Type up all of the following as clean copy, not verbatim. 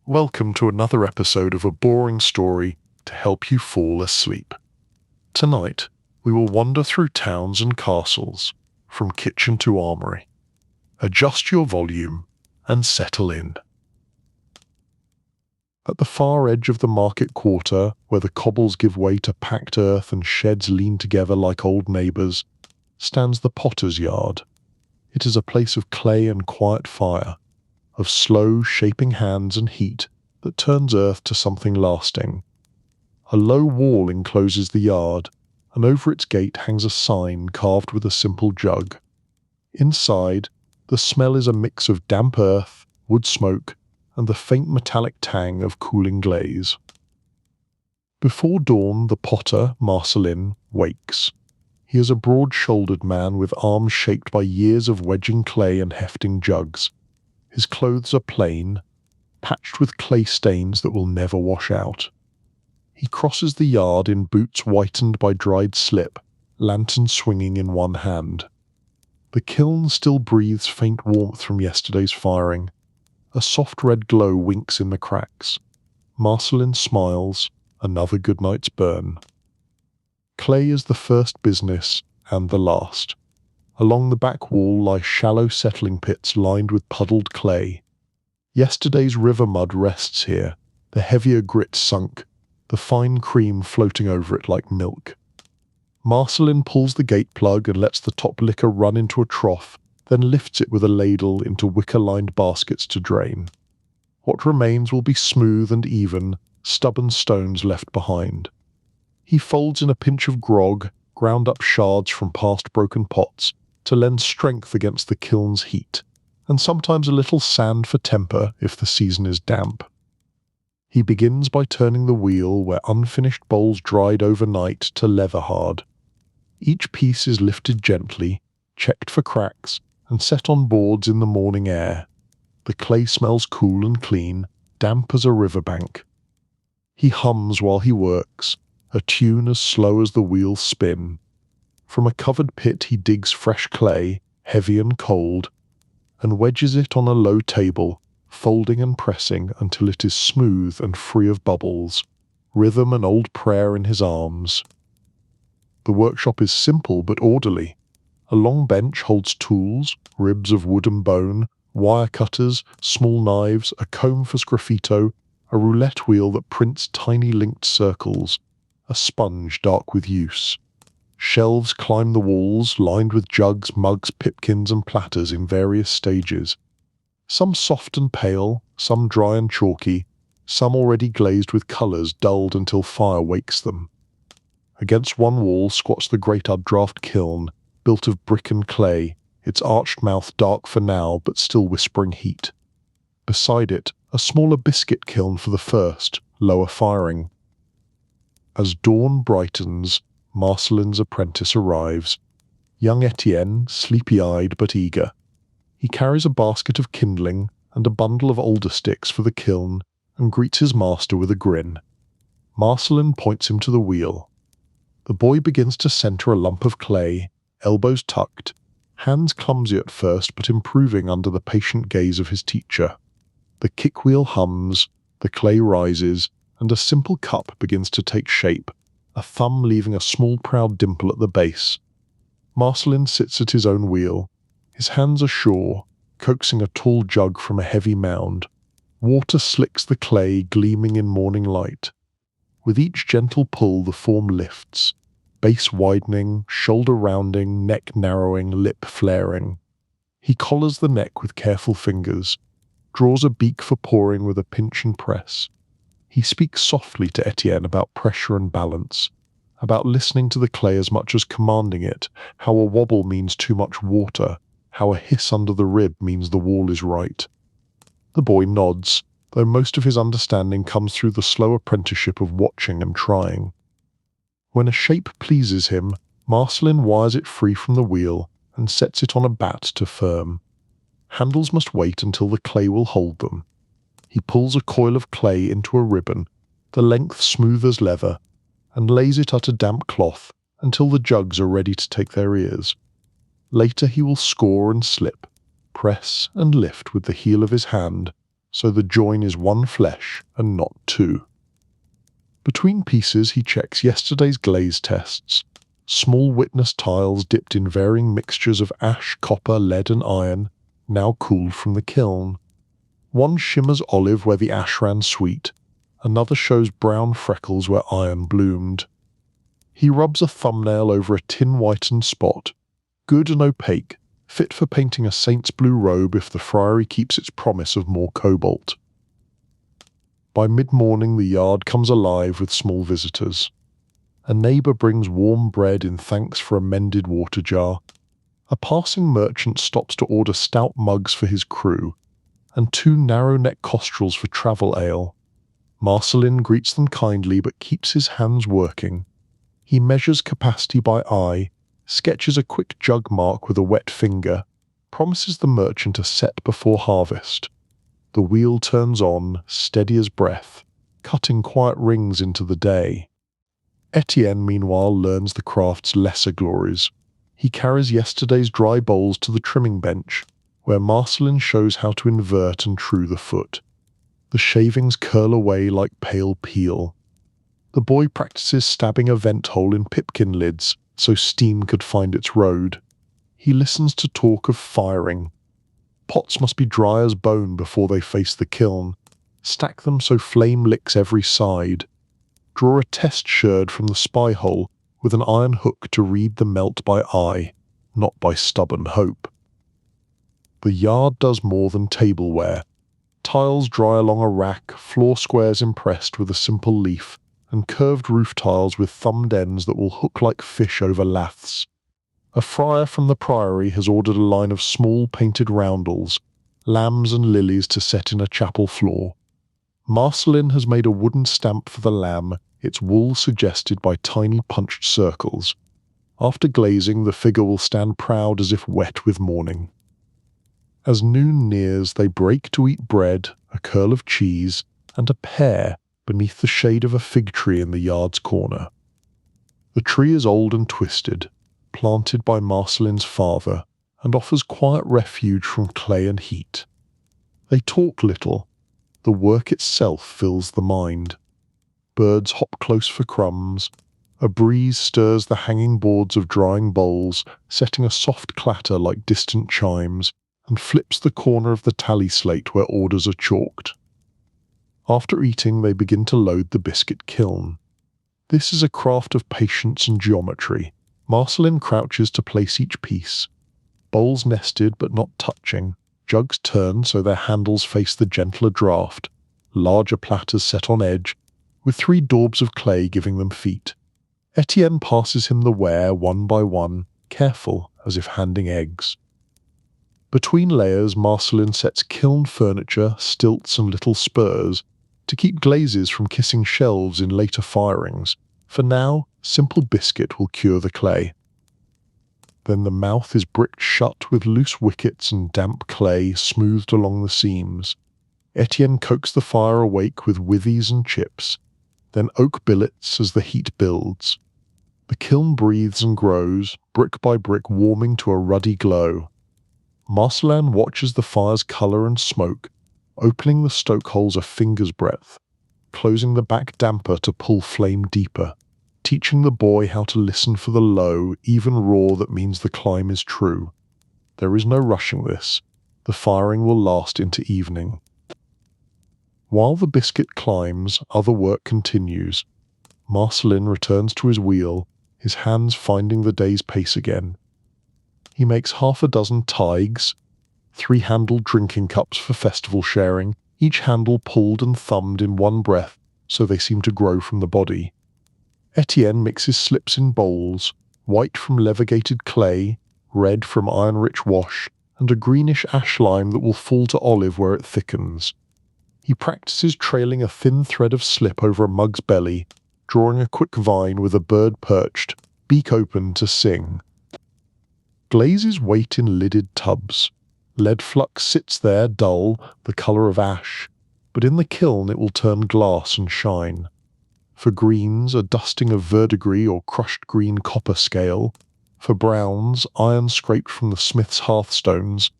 Welcome to another episode of A Boring Story to help you fall asleep. Tonight, we will wander through towns and castles, from kitchen to armory. Adjust your volume and settle in. At the far edge of the market quarter, where the cobbles give way to packed earth and sheds lean together like old neighbours, stands the potter's yard. It is a place of clay and quiet fire, of slow shaping hands and heat that turns earth to something lasting. A low wall encloses the yard, and over its gate hangs a sign carved with a simple jug. Inside, the smell is a mix of damp earth, wood smoke, and the faint metallic tang of cooling glaze. Before dawn, the potter, Marcelin, wakes. He is a broad-shouldered man with arms shaped by years of wedging clay and hefting jugs. His clothes are plain, patched with clay stains that will never wash out. He crosses the yard in boots whitened by dried slip, lantern swinging in one hand. The kiln still breathes faint warmth from yesterday's firing. A soft red glow winks in the cracks. Marcelin smiles, another good night's burn. Clay is the first business and the last. Along the back wall lie shallow settling pits lined with puddled clay. Yesterday's river mud rests here, the heavier grit sunk, the fine cream floating over it like milk. Marcelin pulls the gate plug and lets the top liquor run into a trough, then lifts it with a ladle into wicker-lined baskets to drain. What remains will be smooth and even, stubborn stones left behind. He folds in a pinch of grog, ground up shards from past broken pots, to lend strength against the kiln's heat, and sometimes a little sand for temper if the season is damp. He begins by turning the wheel where unfinished bowls dried overnight to leather hard. Each piece is lifted gently, checked for cracks, and set on boards in the morning air. The clay smells cool and clean, damp as a riverbank. He hums while he works, a tune as slow as the wheels spin. From a covered pit he digs fresh clay, heavy and cold, and wedges it on a low table, folding and pressing until it is smooth and free of bubbles, rhythm and old prayer in his arms. The workshop is simple but orderly. A long bench holds tools, ribs of wood and bone, wire cutters, small knives, a comb for sgraffito, a roulette wheel that prints tiny linked circles, a sponge dark with use. Shelves climb the walls, lined with jugs, mugs, pipkins, and platters in various stages. Some soft and pale, some dry and chalky, some already glazed with colours dulled until fire wakes them. Against one wall squats the great updraft kiln, built of brick and clay, its arched mouth dark for now but still whispering heat. Beside it, a smaller biscuit kiln for the first, lower firing. As dawn brightens, Marcelin's apprentice arrives. Young Etienne, sleepy-eyed but eager. He carries a basket of kindling and a bundle of alder sticks for the kiln and greets his master with a grin. Marcelin points him to the wheel. The boy begins to centre a lump of clay, elbows tucked, hands clumsy at first but improving under the patient gaze of his teacher. The kickwheel hums, the clay rises, and a simple cup begins to take shape, a thumb leaving a small proud dimple at the base. Marcelin sits at his own wheel, his hands ashore, coaxing a tall jug from a heavy mound. Water slicks the clay, gleaming in morning light. With each gentle pull the form lifts, base widening, shoulder rounding, neck narrowing, lip flaring. He collars the neck with careful fingers, draws a beak for pouring with a pinch and press. He speaks softly to Etienne about pressure and balance, about listening to the clay as much as commanding it, how a wobble means too much water, how a hiss under the rib means the wall is right. The boy nods, though most of his understanding comes through the slow apprenticeship of watching and trying. When a shape pleases him, Marcelin wires it free from the wheel and sets it on a bat to firm. Handles must wait until the clay will hold them. He pulls a coil of clay into a ribbon, the length smooth as leather, and lays it at a damp cloth until the jugs are ready to take their ears. Later he will score and slip, press and lift with the heel of his hand, so the join is one flesh and not two. Between pieces he checks yesterday's glaze tests. Small witness tiles dipped in varying mixtures of ash, copper, lead and iron, now cooled from the kiln. One shimmers olive where the ash ran sweet, another shows brown freckles where iron bloomed. He rubs a thumbnail over a tin-whitened spot, good and opaque, fit for painting a saint's blue robe if the friary keeps its promise of more cobalt. By mid-morning the yard comes alive with small visitors. A neighbour brings warm bread in thanks for a mended water jar. A passing merchant stops to order stout mugs for his crew, and 2 narrow-neck costrels for travel ale. Marcelin greets them kindly but keeps his hands working. He measures capacity by eye, sketches a quick jug mark with a wet finger, promises the merchant a set before harvest. The wheel turns on, steady as breath, cutting quiet rings into the day. Etienne, meanwhile, learns the craft's lesser glories. He carries yesterday's dry bowls to the trimming bench, where Marcelin shows how to invert and true the foot. The shavings curl away like pale peel. The boy practices stabbing a vent hole in pipkin lids so steam could find its road. He listens to talk of firing. Pots must be dry as bone before they face the kiln. Stack them so flame licks every side. Draw a test sherd from the spy hole with an iron hook to read the melt by eye, not by stubborn hope. The yard does more than tableware. Tiles dry along a rack, floor squares impressed with a simple leaf, and curved roof tiles with thumbed ends that will hook like fish over laths. A friar from the priory has ordered a line of small painted roundels, lambs and lilies to set in a chapel floor. Marcelin has made a wooden stamp for the lamb, its wool suggested by tiny punched circles. After glazing, the figure will stand proud as if wet with mourning. As noon nears, they break to eat bread, a curl of cheese, and a pear beneath the shade of a fig tree in the yard's corner. The tree is old and twisted, planted by Marcelin's father, and offers quiet refuge from clay and heat. They talk little. The work itself fills the mind. Birds hop close for crumbs. A breeze stirs the hanging boards of drying bowls, setting a soft clatter like distant chimes, and flips the corner of the tally slate where orders are chalked. After eating, they begin to load the biscuit kiln. This is a craft of patience and geometry. Marcelin crouches to place each piece. Bowls nested but not touching, jugs turned so their handles face the gentler draught, larger platters set on edge, with 3 daubs of clay giving them feet. Etienne passes him the ware one by one, careful as if handing eggs. Between layers, Marcelin sets kiln furniture, stilts and little spurs, to keep glazes from kissing shelves in later firings. For now, simple biscuit will cure the clay. Then the mouth is bricked shut with loose wickets and damp clay smoothed along the seams. Etienne coaxes the fire awake with withies and chips, then oak billets as the heat builds. The kiln breathes and grows, brick by brick warming to a ruddy glow. Marcelin watches the fire's colour and smoke, opening the stoke holes a finger's breadth, closing the back damper to pull flame deeper, teaching the boy how to listen for the low, even roar that means the climb is true. There is no rushing this. The firing will last into evening. While the biscuit climbs, other work continues. Marcelin returns to his wheel, his hands finding the day's pace again. He makes 6 tigres, 3-handled drinking cups for festival sharing, each handle pulled and thumbed in one breath so they seem to grow from the body. Etienne mixes slips in bowls, white from levigated clay, red from iron-rich wash, and a greenish ash lime that will fall to olive where it thickens. He practices trailing a thin thread of slip over a mug's belly, drawing a quick vine with a bird perched, beak open to sing. Glazes wait in lidded tubs. Lead flux sits there dull, the colour of ash, but in the kiln it will turn glass and shine. For greens, a dusting of verdigris or crushed green copper scale. For browns, iron scraped from the smith's hearthstones.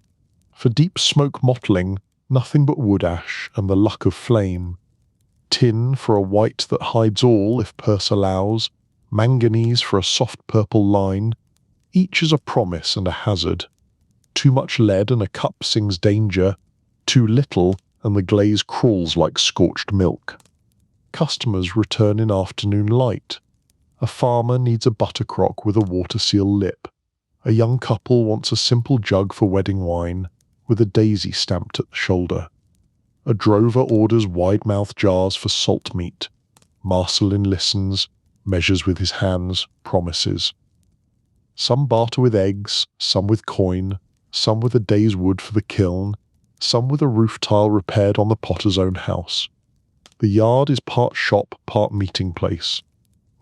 For deep smoke mottling, Nothing but wood ash and the luck of flame. Tin for a white that hides all if purse allows, manganese for a soft purple line. Each is a promise and a hazard. Too much lead and a cup sings danger. Too little and the glaze crawls like scorched milk. Customers return in afternoon light. A farmer needs a buttercrock with a water seal lip. A young couple wants a simple jug for wedding wine, with a daisy stamped at the shoulder. A drover orders wide-mouthed jars for salt meat. Marcelin listens, measures with his hands, promises. Some barter with eggs, some with coin, some with a day's wood for the kiln, some with a roof tile repaired on the potter's own house. The yard is part shop, part meeting place.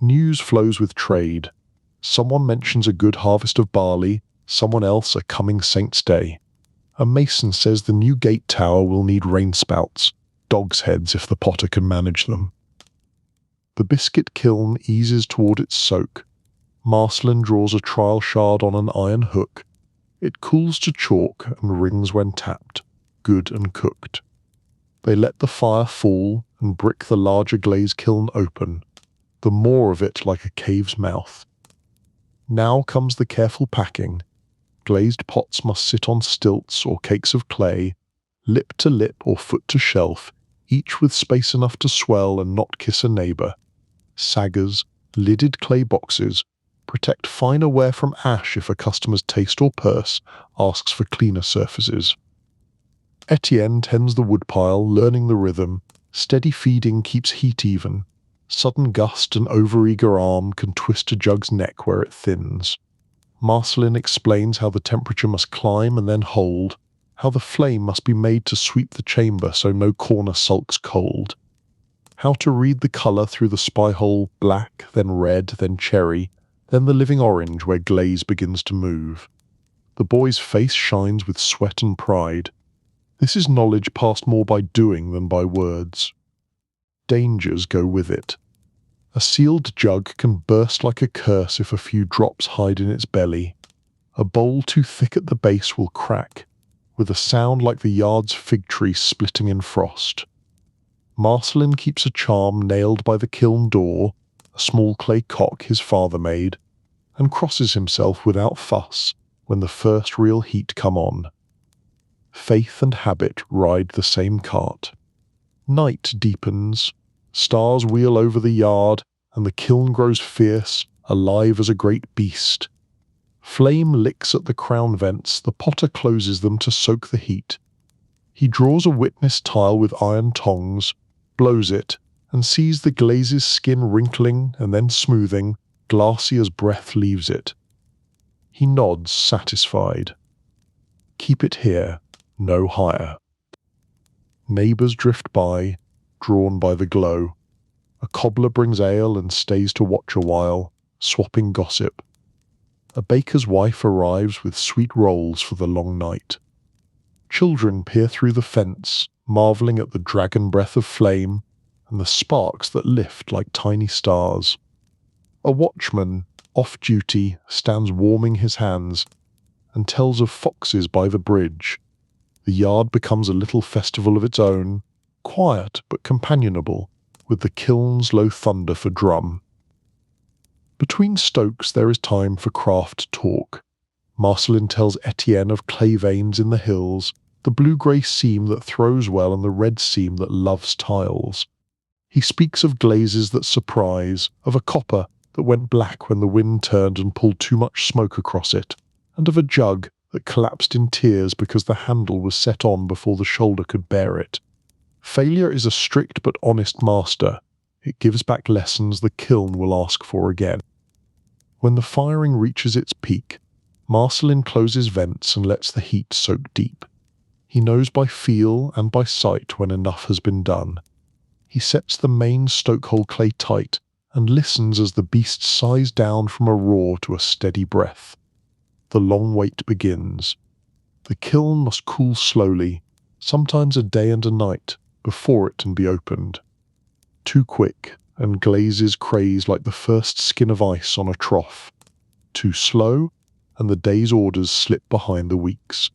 News flows with trade. Someone mentions a good harvest of barley, someone else a coming saint's day. A mason says the new gate tower will need rainspouts, dog's heads if the potter can manage them. The biscuit kiln eases toward its soak. Marcelin draws a trial shard on an iron hook. It cools to chalk and rings when tapped, good and cooked. They let the fire fall and brick the larger glaze kiln open, the more of it like a cave's mouth. Now comes the careful packing. Glazed pots must sit on stilts or cakes of clay, lip to lip or foot to shelf, each with space enough to swell and not kiss a neighbour. Saggers, lidded clay boxes, protect finer wear from ash if a customer's taste or purse asks for cleaner surfaces. Etienne tends the woodpile, learning the rhythm. Steady feeding keeps heat even. Sudden gust and overeager arm can twist a jug's neck where it thins. Marcelin explains how the temperature must climb and then hold, how the flame must be made to sweep the chamber so no corner sulks cold. How to read the colour through the spy-hole, black, then red, then cherry, then the living orange where glaze begins to move. The boy's face shines with sweat and pride. This is knowledge passed more by doing than by words. Dangers go with it. A sealed jug can burst like a curse if a few drops hide in its belly. A bowl too thick at the base will crack, with a sound like the yard's fig tree splitting in frost. Marcelin keeps a charm nailed by the kiln door, a small clay cock his father made, and crosses himself without fuss when the first real heat come on. Faith and habit ride the same cart. Night deepens, stars wheel over the yard, and the kiln grows fierce, alive as a great beast. Flame licks at the crown vents, the potter closes them to soak the heat. He draws a witness tile with iron tongs, blows it, and sees the glaze's skin wrinkling and then smoothing, glassy as breath leaves it. He nods, satisfied. Keep it here, no higher. Neighbours drift by, drawn by the glow. A cobbler brings ale and stays to watch a while, swapping gossip. A baker's wife arrives with sweet rolls for the long night. Children peer through the fence, marvelling at the dragon breath of flame and the sparks that lift like tiny stars. A watchman, off duty, stands warming his hands and tells of foxes by the bridge. The yard becomes a little festival of its own, quiet but companionable, with the kiln's low thunder for drum. Between stokes there is time for craft talk. Marcelin tells Etienne of clay veins in the hills, the blue-grey seam that throws well and the red seam that loves tiles. He speaks of glazes that surprise, of a copper that went black when the wind turned and pulled too much smoke across it, and of a jug that collapsed in tears because the handle was set on before the shoulder could bear it. Failure is a strict but honest master. It gives back lessons the kiln will ask for again. When the firing reaches its peak, Marcelin closes vents and lets the heat soak deep. He knows by feel and by sight when enough has been done. He sets the main stokehole clay tight and listens as the beast sighs down from a roar to a steady breath. The long wait begins. The kiln must cool slowly, sometimes a day and a night, before it can be opened. Too quick, and glazes craze like the first skin of ice on a trough. Too slow, and the day's orders slip behind the week's.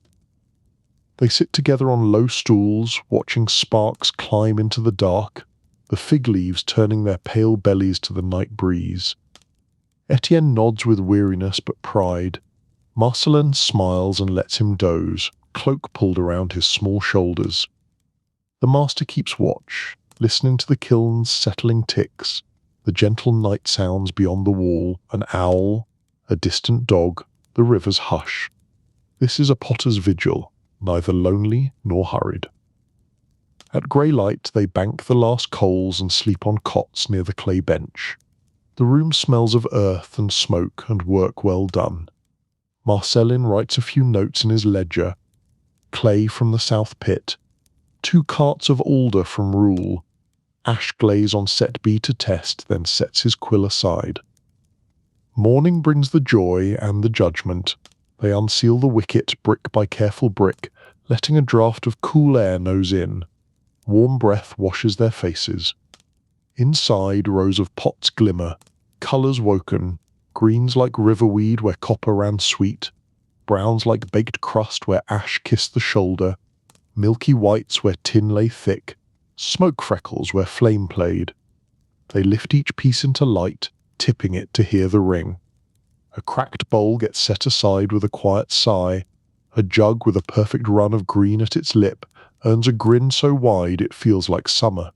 They sit together on low stools, watching sparks climb into the dark, the fig leaves turning their pale bellies to the night breeze. Etienne nods with weariness but pride. Marcelin smiles and lets him doze, cloak pulled around his small shoulders. The master keeps watch, listening to the kiln's settling ticks, the gentle night sounds beyond the wall, an owl, a distant dog, the river's hush. This is a potter's vigil, neither lonely nor hurried. At grey light they bank the last coals and sleep on cots near the clay bench. The room smells of earth and smoke and work well done. Marcelin writes a few notes in his ledger. Clay from the south pit, 2 carts of alder from Rule, ash glaze on set B to test, then sets his quill aside. Morning brings the joy and the judgment. They unseal the wicket brick by careful brick, letting a draught of cool air nose in. Warm breath washes their faces. Inside, rows of pots glimmer, colours woken, greens like riverweed where copper ran sweet, browns like baked crust where ash kissed the shoulder, milky whites where tin lay thick, smoke freckles where flame played. They lift each piece into light, tipping it to hear the ring. A cracked bowl gets set aside with a quiet sigh. A jug with a perfect run of green at its lip earns a grin so wide it feels like summer.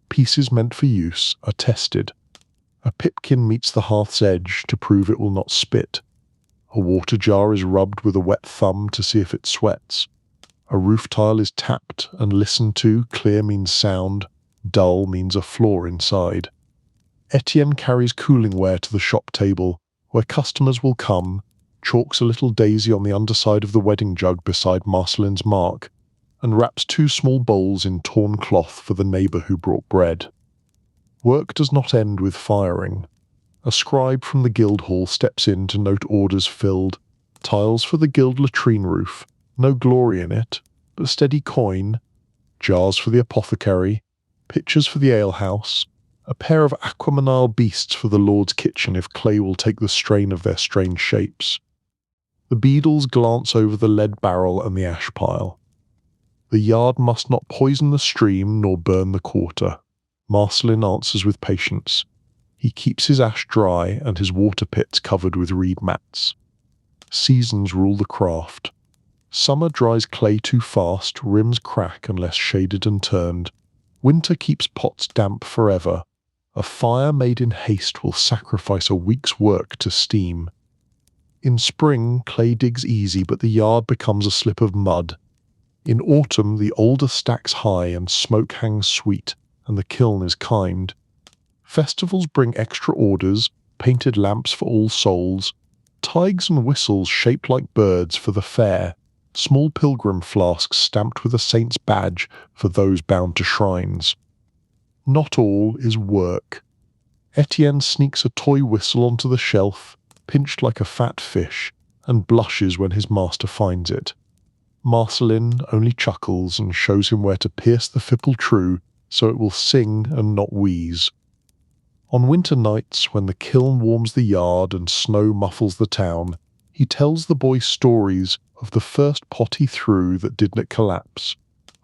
Pieces meant for use are tested. A pipkin meets the hearth's edge to prove it will not spit. A water jar is rubbed with a wet thumb to see if it sweats. A roof tile is tapped and listened to, clear means sound, dull means a flaw inside. Etienne carries cooling ware to the shop table, where customers will come, chalks a little daisy on the underside of the wedding jug beside Marcelin's mark, and wraps 2 small bowls in torn cloth for the neighbour who brought bread. Work does not end with firing. A scribe from the guild hall steps in to note orders filled, tiles for the guild latrine roof, no glory in it, but steady coin, jars for the apothecary, pitchers for the alehouse, a pair of aquamanile beasts for the lord's kitchen if clay will take the strain of their strange shapes. The beadles glance over the lead barrel and the ash pile. The yard must not poison the stream nor burn the quarter. Marcelin answers with patience. He keeps his ash dry and his water pits covered with reed mats. Seasons rule the craft. Summer dries clay too fast, rims crack unless shaded and turned. Winter keeps pots damp forever. A fire made in haste will sacrifice a week's work to steam. In spring, clay digs easy, but the yard becomes a slip of mud. In autumn, the alder stacks high and smoke hangs sweet, and the kiln is kind. Festivals bring extra orders, painted lamps for All Souls, tigers and whistles shaped like birds for the fair, small pilgrim flasks stamped with a saint's badge for those bound to shrines. Not all is work. Etienne sneaks a toy whistle onto the shelf, pinched like a fat fish, and blushes when his master finds it. Marcelin only chuckles and shows him where to pierce the fipple true so it will sing and not wheeze. On winter nights, when the kiln warms the yard and snow muffles the town, he tells the boy stories of the first pot he threw that didn't collapse,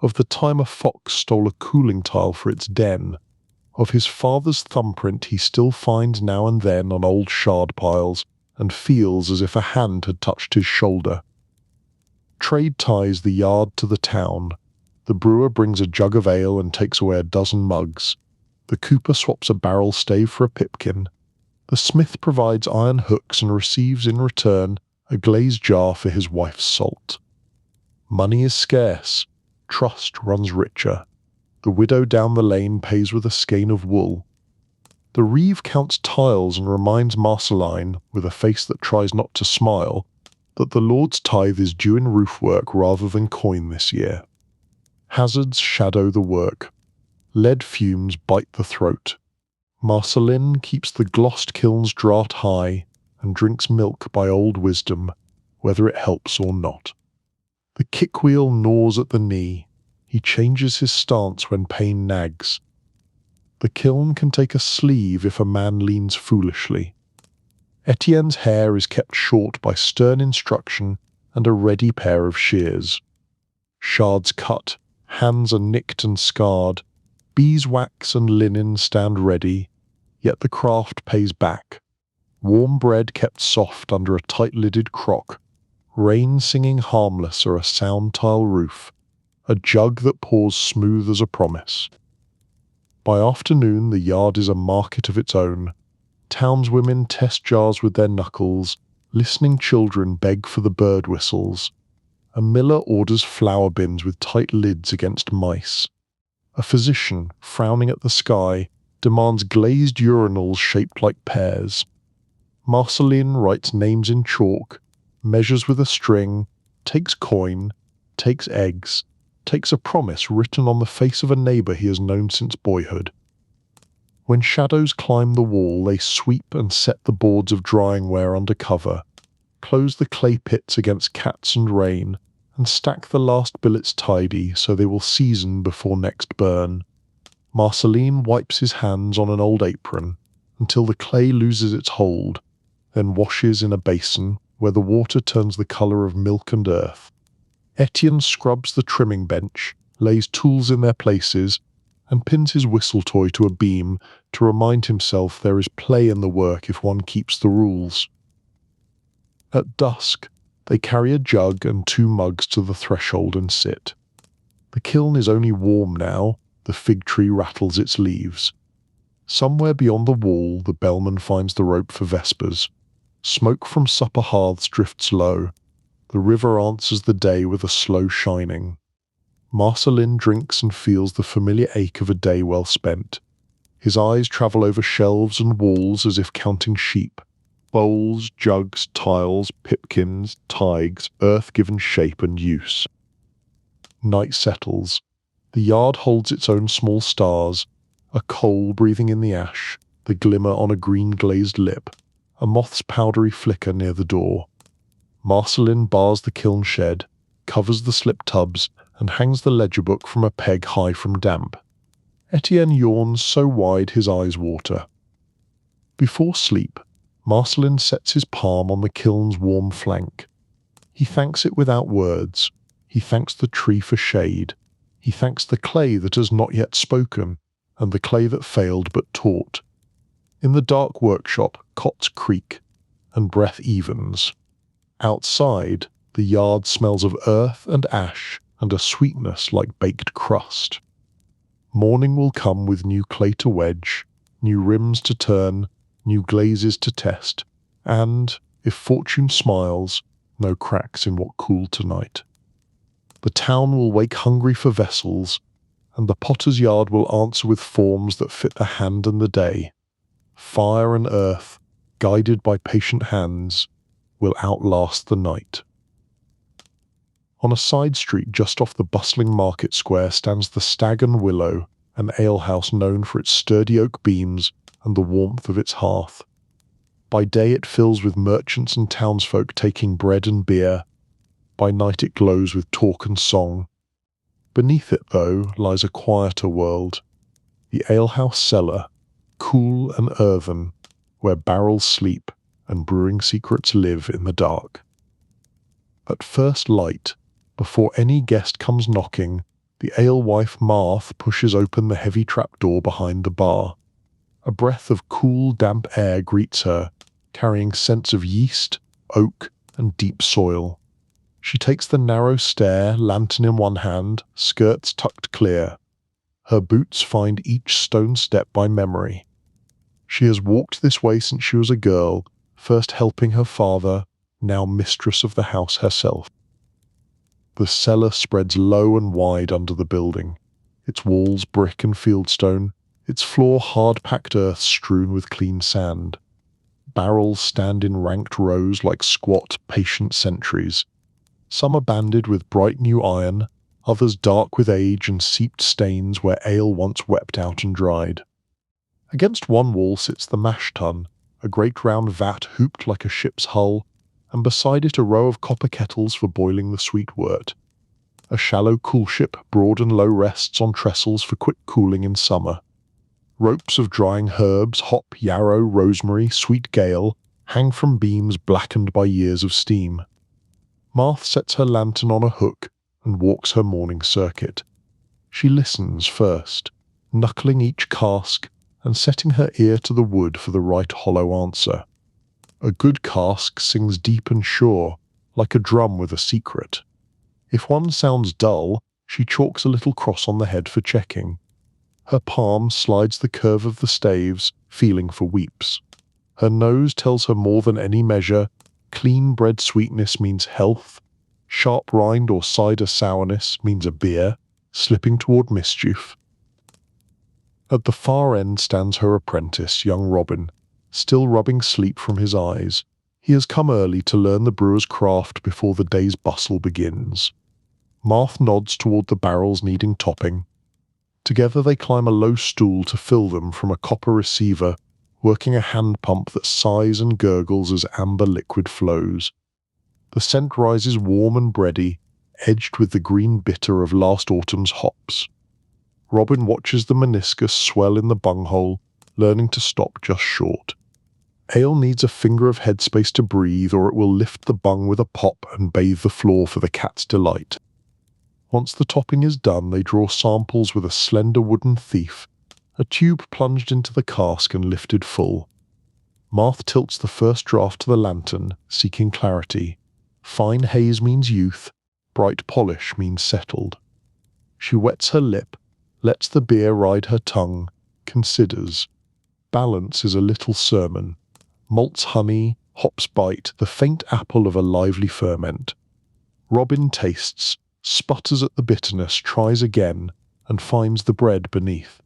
of the time a fox stole a cooling tile for its den, of his father's thumbprint he still finds now and then on old shard piles and feels as if a hand had touched his shoulder. Trade ties the yard to the town. The brewer brings a jug of ale and takes away a dozen mugs. The cooper swaps a barrel stave for a pipkin. The smith provides iron hooks and receives in return a glazed jar for his wife's salt. Money is scarce. Trust runs richer. The widow down the lane pays with a skein of wool. The reeve counts tiles and reminds Marceline, with a face that tries not to smile, that the Lord's tithe is due in roof work rather than coin this year. Hazards shadow the work. Lead fumes bite the throat. Marcelin keeps the glossed kiln's draught high and drinks milk by old wisdom, whether it helps or not. The kickwheel gnaws at the knee. He changes his stance when pain nags. The kiln can take a sleeve if a man leans foolishly. Etienne's hair is kept short by stern instruction and a ready pair of shears. Shards cut, hands are nicked and scarred, beeswax and linen stand ready, yet the craft pays back. Warm bread kept soft under a tight-lidded crock, rain singing harmless or a sound tile roof, a jug that pours smooth as a promise. By afternoon the yard is a market of its own. Townswomen test jars with their knuckles, listening children beg for the bird whistles. A miller orders flour bins with tight lids against mice. A physician, frowning at the sky, demands glazed urinals shaped like pears. Marceline writes names in chalk, measures with a string, takes coin, takes eggs, takes a promise written on the face of a neighbour he has known since boyhood. When shadows climb the wall, they sweep and set the boards of drying ware under cover, close the clay pits against cats and rain, and stack the last billets tidy so they will season before next burn. Marceline wipes his hands on an old apron until the clay loses its hold, then washes in a basin where the water turns the colour of milk and earth. Etienne scrubs the trimming bench, lays tools in their places, and pins his whistle toy to a beam to remind himself there is play in the work if one keeps the rules. At dusk, they carry a jug and 2 mugs to the threshold and sit. The kiln is only warm now, the fig tree rattles its leaves. Somewhere beyond the wall the bellman finds the rope for vespers. Smoke from supper hearths drifts low. The river answers the day with a slow shining. Marceline drinks and feels the familiar ache of a day well spent. His eyes travel over shelves and walls as if counting sheep. Bowls, jugs, tiles, pipkins, tigers, earth given shape and use. Night settles. The yard holds its own small stars, a coal breathing in the ash, the glimmer on a green glazed lip, a moth's powdery flicker near the door. Marceline bars the kiln shed, covers the slip tubs, and hangs the ledger book from a peg high from damp. Etienne yawns so wide his eyes water. Before sleep, Marceline sets his palm on the kiln's warm flank. He thanks it without words. He thanks the tree for shade. He thanks the clay that has not yet spoken, and the clay that failed but taught. In the dark workshop, cots creak, and breath evens. Outside, the yard smells of earth and ash, and a sweetness like baked crust. Morning will come with new clay to wedge, new rims to turn, new glazes to test, and, if fortune smiles, no cracks in what cooled tonight. The town will wake hungry for vessels, and the potter's yard will answer with forms that fit the hand and the day. Fire and earth, guided by patient hands, will outlast the night. On a side street just off the bustling market square stands the Stag and Willow, an alehouse known for its sturdy oak beams and the warmth of its hearth. By day it fills with merchants and townsfolk taking bread and beer. By night it glows with talk and song. Beneath it, though, lies a quieter world. The Alehouse Cellar, cool and earthen, where barrels sleep and brewing secrets live in the dark. At first light, before any guest comes knocking, the alewife Marthe pushes open the heavy trapdoor behind the bar. A breath of cool, damp air greets her, carrying scents of yeast, oak, and deep soil. She takes the narrow stair, lantern in one hand, skirts tucked clear. Her boots find each stone step by memory. She has walked this way since she was a girl, first helping her father, now mistress of the house herself. The cellar spreads low and wide under the building, its walls brick and fieldstone, its floor hard-packed earth strewn with clean sand. Barrels stand in ranked rows like squat, patient sentries. Some are banded with bright new iron, others dark with age and seeped stains where ale once wept out and dried. Against one wall sits the mash tun, a great round vat hooped like a ship's hull, and beside it a row of copper kettles for boiling the sweet wort. A shallow coolship broad and low rests on trestles for quick cooling in summer. Ropes of drying herbs, hop, yarrow, rosemary, sweet gale, hang from beams blackened by years of steam. Marthe sets her lantern on a hook and walks her morning circuit. She listens first, knuckling each cask and setting her ear to the wood for the right hollow answer. A good cask sings deep and sure, like a drum with a secret. If one sounds dull, she chalks a little cross on the head for checking. Her palm slides the curve of the staves, feeling for weeps. Her nose tells her more than any measure. Clean bred sweetness means health. Sharp rind or cider sourness means a beer, slipping toward mischief. At the far end stands her apprentice, young Robin, still rubbing sleep from his eyes. He has come early to learn the brewer's craft before the day's bustle begins. Marth nods toward the barrels needing topping. Together they climb a low stool to fill them from a copper receiver, working a hand pump that sighs and gurgles as amber liquid flows. The scent rises warm and bready, edged with the green bitter of last autumn's hops. Robin watches the meniscus swell in the bunghole, learning to stop just short. Ale needs a finger of headspace to breathe, or it will lift the bung with a pop and bathe the floor for the cat's delight. Once the topping is done, they draw samples with a slender wooden thief, a tube plunged into the cask and lifted full. Marth tilts the first draught to the lantern, seeking clarity. Fine haze means youth, bright polish means settled. She wets her lip, lets the beer ride her tongue, considers. Balance is a little sermon. Malt's honey, hops bite, the faint apple of a lively ferment. Robin tastes, sputters at the bitterness, tries again, and finds the bread beneath.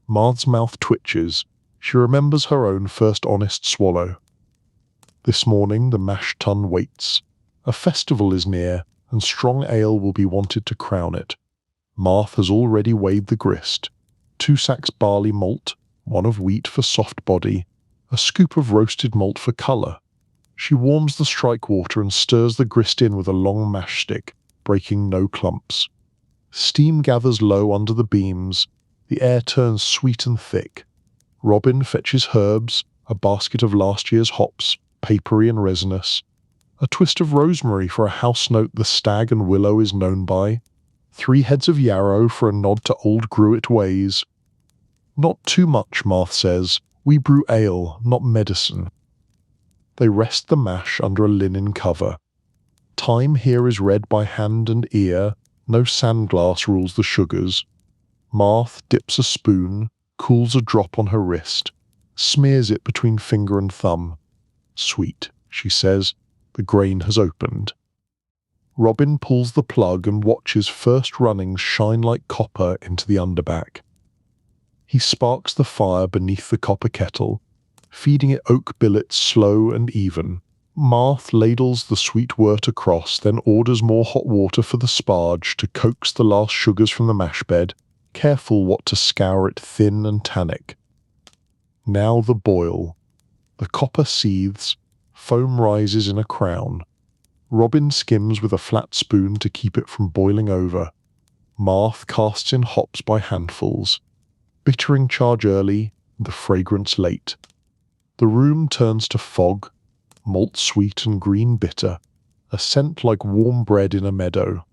Marth's mouth twitches. She remembers her own first honest swallow. This morning the mash tun waits. A festival is near, and strong ale will be wanted to crown it. Marth has already weighed the grist. 2 sacks barley malt, 1 of wheat for soft body, a scoop of roasted malt for colour. She warms the strike water and stirs the grist in with a long mash stick, breaking no clumps. Steam gathers low under the beams. The air turns sweet and thick. Robin fetches herbs, a basket of last year's hops, papery and resinous, a twist of rosemary for a house note the stag and willow is known by, 3 heads of yarrow for a nod to old Gruit ways. Not too much, Marth says. We brew ale, not medicine. They rest the mash under a linen cover. Time here is read by hand and ear. No sandglass rules the sugars. Marth dips a spoon, cools a drop on her wrist, smears it between finger and thumb. Sweet, she says. The grain has opened. Robin pulls the plug and watches first runnings shine like copper into the underback. He sparks the fire beneath the copper kettle, feeding it oak billets slow and even. Marth ladles the sweet wort across, then orders more hot water for the sparge to coax the last sugars from the mash bed, careful what to scour it thin and tannic. Now the boil. The copper seethes, foam rises in a crown. Robin skims with a flat spoon to keep it from boiling over. Marth casts in hops by handfuls. Bittering charge early, the fragrance late. The room turns to fog, malt sweet and green bitter, a scent like warm bread in a meadow.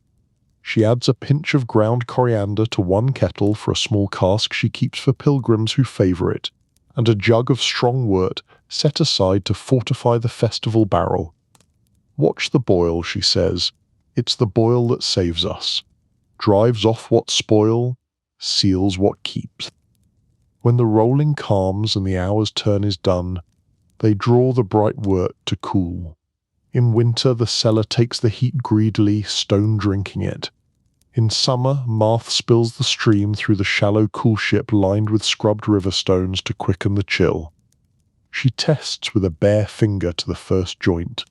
She adds a pinch of ground coriander to 1 kettle for a small cask she keeps for pilgrims who favour it, and a jug of strong wort set aside to fortify the festival barrel. Watch the boil, she says. It's the boil that saves us. Drives off what spoil, seals what keeps. When the rolling calms and the hour's turn is done, they draw the bright wort to cool. In winter the cellar takes the heat greedily, stone drinking it. In summer, Marth spills the stream through the shallow cool ship lined with scrubbed river stones to quicken the chill. She tests with a bare finger to the first joint.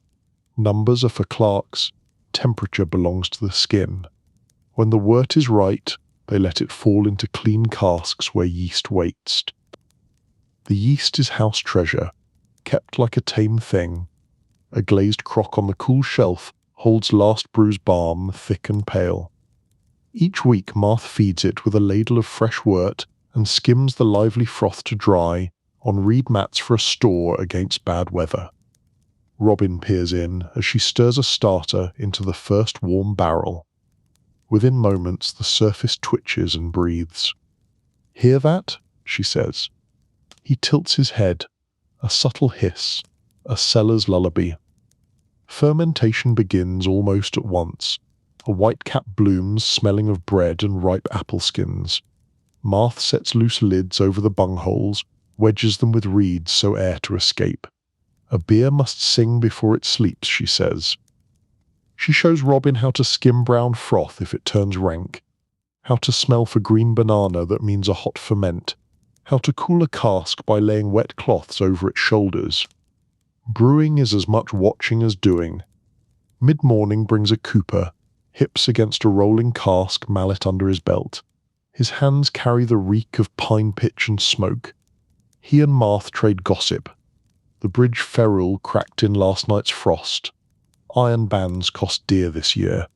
Numbers are for clerks, temperature belongs to the skin. When the wort is right, they let it fall into clean casks where yeast waits. The yeast is house treasure, kept like a tame thing. A glazed crock on the cool shelf holds last brew's balm, thick and pale. Each week Marth feeds it with a ladle of fresh wort and skims the lively froth to dry on reed mats for a store against bad weather. Robin peers in as she stirs a starter into the first warm barrel. Within moments, the surface twitches and breathes. "Hear that?" she says. He tilts his head, a subtle hiss, a cellar's lullaby. Fermentation begins almost at once. A whitecap blooms, smelling of bread and ripe apple skins. Marth sets loose lids over the bungholes, wedges them with reeds so air to escape. "A beer must sing before it sleeps," she says. She shows Robin how to skim brown froth if it turns rank, how to smell for green banana that means a hot ferment, how to cool a cask by laying wet cloths over its shoulders. Brewing is as much watching as doing. Mid-morning brings a cooper, hips against a rolling cask, mallet under his belt. His hands carry the reek of pine pitch and smoke. He and Marth trade gossip. The bridge ferrule cracked in last night's frost. Iron bands cost dear this year.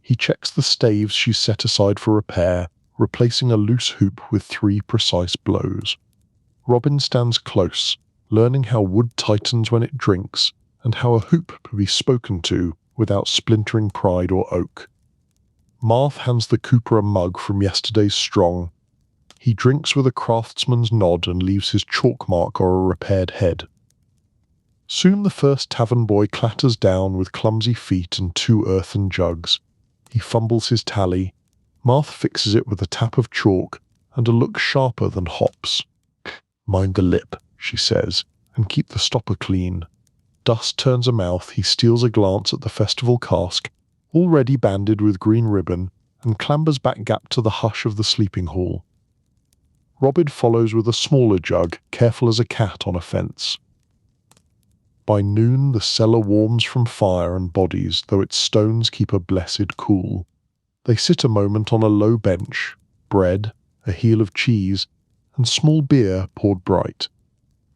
He checks the staves she set aside for repair, replacing a loose hoop with 3 precise blows. Robin stands close, learning how wood tightens when it drinks, and how a hoop can be spoken to without splintering pride or oak. Marth hands the cooper a mug from yesterday's strong. He drinks with a craftsman's nod and leaves his chalk mark or a repaired head. Soon the first tavern boy clatters down with clumsy feet and 2 earthen jugs. He fumbles his tally. Marth fixes it with a tap of chalk and a look sharper than hops. "Mind the lip," she says, "and keep the stopper clean." Dust turns a mouth. He steals a glance at the festival cask, already banded with green ribbon, and clambers back gap to the hush of the sleeping hall. Robin follows with a smaller jug, careful as a cat on a fence. By noon the cellar warms from fire and bodies, though its stones keep a blessed cool. They sit a moment on a low bench, bread, a heel of cheese, and small beer poured bright.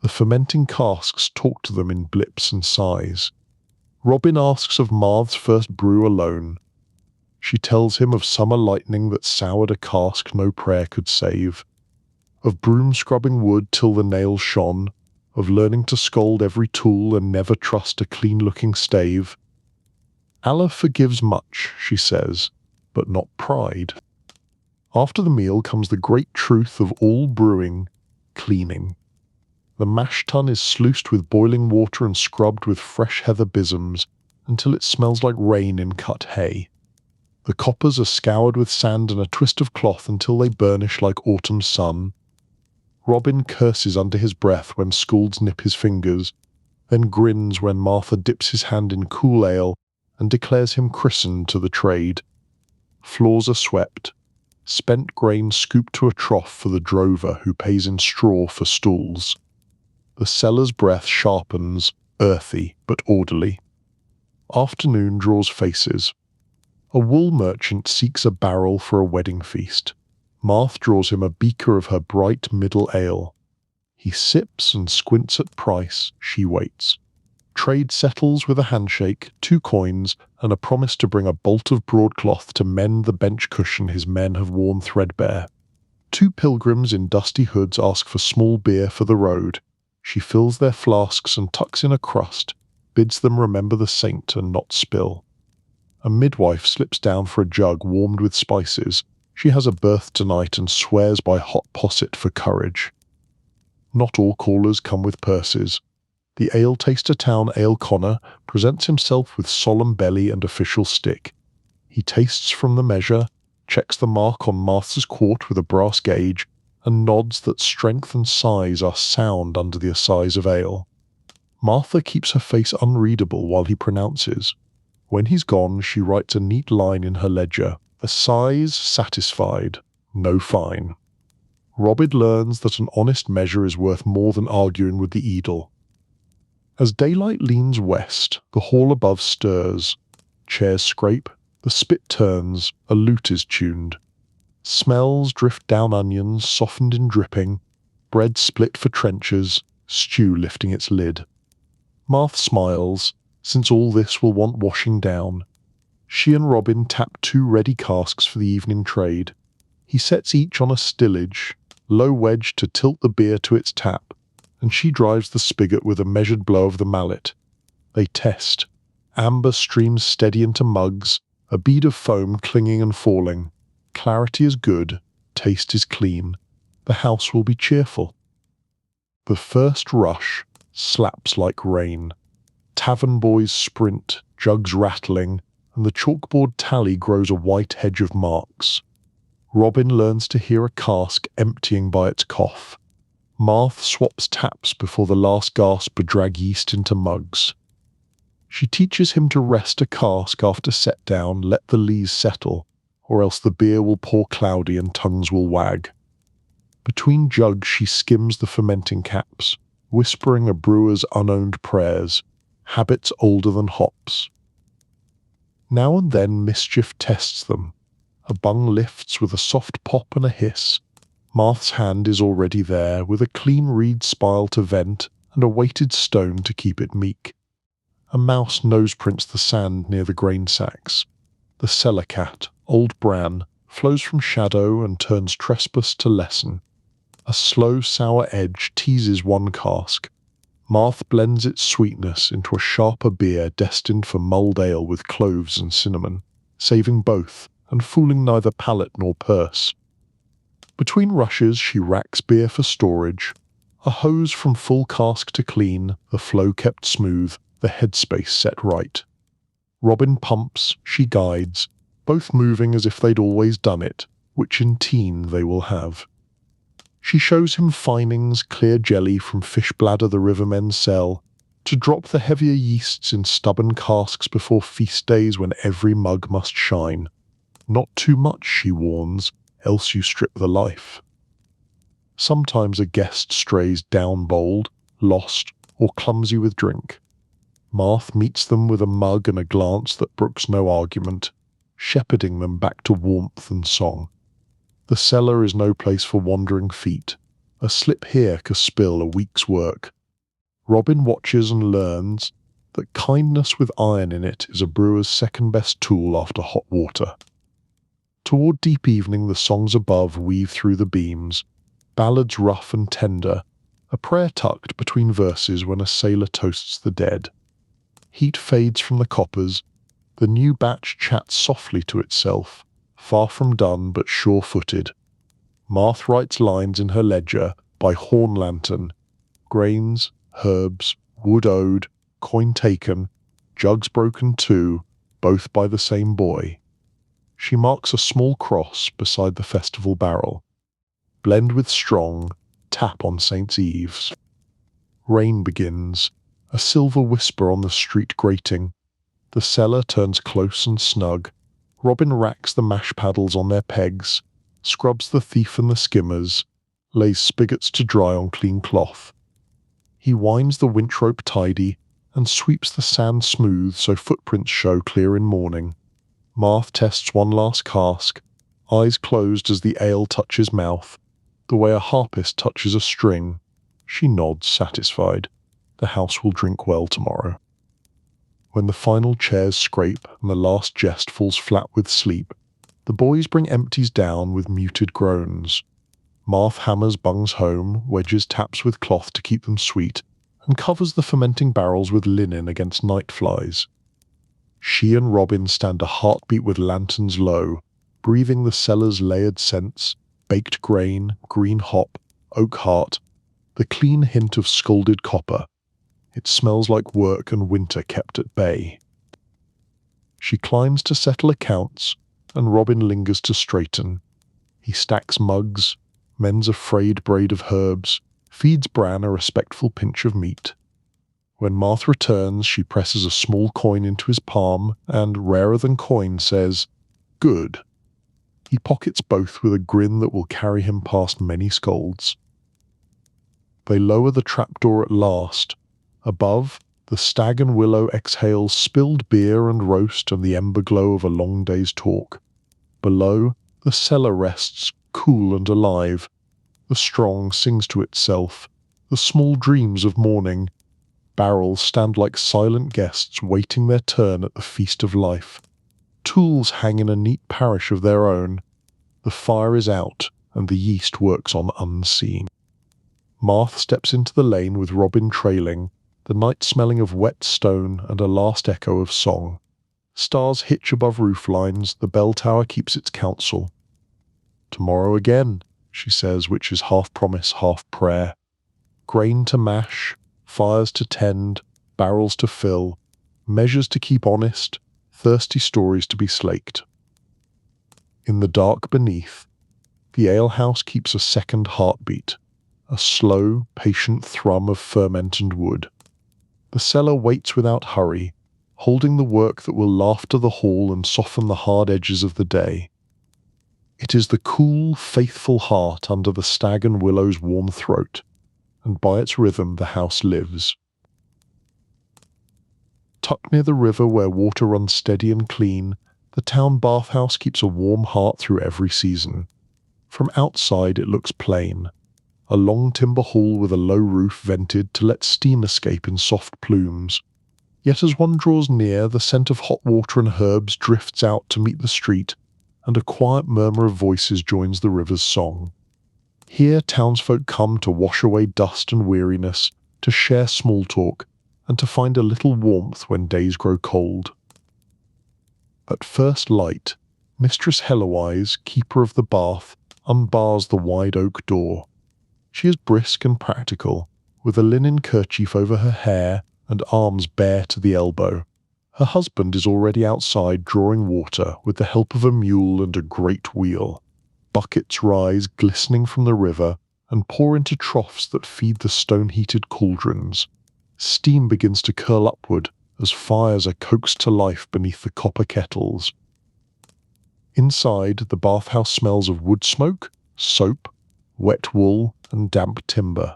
The fermenting casks talk to them in blips and sighs. Robin asks of Marth's first brew alone. She tells him of summer lightning that soured a cask no prayer could save, of broom scrubbing wood till the nails shone, of learning to scold every tool and never trust a clean-looking stave. Allah forgives much, she says, but not pride. After the meal comes the great truth of all brewing, cleaning. The mash tun is sluiced with boiling water and scrubbed with fresh heather bisms until it smells like rain in cut hay. The coppers are scoured with sand and a twist of cloth until they burnish like autumn sun. Robin curses under his breath when scalds nip his fingers, then grins when Martha dips his hand in cool ale and declares him christened to the trade. Floors are swept, spent grain scooped to a trough for the drover who pays in straw for stools. The cellar's breath sharpens, earthy but orderly. Afternoon draws faces. A wool merchant seeks a barrel for a wedding feast. Marth draws him a beaker of her bright middle ale. He sips and squints at price. She waits. Trade settles with a handshake, 2 coins, and a promise to bring a bolt of broadcloth to mend the bench cushion his men have worn threadbare. 2 pilgrims in dusty hoods ask for small beer for the road. She fills their flasks and tucks in a crust, bids them remember the saint and not spill. A midwife slips down for a jug warmed with spices. She has a birth tonight and swears by hot posset for courage. Not all callers come with purses. The ale taster town ale conner presents himself with solemn belly and official stick. He tastes from the measure, checks the mark on Martha's quart with a brass gauge, and nods that strength and size are sound under the assize of ale. Martha keeps her face unreadable while he pronounces. When he's gone, she writes a neat line in her ledger. Assize satisfied, no fine. Robin learns that an honest measure is worth more than arguing with the Eadle. As daylight leans west, the hall above stirs. Chairs scrape, the spit turns, a lute is tuned. Smells drift down onions, softened in dripping, bread split for trenchers, stew lifting its lid. Marth smiles, since all this will want washing down. She and Robin tap 2 ready casks for the evening trade. He sets each on a stillage, low wedge to tilt the beer to its tap, and she drives the spigot with a measured blow of the mallet. They test. Amber streams steady into mugs, a bead of foam clinging and falling. Clarity is good, taste is clean. The house will be cheerful. The first rush slaps like rain. Tavern boys sprint, jugs rattling, and the chalkboard tally grows a white hedge of marks. Robin learns to hear a cask emptying by its cough. Marthe swaps taps before the last gasper drag yeast into mugs. She teaches him to rest a cask after set down, let the lees settle, or else the beer will pour cloudy and tongues will wag. Between jugs she skims the fermenting caps, whispering a brewer's unowned prayers, habits older than hops. Now and then mischief tests them. A bung lifts with a soft pop and a hiss. Marthe's hand is already there, with a clean reed spile to vent and a weighted stone to keep it meek. A mouse nose-prints the sand near the grain sacks. The cellar cat, old Bran, flows from shadow and turns trespass to lesson. A slow, sour edge teases one cask. Marthe blends its sweetness into a sharper beer destined for mulled ale with cloves and cinnamon, saving both and fooling neither palate nor purse. Between rushes she racks beer for storage. A hose from full cask to clean, the flow kept smooth, the headspace set right. Robin pumps, she guides, both moving as if they'd always done it, which in teen they will have. She shows him finings, clear jelly from fish bladder the rivermen sell, to drop the heavier yeasts in stubborn casks before feast days when every mug must shine. Not too much, she warns, else you strip the life. Sometimes a guest strays down bowled, lost, or clumsy with drink. Marthe meets them with a mug and a glance that brooks no argument, shepherding them back to warmth and song. The cellar is no place for wandering feet. A slip here could spill a week's work. Robin watches and learns that kindness with iron in it is a brewer's second-best tool after hot water. Toward deep evening the songs above weave through the beams, ballads rough and tender, a prayer tucked between verses when a sailor toasts the dead. Heat fades from the coppers, the new batch chats softly to itself, far from done but sure-footed. Marthe writes lines in her ledger by horn lantern, grains, herbs, wood owed, coin taken, jugs broken too, both by the same boy. She marks a small cross beside the festival barrel. Blend with strong, tap on Saint's Eves. Rain begins, a silver whisper on the street grating. The cellar turns close and snug. Robin racks the mash paddles on their pegs, scrubs the thief and the skimmers, lays spigots to dry on clean cloth. He winds the winch rope tidy and sweeps the sand smooth so footprints show clear in morning. Marthe tests one last cask, eyes closed as the ale touches mouth, the way a harpist touches a string. She nods, satisfied. The house will drink well tomorrow. When the final chairs scrape and the last jest falls flat with sleep, the boys bring empties down with muted groans. Marthe hammers bungs home, wedges taps with cloth to keep them sweet, and covers the fermenting barrels with linen against night flies. She and Robin stand a heartbeat with lanterns low, breathing the cellar's layered scents, baked grain, green hop, oak heart, the clean hint of scalded copper. It smells like work and winter kept at bay. She climbs to settle accounts, and Robin lingers to straighten. He stacks mugs, mends a frayed braid of herbs, feeds Bran a respectful pinch of meat. When Marthe returns, she presses a small coin into his palm and, rarer than coin, says, "Good." He pockets both with a grin that will carry him past many scolds. They lower the trapdoor at last. Above, the stag and willow exhales spilled beer and roast and the ember glow of a long day's talk. Below, the cellar rests, cool and alive. The strong sings to itself, the small dreams of morning. Barrels stand like silent guests waiting their turn at the feast of life. Tools hang in a neat parish of their own. The fire is out, and the yeast works on unseen. Marthe steps into the lane with Robin trailing, the night smelling of wet stone and a last echo of song. Stars hitch above rooflines, the bell tower keeps its counsel. "Tomorrow again," she says, which is half promise, half prayer. Grain to mash, fires to tend, barrels to fill, measures to keep honest, thirsty stories to be slaked. In the dark beneath, the alehouse keeps a second heartbeat, a slow, patient thrum of ferment and wood. The cellar waits without hurry, holding the work that will laughter the hall and soften the hard edges of the day. It is the cool, faithful heart under the stag and willow's warm throat, and by its rhythm the house lives. Tucked near the river where water runs steady and clean, the town bathhouse keeps a warm heart through every season. From outside it looks plain, a long timber hall with a low roof vented to let steam escape in soft plumes. Yet as one draws near, the scent of hot water and herbs drifts out to meet the street, and a quiet murmur of voices joins the river's song. Here townsfolk come to wash away dust and weariness, to share small talk, and to find a little warmth when days grow cold. At first light, Mistress Heloise, keeper of the bath, unbars the wide oak door. She is brisk and practical, with a linen kerchief over her hair and arms bare to the elbow. Her husband is already outside drawing water with the help of a mule and a great wheel. Buckets rise glistening from the river and pour into troughs that feed the stone-heated cauldrons. Steam begins to curl upward as fires are coaxed to life beneath the copper kettles. Inside, the bathhouse smells of wood smoke, soap, wet wool, and damp timber.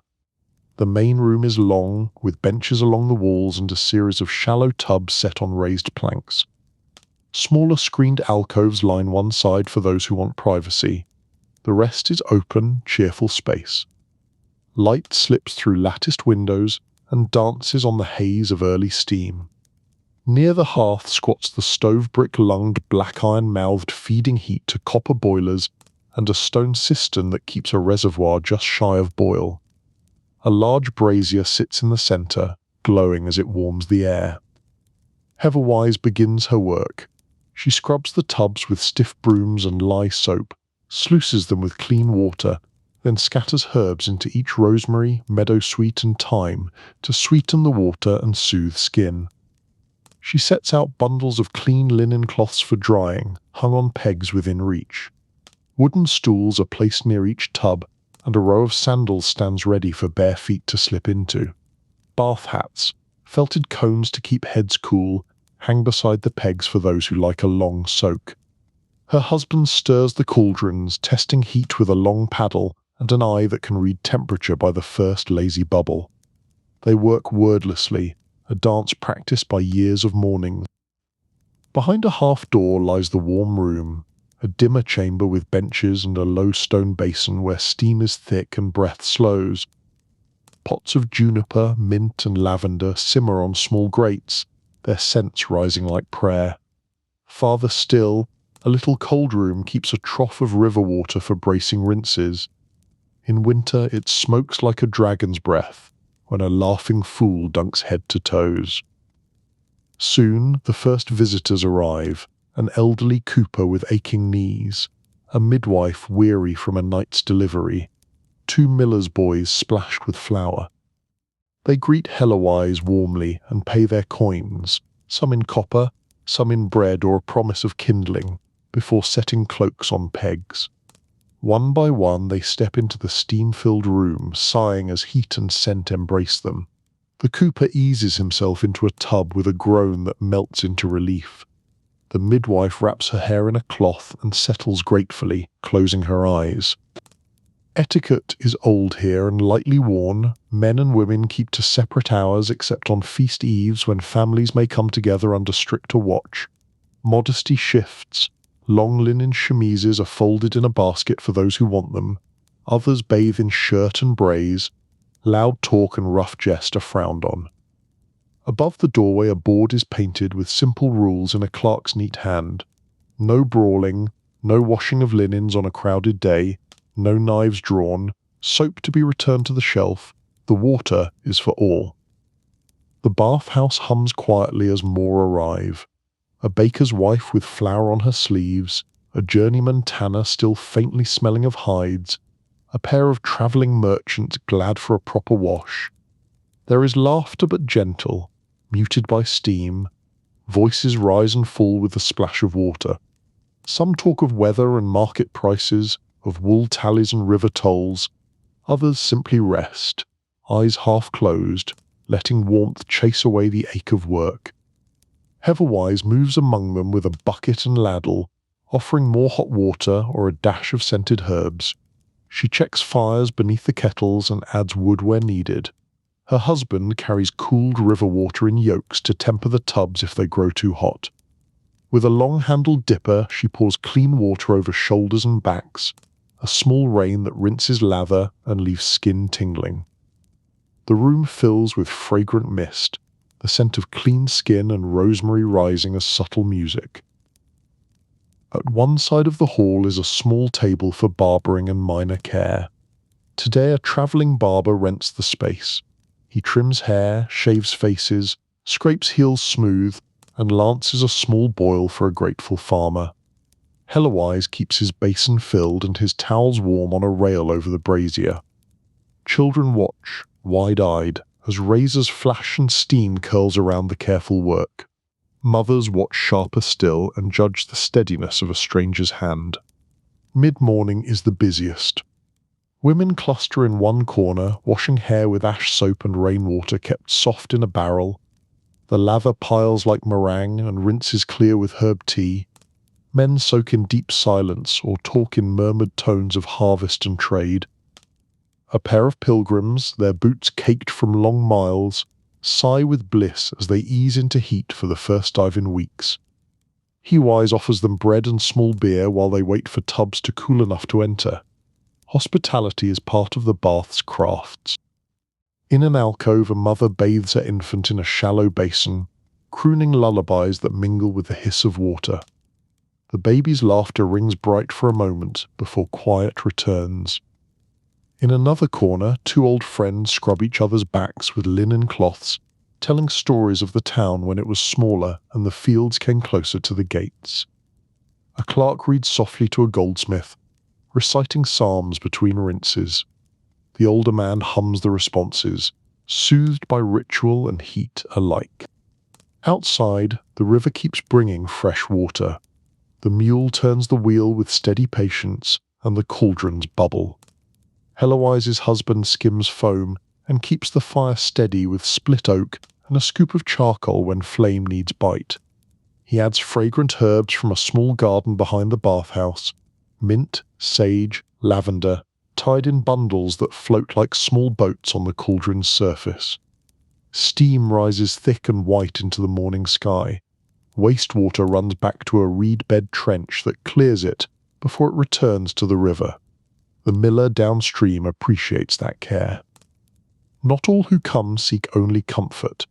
The main room is long, with benches along the walls and a series of shallow tubs set on raised planks. Smaller screened alcoves line one side for those who want privacy. The rest is open, cheerful space. Light slips through latticed windows and dances on the haze of early steam. Near the hearth squats the stove-brick-lunged, black-iron-mouthed feeding heat to copper boilers and a stone cistern that keeps a reservoir just shy of boil. A large brazier sits in the centre, glowing as it warms the air. Heatherwise begins her work. She scrubs the tubs with stiff brooms and lye soap, sluices them with clean water, then scatters herbs into each rosemary, meadowsweet and thyme to sweeten the water and soothe skin. She sets out bundles of clean linen cloths for drying, hung on pegs within reach. Wooden stools are placed near each tub, and a row of sandals stands ready for bare feet to slip into. Bath hats, felted cones to keep heads cool, hang beside the pegs for those who like a long soak. Her husband stirs the cauldrons, testing heat with a long paddle and an eye that can read temperature by the first lazy bubble. They work wordlessly, a dance practiced by years of mornings. Behind a half door lies the warm room, a dimmer chamber with benches and a low stone basin where steam is thick and breath slows. Pots of juniper, mint and lavender simmer on small grates, their scents rising like prayer. Farther still, a little cold room keeps a trough of river water for bracing rinses. In winter it smokes like a dragon's breath when a laughing fool dunks head to toes. Soon the first visitors arrive, an elderly cooper with aching knees, a midwife weary from a night's delivery, 2 miller's boys splashed with flour. They greet Heloise warmly and pay their coins, some in copper, some in bread or a promise of kindling, before setting cloaks on pegs. One by one they step into the steam-filled room, sighing as heat and scent embrace them. The cooper eases himself into a tub with a groan that melts into relief. The midwife wraps her hair in a cloth and settles gratefully, closing her eyes. Etiquette is old here and lightly worn. Men and women keep to separate hours except on feast eves when families may come together under stricter watch. Modesty shifts. Long linen chemises are folded in a basket for those who want them. Others bathe in shirt and braise. Loud talk and rough jest are frowned on. Above the doorway a board is painted with simple rules in a clerk's neat hand. No brawling, no washing of linens on a crowded day, no knives drawn, soap to be returned to the shelf, the water is for all. The bathhouse hums quietly as more arrive. A baker's wife with flour on her sleeves, a journeyman tanner still faintly smelling of hides, a pair of travelling merchants glad for a proper wash. There is laughter but gentle, muted by steam. Voices rise and fall with the splash of water. Some talk of weather and market prices, of wool tallies and river tolls. Others simply rest, eyes half closed, letting warmth chase away the ache of work. Heatherwise moves among them with a bucket and ladle, offering more hot water or a dash of scented herbs. She checks fires beneath the kettles and adds wood where needed. Her husband carries cooled river water in yokes to temper the tubs if they grow too hot. With a long-handled dipper, she pours clean water over shoulders and backs, a small rain that rinses lather and leaves skin tingling. The room fills with fragrant mist, the scent of clean skin and rosemary rising as subtle music. At one side of the hall is a small table for barbering and minor care. Today a travelling barber rents the space. He trims hair, shaves faces, scrapes heels smooth, and lances a small boil for a grateful farmer. Hellawise keeps his basin filled and his towels warm on a rail over the brazier. Children watch, wide-eyed, as razors flash and steam curls around the careful work. Mothers watch sharper still and judge the steadiness of a stranger's hand. Mid-morning is the busiest. Women cluster in one corner, washing hair with ash soap and rainwater kept soft in a barrel. The lather piles like meringue and rinses clear with herb tea. Men soak in deep silence or talk in murmured tones of harvest and trade. A pair of pilgrims, their boots caked from long miles, sigh with bliss as they ease into heat for the first dive in weeks. Hewise offers them bread and small beer while they wait for tubs to cool enough to enter. Hospitality is part of the bath's crafts. In an alcove, a mother bathes her infant in a shallow basin, crooning lullabies that mingle with the hiss of water. The baby's laughter rings bright for a moment before quiet returns. In another corner, two old friends scrub each other's backs with linen cloths, telling stories of the town when it was smaller and the fields came closer to the gates. A clerk reads softly to a goldsmith, reciting psalms between rinses. The older man hums the responses, soothed by ritual and heat alike. Outside, the river keeps bringing fresh water. The mule turns the wheel with steady patience, and the cauldrons bubble. Heloise's husband skims foam and keeps the fire steady with split oak and a scoop of charcoal when flame needs bite. He adds fragrant herbs from a small garden behind the bathhouse, mint, sage, lavender, tied in bundles that float like small boats on the cauldron's surface. Steam rises thick and white into the morning sky. Wastewater runs back to a reed-bed trench that clears it before it returns to the river. The miller downstream appreciates that care. Not all who come seek only comfort.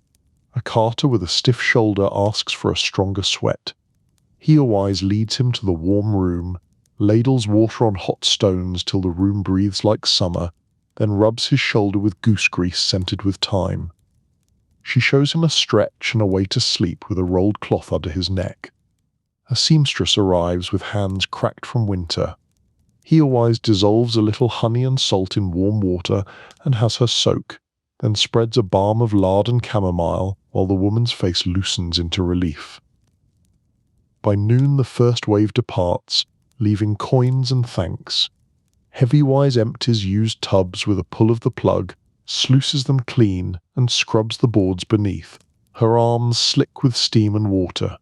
A carter with a stiff shoulder asks for a stronger sweat. Hewise leads him to the warm room, ladles water on hot stones till the room breathes like summer, then rubs his shoulder with goose grease scented with thyme. She shows him a stretch and a way to sleep with a rolled cloth under his neck. A seamstress arrives with hands cracked from winter. Hewise dissolves a little honey and salt in warm water and has her soak, then spreads a balm of lard and chamomile while the woman's face loosens into relief. By noon the first wave departs, leaving coins and thanks. Heavywise empties used tubs with a pull of the plug, sluices them clean, and scrubs the boards beneath, her arms slick with steam and water.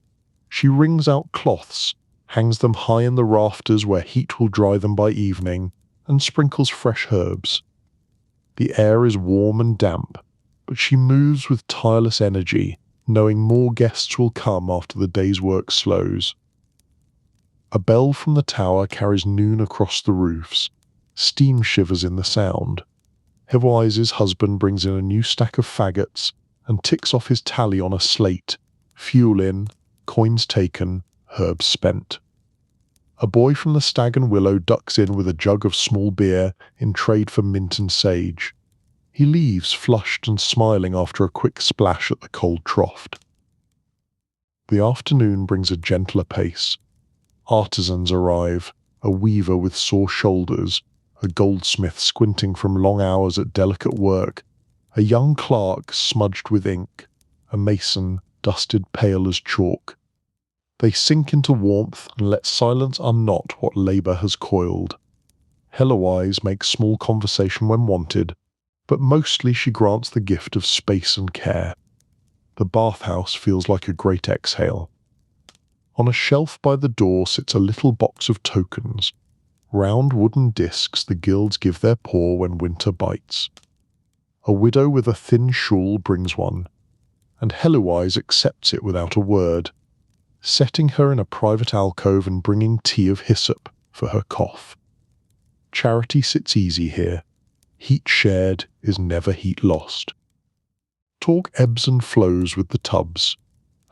She wrings out cloths, hangs them high in the rafters where heat will dry them by evening, and sprinkles fresh herbs. The air is warm and damp, but she moves with tireless energy, knowing more guests will come after the day's work slows. A bell from the tower carries noon across the roofs. Steam shivers in the sound. Hewise's husband brings in a new stack of faggots and ticks off his tally on a slate. Fuel in, coins taken, herbs spent. A boy from the Stag and Willow ducks in with a jug of small beer in trade for mint and sage. He leaves flushed and smiling after a quick splash at the cold trough. The afternoon brings a gentler pace. Artisans arrive, a weaver with sore shoulders, a goldsmith squinting from long hours at delicate work, a young clerk smudged with ink, a mason dusted pale as chalk. They sink into warmth and let silence unknot what labour has coiled. Heloise makes small conversation when wanted, but mostly she grants the gift of space and care. The bathhouse feels like a great exhale. On a shelf by the door sits a little box of tokens, round wooden discs the guilds give their poor when winter bites. A widow with a thin shawl brings one, and Heloise accepts it without a word, setting her in a private alcove and bringing tea of hyssop for her cough. Charity sits easy here. Heat shared is never heat lost. Talk ebbs and flows with the tubs.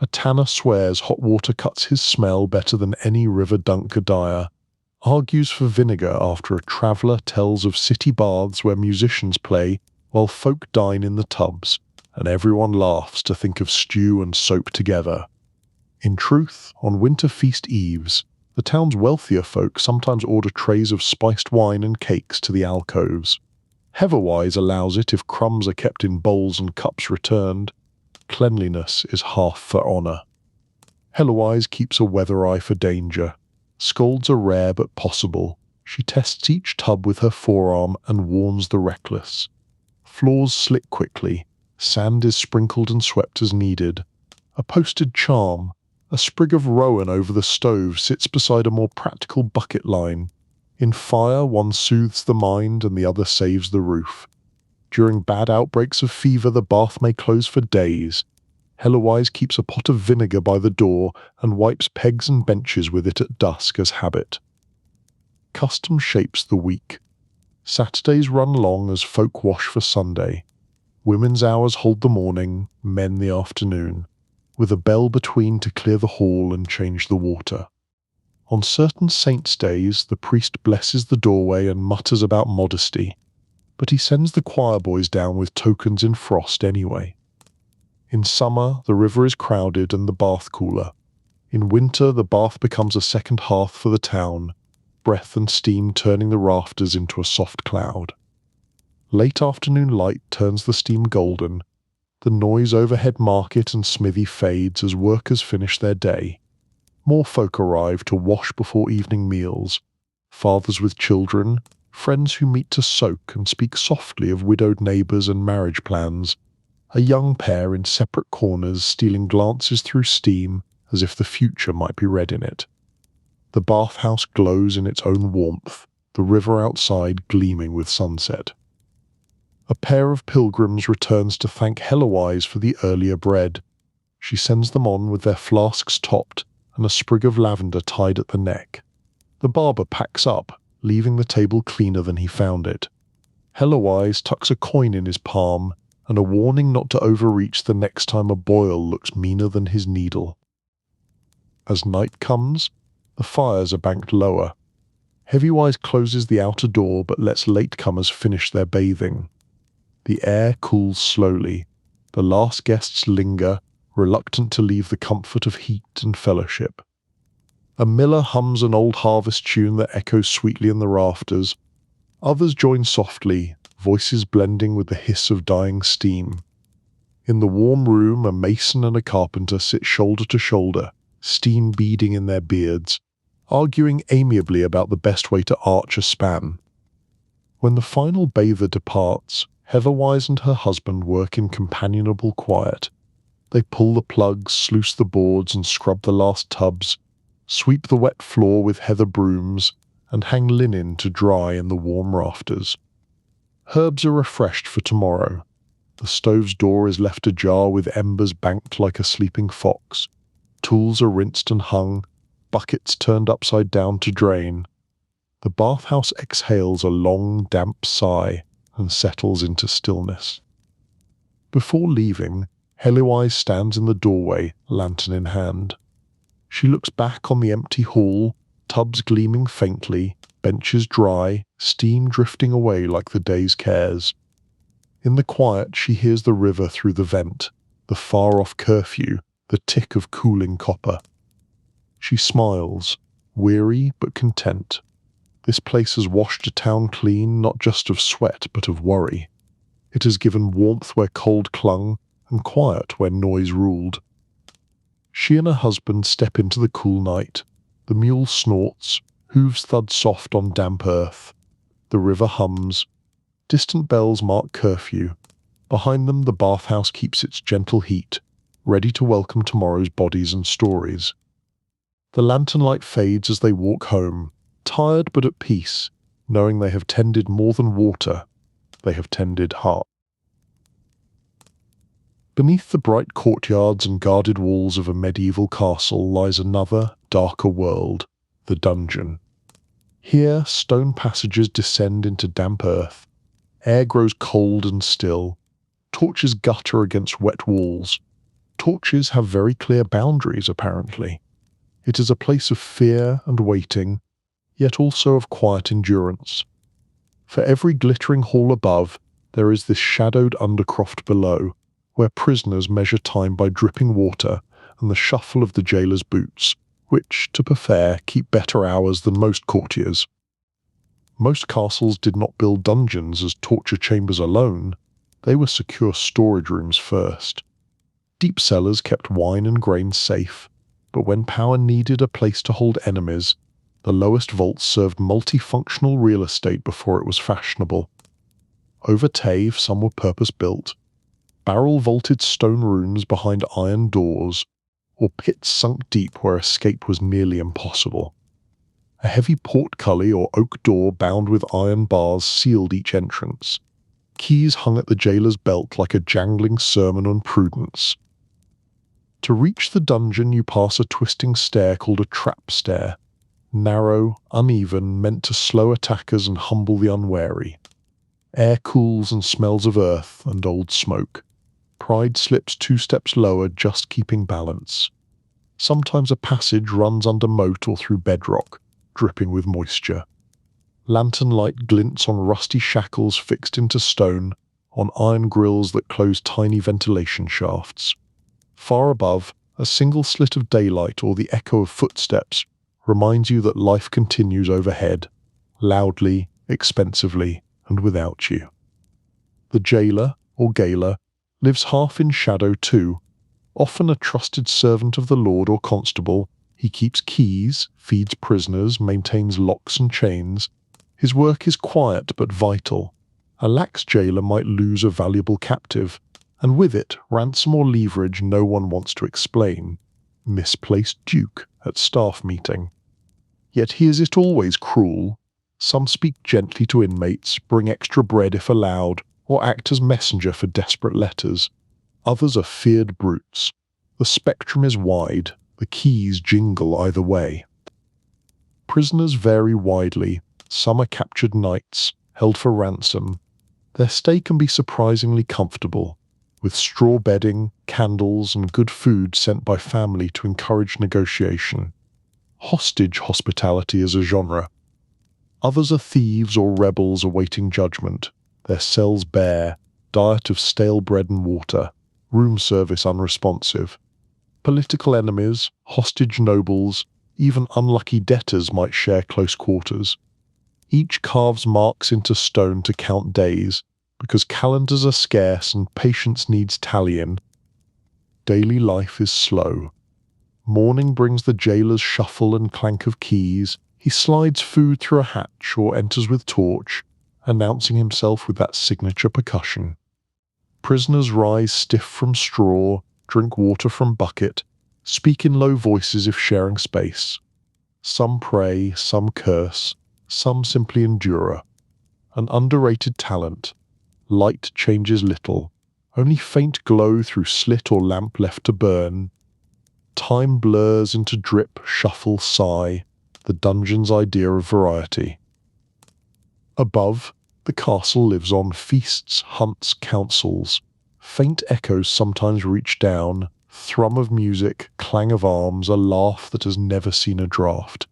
A tanner swears hot water cuts his smell better than any river Dunkadire, argues for vinegar after a traveller tells of city baths where musicians play while folk dine in the tubs, and everyone laughs to think of stew and soap together. In truth, on winter feast eves, the town's wealthier folk sometimes order trays of spiced wine and cakes to the alcoves. Heverwise allows it if crumbs are kept in bowls and cups returned. Cleanliness is half for honour. Heloise keeps a weather eye for danger. Scolds are rare but possible. She tests each tub with her forearm and warns the reckless. Floors slick quickly. Sand is sprinkled and swept as needed. A posted charm, a sprig of rowan over the stove sits beside a more practical bucket line. In fire, one soothes the mind and the other saves the roof. During bad outbreaks of fever, the bath may close for days. Heloise keeps a pot of vinegar by the door and wipes pegs and benches with it at dusk as habit. Custom shapes the week. Saturdays run long as folk wash for Sunday. Women's hours hold the morning, men the afternoon, with a bell between to clear the hall and change the water. On certain saints' days, the priest blesses the doorway and mutters about modesty, but he sends the choir boys down with tokens in frost anyway. In summer, the river is crowded and the bath cooler. In winter, the bath becomes a second hearth for the town, breath and steam turning the rafters into a soft cloud. Late afternoon light turns the steam golden. The noise overhead market and smithy fades as workers finish their day. More folk arrive to wash before evening meals. Fathers with children, friends who meet to soak and speak softly of widowed neighbours and marriage plans. A young pair in separate corners stealing glances through steam as if the future might be read in it. The bathhouse glows in its own warmth, the river outside gleaming with sunset. A pair of pilgrims returns to thank Heloise for the earlier bread. She sends them on with their flasks topped and a sprig of lavender tied at the neck. The barber packs up, leaving the table cleaner than he found it. Heloise tucks a coin in his palm and a warning not to overreach the next time a boil looks meaner than his needle. As night comes, the fires are banked lower. Heavywise closes the outer door but lets latecomers finish their bathing. The air cools slowly. The last guests linger, reluctant to leave the comfort of heat and fellowship. A miller hums an old harvest tune that echoes sweetly in the rafters. Others join softly, voices blending with the hiss of dying steam. In the warm room, a mason and a carpenter sit shoulder to shoulder, steam beading in their beards, arguing amiably about the best way to arch a span. When the final bather departs, Heatherwise and her husband work in companionable quiet. They pull the plugs, sluice the boards and scrub the last tubs, sweep the wet floor with heather brooms, and hang linen to dry in the warm rafters. Herbs are refreshed for tomorrow. The stove's door is left ajar with embers banked like a sleeping fox. Tools are rinsed and hung, buckets turned upside down to drain. The bathhouse exhales a long, damp sigh and settles into stillness. Before leaving, Heloise stands in the doorway, lantern in hand. She looks back on the empty hall, tubs gleaming faintly, benches dry, steam drifting away like the day's cares. In the quiet she hears the river through the vent, the far-off curfew, the tick of cooling copper. She smiles, weary but content. This place has washed a town clean, not just of sweat but of worry. It has given warmth where cold clung, and quiet where noise ruled. She and her husband step into the cool night. The mule snorts, hooves thud soft on damp earth. The river hums. Distant bells mark curfew. Behind them the bathhouse keeps its gentle heat, ready to welcome tomorrow's bodies and stories. The lantern light fades as they walk home, tired but at peace, knowing they have tended more than water. They have tended heart. Beneath the bright courtyards and guarded walls of a medieval castle lies another, darker world, the dungeon. Here, stone passages descend into damp earth. Air grows cold and still. Torches gutter against wet walls. Torches have very clear boundaries, apparently. It is a place of fear and waiting, yet also of quiet endurance. For every glittering hall above, there is this shadowed undercroft below, where prisoners measure time by dripping water and the shuffle of the jailer's boots, which, to be fair, keep better hours than most courtiers. Most castles did not build dungeons as torture chambers alone. They were secure storage rooms first. Deep cellars kept wine and grain safe, but when power needed a place to hold enemies, the lowest vaults served multifunctional real estate before it was fashionable. Over Tave, some were purpose-built, barrel-vaulted stone rooms behind iron doors, or pits sunk deep where escape was nearly impossible. A heavy portcullis or oak door bound with iron bars sealed each entrance. Keys hung at the jailer's belt like a jangling sermon on prudence. To reach the dungeon you pass a twisting stair called a trap stair, narrow, uneven, meant to slow attackers and humble the unwary. Air cools and smells of earth and old smoke. Pride slips 2 steps lower, just keeping balance. Sometimes a passage runs under moat or through bedrock, dripping with moisture. Lantern light glints on rusty shackles fixed into stone, on iron grills that close tiny ventilation shafts. Far above, a single slit of daylight or the echo of footsteps reminds you that life continues overhead, loudly, expensively, and without you. The jailer, or gaoler, lives half in shadow too. Often a trusted servant of the lord or constable, he keeps keys, feeds prisoners, maintains locks and chains. His work is quiet but vital. A lax jailer might lose a valuable captive, and with it ransom or leverage no one wants to explain. Misplaced duke at staff meeting. Yet he is it always cruel. Some speak gently to inmates, bring extra bread if allowed, or act as messenger for desperate letters. Others are feared brutes. The spectrum is wide, the keys jingle either way. Prisoners vary widely. Some are captured knights, held for ransom. Their stay can be surprisingly comfortable, with straw bedding, candles, and good food sent by family to encourage negotiation. Hostage hospitality is a genre. Others are thieves or rebels awaiting judgment, their cells bare, diet of stale bread and water, room service unresponsive. Political enemies, hostage nobles, even unlucky debtors might share close quarters. Each carves marks into stone to count days, because calendars are scarce and patience needs tallying. Daily life is slow. Morning brings the jailer's shuffle and clank of keys. He slides food through a hatch or enters with torch, announcing himself with that signature percussion. Prisoners rise stiff from straw, drink water from bucket, speak in low voices if sharing space. Some pray, some curse, some simply endure. An underrated talent. Light changes little, only faint glow through slit or lamp left to burn. Time blurs into drip, shuffle, sigh, the dungeon's idea of variety. Above, the castle lives on feasts, hunts, councils. Faint echoes sometimes reach down, thrum of music, clang of arms, a laugh that has never seen a draught.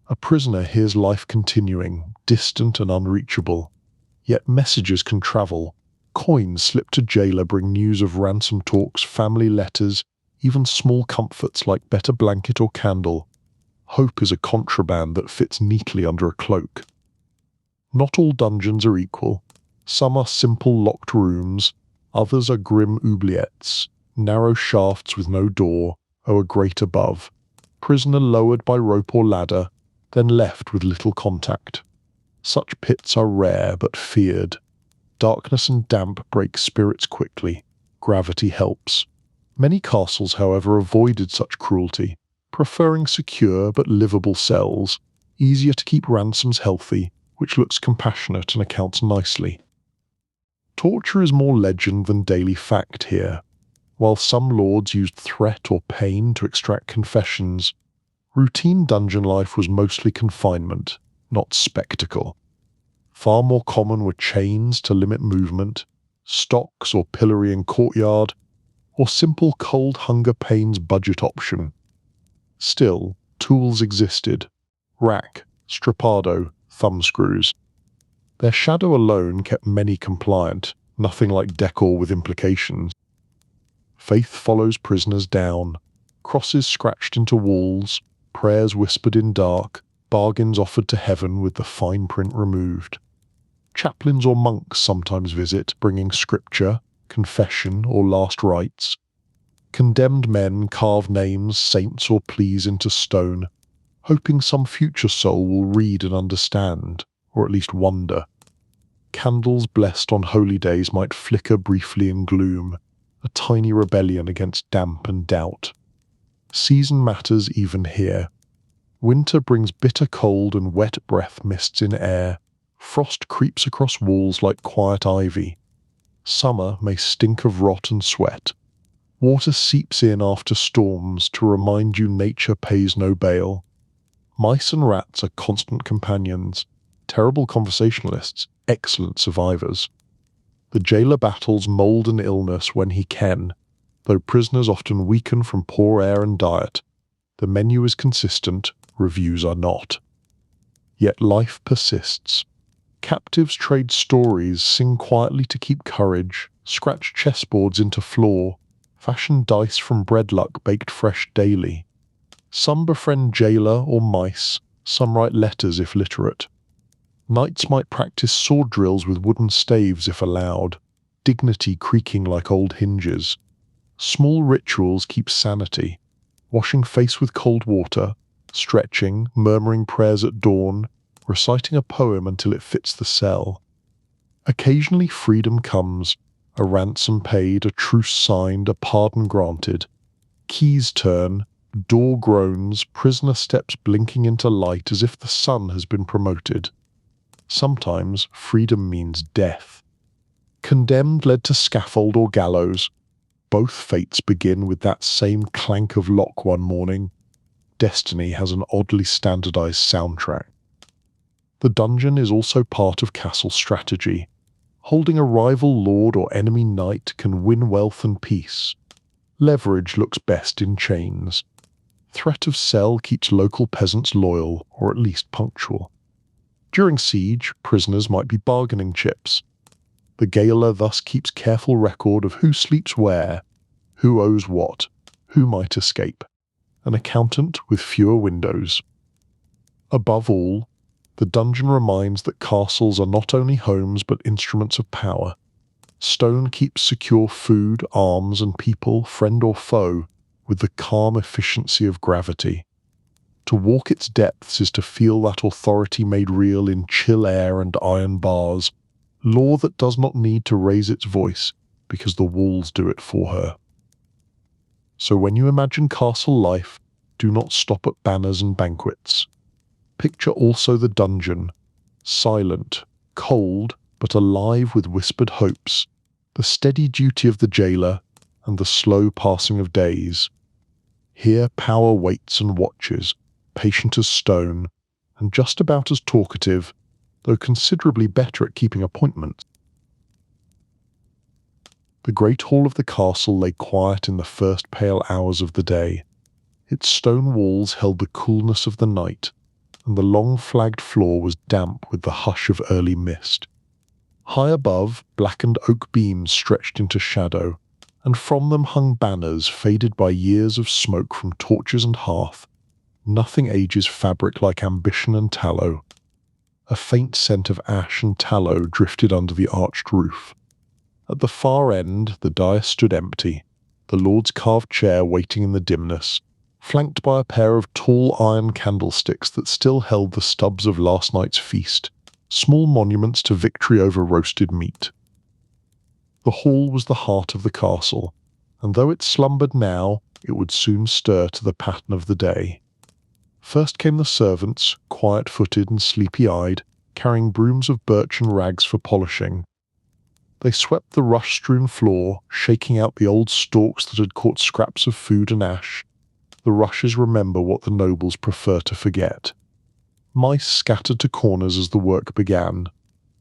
A prisoner hears life continuing, distant and unreachable. Yet messages can travel. Coins slipped to jailer bring news of ransom talks, family letters, even small comforts like better blanket or candle. Hope is a contraband that fits neatly under a cloak. Not all dungeons are equal. Some are simple locked rooms, others are grim oubliettes, narrow shafts with no door, or a grate above. Prisoner lowered by rope or ladder, then left with little contact. Such pits are rare but feared. Darkness and damp break spirits quickly. Gravity helps. Many castles, however, avoided such cruelty, preferring secure but livable cells, easier to keep ransoms healthy, which looks compassionate and accounts nicely. Torture is more legend than daily fact here. While some lords used threat or pain to extract confessions, routine dungeon life was mostly confinement, not spectacle. Far more common were chains to limit movement, stocks or pillory in courtyard, or simple cold hunger pains budget option. Still, tools existed. Rack, strappado, thumbscrews. Their shadow alone kept many compliant, nothing like decor with implications. Faith follows prisoners down, crosses scratched into walls, prayers whispered in dark, bargains offered to heaven with the fine print removed. Chaplains or monks sometimes visit, bringing scripture, confession, or last rites. Condemned men carve names, saints, or pleas into stone, hoping some future soul will read and understand, or at least wonder. Candles blessed on holy days might flicker briefly in gloom, a tiny rebellion against damp and doubt. Season matters even here. Winter brings bitter cold and wet breath mists in air. Frost creeps across walls like quiet ivy. Summer may stink of rot and sweat. Water seeps in after storms to remind you nature pays no bail. Mice and rats are constant companions, terrible conversationalists, excellent survivors. The jailer battles mold and illness when he can, though prisoners often weaken from poor air and diet. The menu is consistent, reviews are not. Yet life persists. Captives trade stories, sing quietly to keep courage, scratch chessboards into floor, fashion dice from bread luck baked fresh daily. Some befriend jailer or mice, some write letters if literate. Knights might practice sword drills with wooden staves if allowed, dignity creaking like old hinges. Small rituals keep sanity, washing face with cold water, stretching, murmuring prayers at dawn, reciting a poem until it fits the cell. Occasionally freedom comes, a ransom paid, a truce signed, a pardon granted. Keys turn, door groans, prisoner steps blinking into light as if the sun has been promoted. Sometimes freedom means death. Condemned led to scaffold or gallows. Both fates begin with that same clank of lock one morning. Destiny has an oddly standardized soundtrack. The dungeon is also part of castle strategy. Holding a rival lord or enemy knight can win wealth and peace. Leverage looks best in chains. Threat of cell keeps local peasants loyal, or at least punctual. During siege, prisoners might be bargaining chips. The gaoler thus keeps careful record of who sleeps where, who owes what, who might escape. An accountant with fewer windows. Above all, the dungeon reminds that castles are not only homes but instruments of power. Stone keeps secure food, arms, and people, friend or foe, with the calm efficiency of gravity. To walk its depths is to feel that authority made real in chill air and iron bars, law that does not need to raise its voice because the walls do it for her. So when you imagine castle life, do not stop at banners and banquets. Picture also the dungeon, silent, cold, but alive with whispered hopes, the steady duty of the jailer, and the slow passing of days. Here power waits and watches, patient as stone, and just about as talkative, though considerably better at keeping appointments. The great hall of the castle lay quiet in the first pale hours of the day. Its stone walls held the coolness of the night, and the long flagged floor was damp with the hush of early mist. High above, blackened oak beams stretched into shadow, and from them hung banners faded by years of smoke from torches and hearth. Nothing ages fabric like ambition and tallow. A faint scent of ash and tallow drifted under the arched roof. At the far end, the dais stood empty, the Lord's carved chair waiting in the dimness, flanked by a pair of tall iron candlesticks that still held the stubs of last night's feast, small monuments to victory over roasted meat. The hall was the heart of the castle, and though it slumbered now, it would soon stir to the pattern of the day. First came the servants, quiet-footed and sleepy-eyed, carrying brooms of birch and rags for polishing. They swept the rush-strewn floor, shaking out the old stalks that had caught scraps of food and ash. The rushes remember what the nobles prefer to forget. Mice scattered to corners as the work began.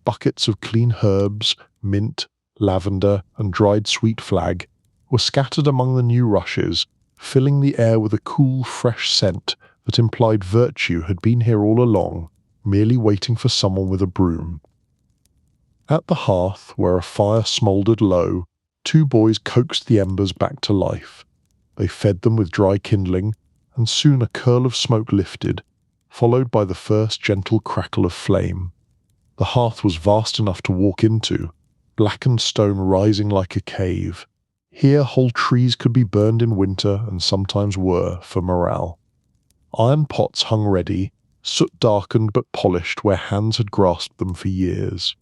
Buckets of clean herbs, mint, lavender, and dried sweet flag were scattered among the new rushes, filling the air with a cool, fresh scent that implied virtue had been here all along, merely waiting for someone with a broom. At the hearth, where a fire smouldered low, 2 boys coaxed the embers back to life. They fed them with dry kindling, and soon a curl of smoke lifted, followed by the first gentle crackle of flame. The hearth was vast enough to walk into, blackened stone rising like a cave. Here whole trees could be burned in winter, and sometimes were, for morale. Iron pots hung ready, soot-darkened but polished where hands had grasped them for years.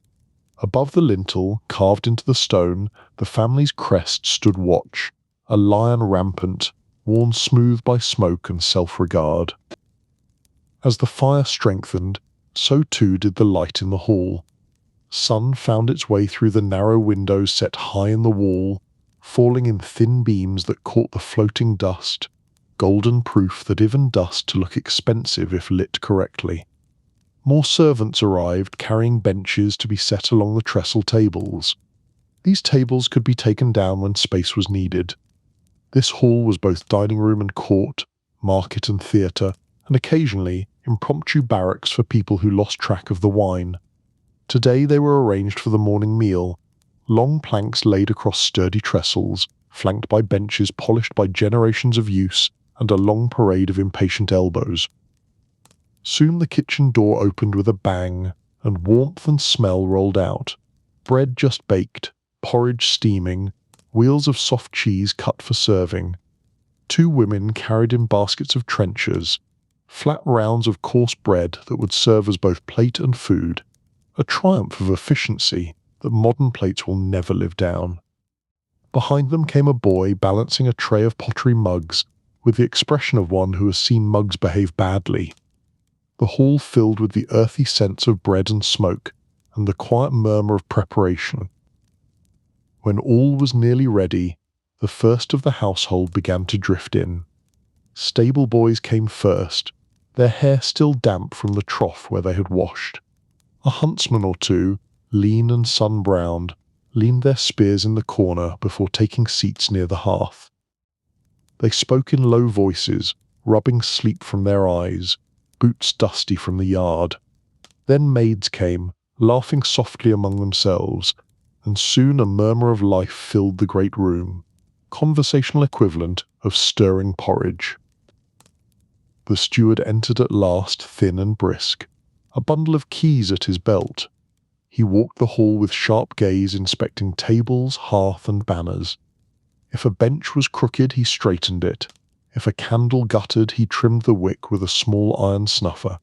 Above the lintel, carved into the stone, the family's crest stood watch, a lion rampant, worn smooth by smoke and self-regard. As the fire strengthened, so too did the light in the hall. Sun found its way through the narrow windows set high in the wall, falling in thin beams that caught the floating dust, golden proof that even dust look expensive if lit correctly. More servants arrived, carrying benches to be set along the trestle tables. These tables could be taken down when space was needed. This hall was both dining room and court, market and theatre, and occasionally impromptu barracks for people who lost track of the wine. Today they were arranged for the morning meal, long planks laid across sturdy trestles, flanked by benches polished by generations of use, and a long parade of impatient elbows. Soon the kitchen door opened with a bang, and warmth and smell rolled out. Bread just baked, porridge steaming, wheels of soft cheese cut for serving. 2 women carried in baskets of trenchers, flat rounds of coarse bread that would serve as both plate and food, a triumph of efficiency that modern plates will never live down. Behind them came a boy balancing a tray of pottery mugs, with the expression of one who has seen mugs behave badly. The hall filled with the earthy scents of bread and smoke, and the quiet murmur of preparation. When all was nearly ready, the first of the household began to drift in. Stable boys came first, their hair still damp from the trough where they had washed. A huntsman or 2, lean and sun-browned, leaned their spears in the corner before taking seats near the hearth. They spoke in low voices, rubbing sleep from their eyes, boots dusty from the yard. Then maids came, laughing softly among themselves, and soon a murmur of life filled the great room, conversational equivalent of stirring porridge. The steward entered at last, thin and brisk, a bundle of keys at his belt. He walked the hall with sharp gaze, inspecting tables, hearth, and banners. If a bench was crooked, he straightened it. If a candle guttered, he trimmed the wick with a small iron snuffer.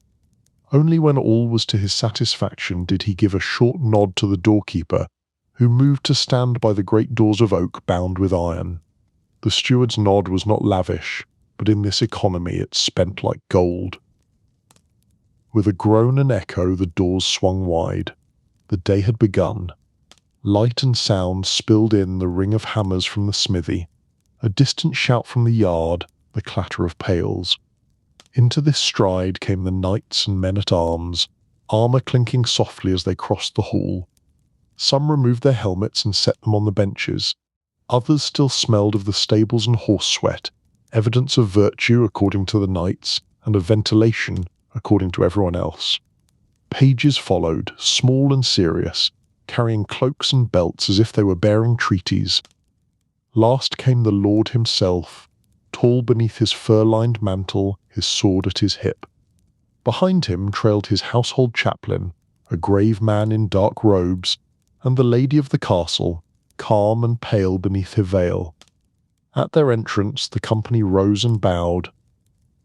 Only when all was to his satisfaction did he give a short nod to the doorkeeper, who moved to stand by the great doors of oak bound with iron. The steward's nod was not lavish, but in this economy it spent like gold. With a groan and echo, the doors swung wide. The day had begun. Light and sound spilled in the ring of hammers from the smithy, a distant shout from the yard, the clatter of pails. Into this stride came the knights and men-at-arms, armour clinking softly as they crossed the hall. Some removed their helmets and set them on the benches. Others still smelled of the stables and horse sweat, evidence of virtue according to the knights, and of ventilation according to everyone else. Pages followed, small and serious, carrying cloaks and belts as if they were bearing treaties. Last came the lord himself, tall beneath his fur-lined mantle, his sword at his hip. Behind him trailed his household chaplain, a grave man in dark robes, and the lady of the castle, calm and pale beneath her veil. At their entrance the company rose and bowed.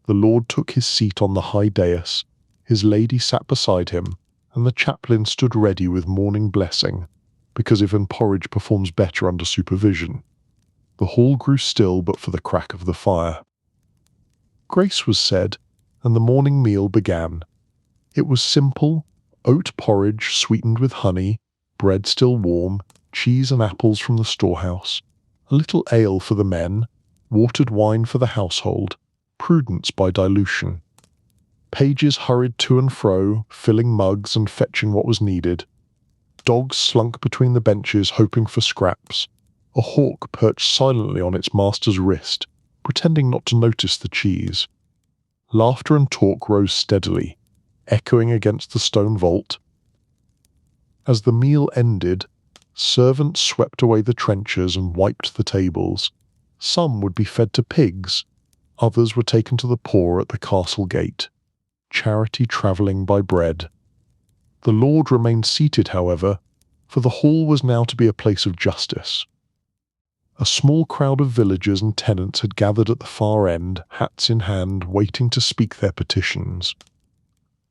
The lord took his seat on the high dais, his lady sat beside him, and the chaplain stood ready with morning blessing, because even porridge performs better under supervision. The hall grew still but for the crack of the fire. Grace was said, and the morning meal began. It was simple, oat porridge sweetened with honey, bread still warm, cheese and apples from the storehouse, a little ale for the men, watered wine for the household, prudence by dilution. Pages hurried to and fro, filling mugs and fetching what was needed. Dogs slunk between the benches hoping for scraps. A hawk perched silently on its master's wrist, pretending not to notice the cheese. Laughter and talk rose steadily, echoing against the stone vault. As the meal ended, servants swept away the trenchers and wiped the tables. Some would be fed to pigs, others were taken to the poor at the castle gate. Charity travelling by bread. The lord remained seated, however, for the hall was now to be a place of justice. A small crowd of villagers and tenants had gathered at the far end, hats in hand, waiting to speak their petitions.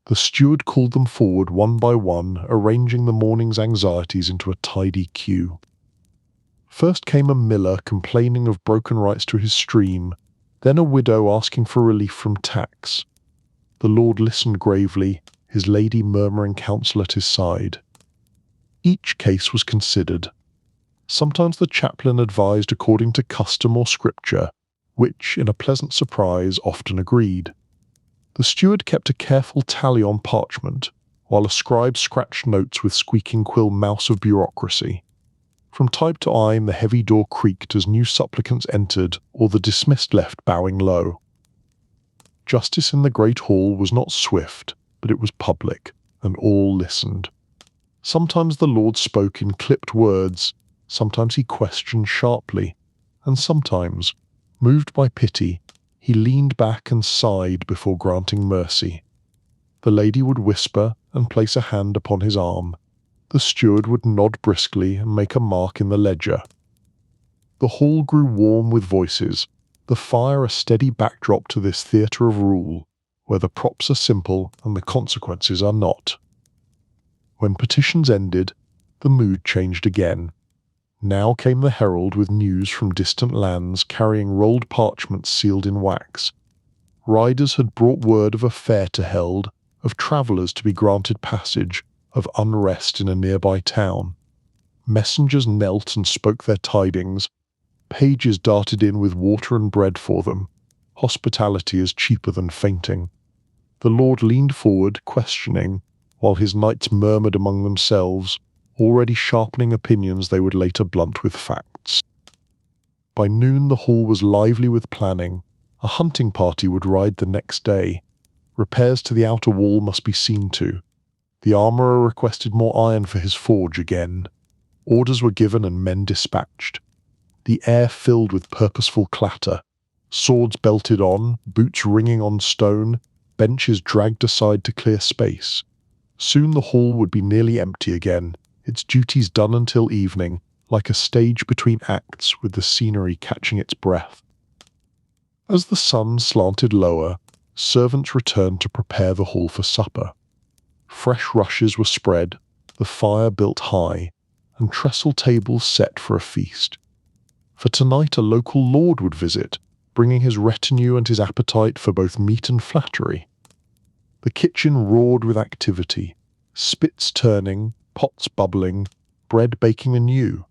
The steward called them forward one by one, arranging the morning's anxieties into a tidy queue. First came a miller complaining of broken rights to his stream, then a widow asking for relief from tax. The lord listened gravely, his lady murmuring counsel at his side. Each case was considered. Sometimes the chaplain advised according to custom or scripture, which, in a pleasant surprise, often agreed. The steward kept a careful tally on parchment, while a scribe scratched notes with squeaking quill mouse of bureaucracy. From time to time the heavy door creaked as new supplicants entered, or the dismissed left bowing low. Justice in the great hall was not swift, but it was public, and all listened. Sometimes the lord spoke in clipped words, sometimes he questioned sharply, and sometimes, moved by pity, he leaned back and sighed before granting mercy. The lady would whisper and place a hand upon his arm. The steward would nod briskly and make a mark in the ledger. The hall grew warm with voices, the fire a steady backdrop to this theatre of rule, where the props are simple and the consequences are not. When petitions ended, the mood changed again. Now came the herald with news from distant lands, carrying rolled parchments sealed in wax. Riders had brought word of a fair to held, of travellers to be granted passage, of unrest in a nearby town. Messengers knelt and spoke their tidings. Pages darted in with water and bread for them. Hospitality is cheaper than fainting. The lord leaned forward, questioning, while his knights murmured among themselves, already sharpening opinions they would later blunt with facts. By noon the hall was lively with planning. A hunting party would ride the next day. Repairs to the outer wall must be seen to. The armourer requested more iron for his forge again. Orders were given and men dispatched. The air filled with purposeful clatter. Swords belted on, boots ringing on stone, benches dragged aside to clear space. Soon the hall would be nearly empty again, its duties done until evening, like a stage between acts with the scenery catching its breath. As the sun slanted lower, servants returned to prepare the hall for supper. Fresh rushes were spread, the fire built high, and trestle tables set for a feast. For tonight a local lord would visit, bringing his retinue and his appetite for both meat and flattery. The kitchen roared with activity, spits turning, pots bubbling, bread baking anew.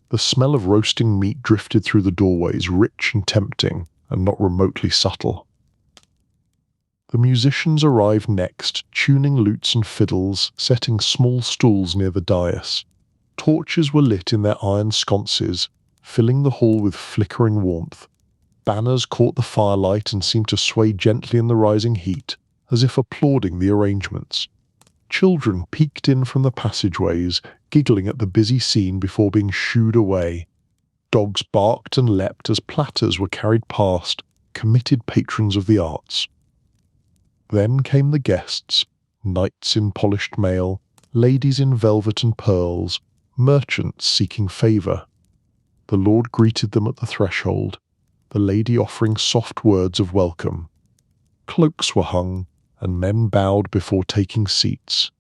The smell of roasting meat drifted through the doorways, rich and tempting, and not remotely subtle. The musicians arrived next, tuning lutes and fiddles, setting small stools near the dais. Torches were lit in their iron sconces, filling the hall with flickering warmth. Banners caught the firelight and seemed to sway gently in the rising heat, as if applauding the arrangements. Children peeked in from the passageways, giggling at the busy scene before being shooed away. Dogs barked and leapt as platters were carried past committed patrons of the arts. Then came the guests, knights in polished mail, ladies in velvet and pearls, merchants seeking favour. The lord greeted them at the threshold, the lady offering soft words of welcome. Cloaks were hung, and men bowed before taking seats.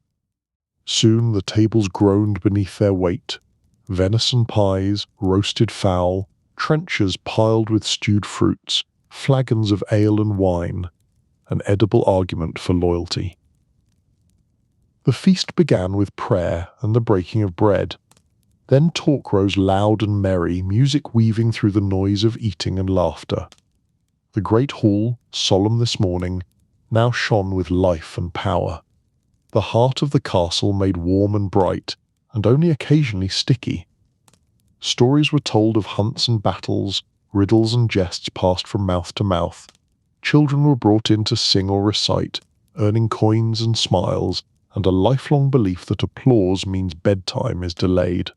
Soon the tables groaned beneath their weight. Venison pies, roasted fowl, trenchers piled with stewed fruits, flagons of ale and wine, an edible argument for loyalty. The feast began with prayer and the breaking of bread. Then talk rose loud and merry, music weaving through the noise of eating and laughter. The great hall, solemn this morning, now shone with life and power. The heart of the castle made warm and bright, and only occasionally sticky. Stories were told of hunts and battles, riddles and jests passed from mouth to mouth. Children were brought in to sing or recite, earning coins and smiles, and a lifelong belief that applause means bedtime is delayed.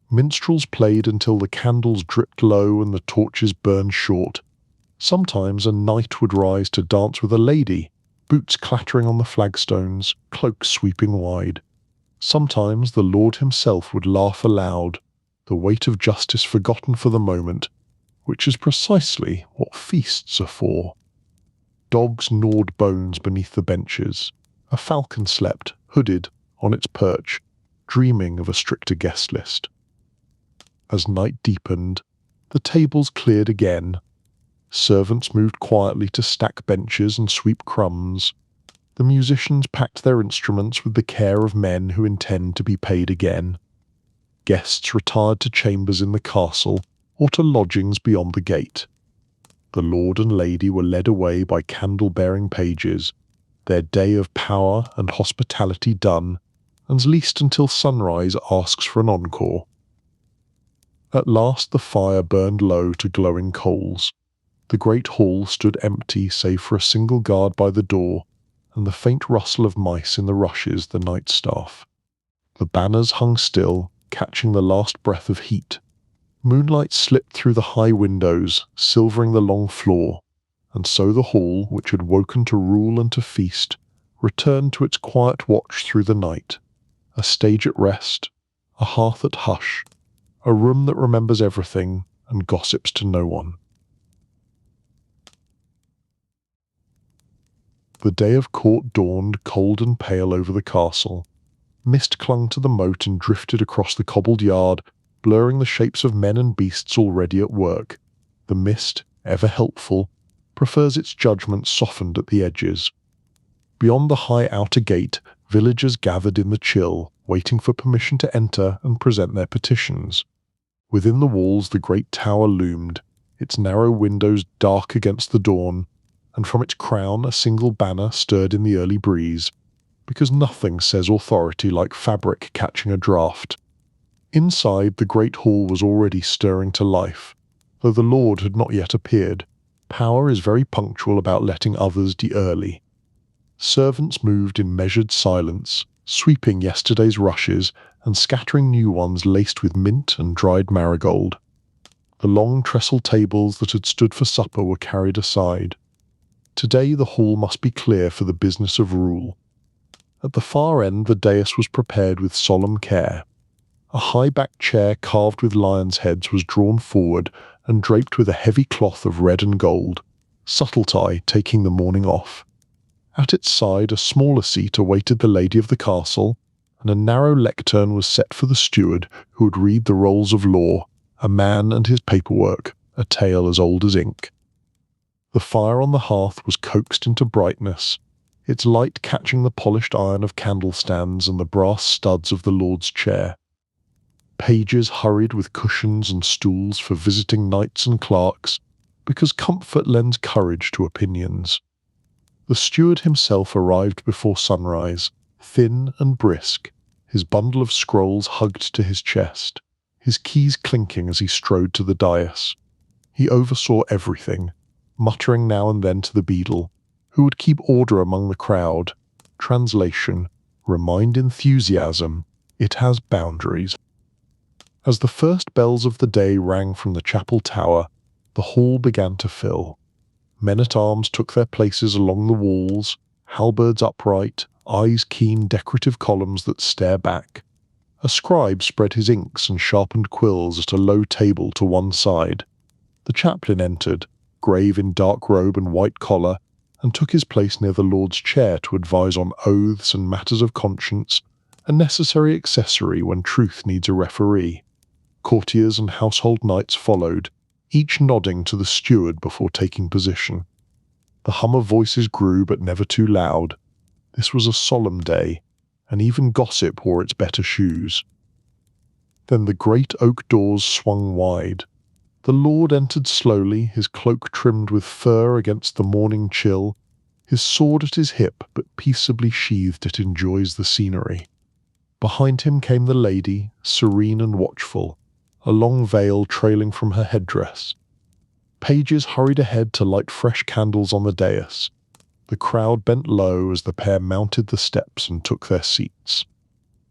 Minstrels played until the candles dripped low and the torches burned short. Sometimes a knight would rise to dance with a lady, boots clattering on the flagstones, cloaks sweeping wide. Sometimes the lord himself would laugh aloud, the weight of justice forgotten for the moment, which is precisely what feasts are for. Dogs gnawed bones beneath the benches. A falcon slept, hooded, on its perch, dreaming of a stricter guest list. As night deepened, the tables cleared again. Servants moved quietly to stack benches and sweep crumbs. The musicians packed their instruments with the care of men who intend to be paid again. Guests retired to chambers in the castle or to lodgings beyond the gate. The lord and lady were led away by candle-bearing pages, their day of power and hospitality done, and least until sunrise asks for an encore. At last the fire burned low to glowing coals. The great hall stood empty save for a single guard by the door, and the faint rustle of mice in the rushes the night staff. The banners hung still, catching the last breath of heat. Moonlight slipped through the high windows, silvering the long floor, and so the hall, which had woken to rule and to feast, returned to its quiet watch through the night. A stage at rest, a hearth at hush, a room that remembers everything and gossips to no one. The day of court dawned cold and pale over the castle. Mist clung to the moat and drifted across the cobbled yard, blurring the shapes of men and beasts already at work. The mist, ever helpful, prefers its judgment softened at the edges. Beyond the high outer gate, villagers gathered in the chill, waiting for permission to enter and present their petitions. Within the walls the great tower loomed, its narrow windows dark against the dawn, and from its crown a single banner stirred in the early breeze, because nothing says authority like fabric catching a draught. Inside, the great hall was already stirring to life, though the lord had not yet appeared. Power is very punctual about letting others de early. Servants moved in measured silence, sweeping yesterday's rushes and scattering new ones laced with mint and dried marigold. The long trestle tables that had stood for supper were carried aside. Today the hall must be clear for the business of rule. At the far end the dais was prepared with solemn care. A high-backed chair carved with lions' heads was drawn forward and draped with a heavy cloth of red and gold, Subtlety taking the morning off. At its side a smaller seat awaited the lady of the castle, and a narrow lectern was set for the steward who would read the rolls of law, a man and his paperwork, a tale as old as ink. The fire on the hearth was coaxed into brightness, its light catching the polished iron of candle-stands and the brass studs of the lord's chair. Pages hurried with cushions and stools for visiting knights and clerks, because comfort lends courage to opinions. The steward himself arrived before sunrise, thin and brisk, his bundle of scrolls hugged to his chest, his keys clinking as he strode to the dais. He oversaw everything, muttering now and then to the beadle, who would keep order among the crowd. Translation: remind enthusiasm, it has boundaries. As the first bells of the day rang from the chapel tower, the hall began to fill. Men-at-arms took their places along the walls, halberds upright, eyes keen decorative columns that stare back. A scribe spread his inks and sharpened quills at a low table to one side. The chaplain entered, grave in dark robe and white collar, and took his place near the Lord's chair to advise on oaths and matters of conscience, a necessary accessory when truth needs a referee. Courtiers and household knights followed, each nodding to the steward before taking position. The hum of voices grew, but never too loud. This was a solemn day, and even gossip wore its better shoes. Then the great oak doors swung wide. The Lord entered slowly, his cloak trimmed with fur against the morning chill, his sword at his hip, but peaceably sheathed it enjoys the scenery. Behind him came the lady, serene and watchful, a long veil trailing from her headdress. Pages hurried ahead to light fresh candles on the dais. The crowd bent low as the pair mounted the steps and took their seats.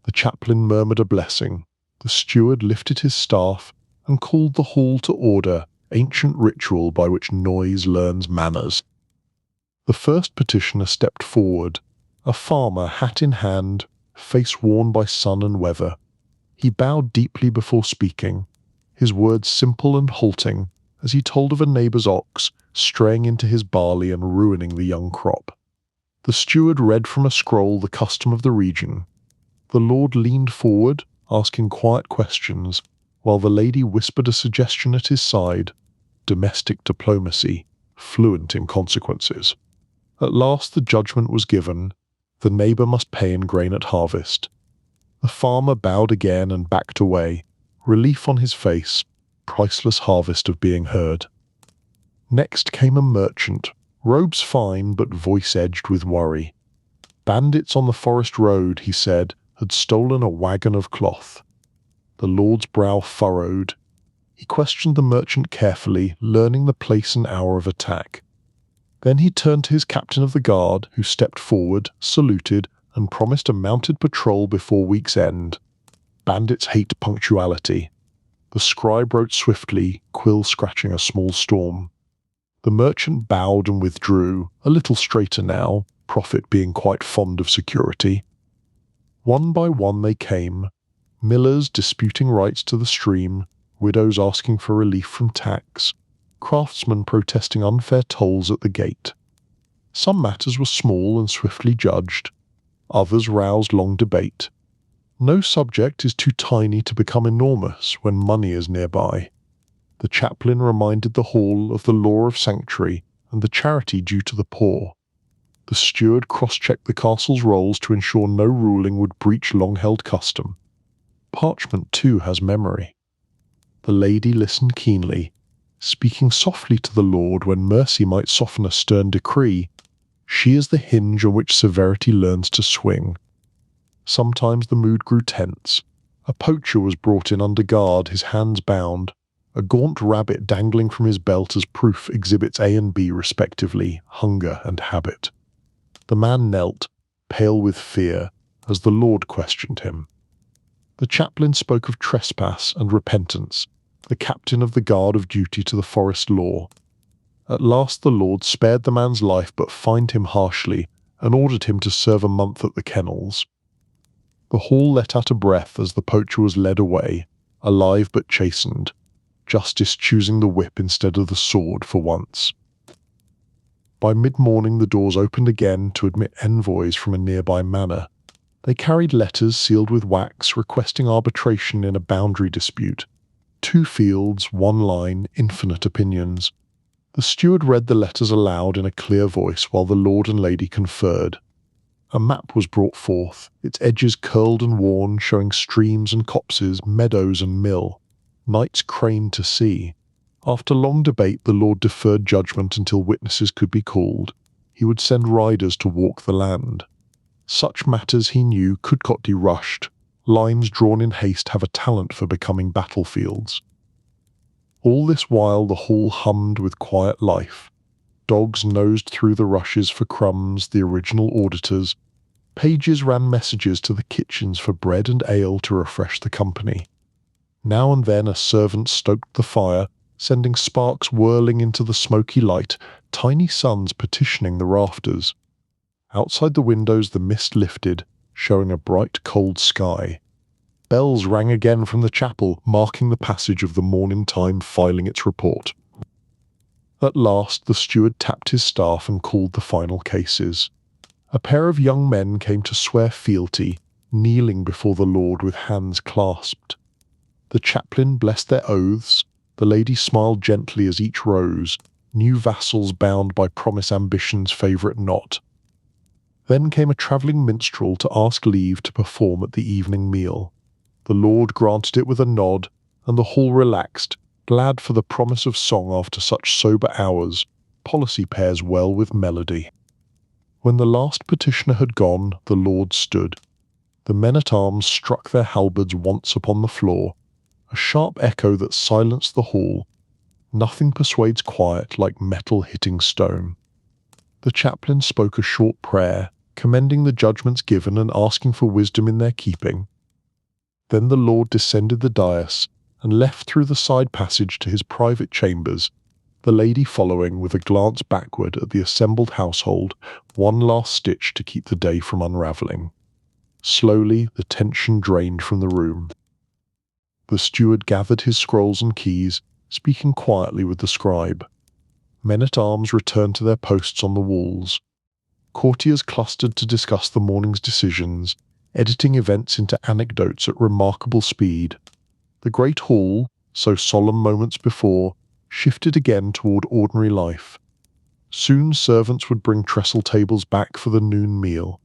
The chaplain murmured a blessing. The steward lifted his staff and called the hall to order, ancient ritual by which noise learns manners. The first petitioner stepped forward, a farmer, hat in hand, face worn by sun and weather. He bowed deeply before speaking, his words simple and halting, as he told of a neighbour's ox straying into his barley and ruining the young crop. The steward read from a scroll the custom of the region. The Lord leaned forward, asking quiet questions, while the lady whispered a suggestion at his side, domestic diplomacy, fluent in consequences. At last the judgment was given. The neighbour must pay in grain at harvest. The farmer bowed again and backed away, relief on his face, priceless harvest of being heard. Next came a merchant, robes fine but voice edged with worry. Bandits on the forest road, he said, had stolen a wagon of cloth. The Lord's brow furrowed. He questioned the merchant carefully, learning the place and hour of attack. Then he turned to his captain of the guard, who stepped forward, saluted, and promised a mounted patrol before week's end. Bandits hate punctuality. The scribe wrote swiftly, quill scratching a small storm. The merchant bowed and withdrew, a little straighter now, prophet being quite fond of security. One by one they came, millers disputing rights to the stream, widows asking for relief from tax, craftsmen protesting unfair tolls at the gate. Some matters were small and swiftly judged, others roused long debate. No subject is too tiny to become enormous when money is nearby. The chaplain reminded the hall of the law of sanctuary and the charity due to the poor. The steward cross-checked the castle's rolls to ensure no ruling would breach long-held custom. Parchment, too, has memory. The lady listened keenly, speaking softly to the Lord when mercy might soften a stern decree. She is the hinge on which severity learns to swing. Sometimes the mood grew tense. A poacher was brought in under guard, his hands bound. A gaunt rabbit dangling from his belt as proof exhibits A and B respectively, hunger and habit. The man knelt, pale with fear, as the Lord questioned him. The chaplain spoke of trespass and repentance, the captain of the guard of duty to the forest law. At last the Lord spared the man's life but fined him harshly and ordered him to serve a month at the kennels. The hall let out a breath as the poacher was led away, alive but chastened, justice choosing the whip instead of the sword for once. By mid-morning the doors opened again to admit envoys from a nearby manor. They carried letters sealed with wax requesting arbitration in a boundary dispute. 2 fields, 1 line, infinite opinions. The steward read the letters aloud in a clear voice while the lord and lady conferred. A map was brought forth, its edges curled and worn, showing streams and copses, meadows and mill. Knights craned to see. After long debate, the lord deferred judgment until witnesses could be called. He would send riders to walk the land. Such matters, he knew, could not be rushed. Lines drawn in haste have a talent for becoming battlefields. All this while the hall hummed with quiet life. Dogs nosed through the rushes for crumbs, the original auditors. Pages ran messages to the kitchens for bread and ale to refresh the company. Now and then a servant stoked the fire, sending sparks whirling into the smoky light, tiny suns petitioning the rafters. Outside the windows the mist lifted, showing a bright cold sky. Bells rang again from the chapel, marking the passage of the morning time filing its report. At last the steward tapped his staff and called the final cases. A pair of young men came to swear fealty, kneeling before the Lord with hands clasped. The chaplain blessed their oaths, the lady smiled gently as each rose, new vassals bound by promise ambition's favourite knot. Then came a travelling minstrel to ask leave to perform at the evening meal. The Lord granted it with a nod, and the hall relaxed, glad for the promise of song after such sober hours. Policy pairs well with melody. When the last petitioner had gone, the Lord stood. The men-at-arms struck their halberds once upon the floor, a sharp echo that silenced the hall. Nothing persuades quiet like metal hitting stone. The chaplain spoke a short prayer, commending the judgments given and asking for wisdom in their keeping. Then the Lord descended the dais and left through the side passage to his private chambers, the lady following with a glance backward at the assembled household, one last stitch to keep the day from unravelling. Slowly the tension drained from the room. The steward gathered his scrolls and keys, speaking quietly with the scribe. Men-at-arms returned to their posts on the walls. Courtiers clustered to discuss the morning's decisions, editing events into anecdotes at remarkable speed. The great hall, so solemn moments before, shifted again toward ordinary life. Soon servants would bring trestle tables back for the noon meal.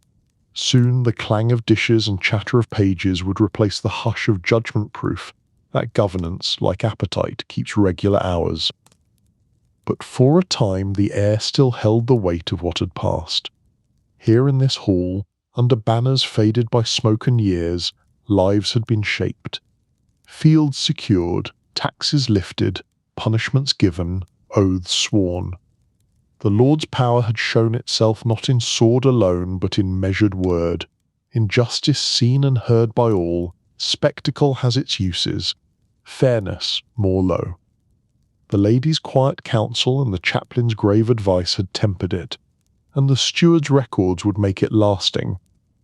Soon the clang of dishes and chatter of pages would replace the hush of judgment-proof that governance, like appetite, keeps regular hours. But for a time the air still held the weight of what had passed. Here in this hall, under banners faded by smoke and years, lives had been shaped. Fields secured, taxes lifted, punishments given, oaths sworn. The Lord's power had shown itself not in sword alone, but in measured word. In justice seen and heard by all, spectacle has its uses, fairness more low. The lady's quiet counsel and the chaplain's grave advice had tempered it, and the steward's records would make it lasting,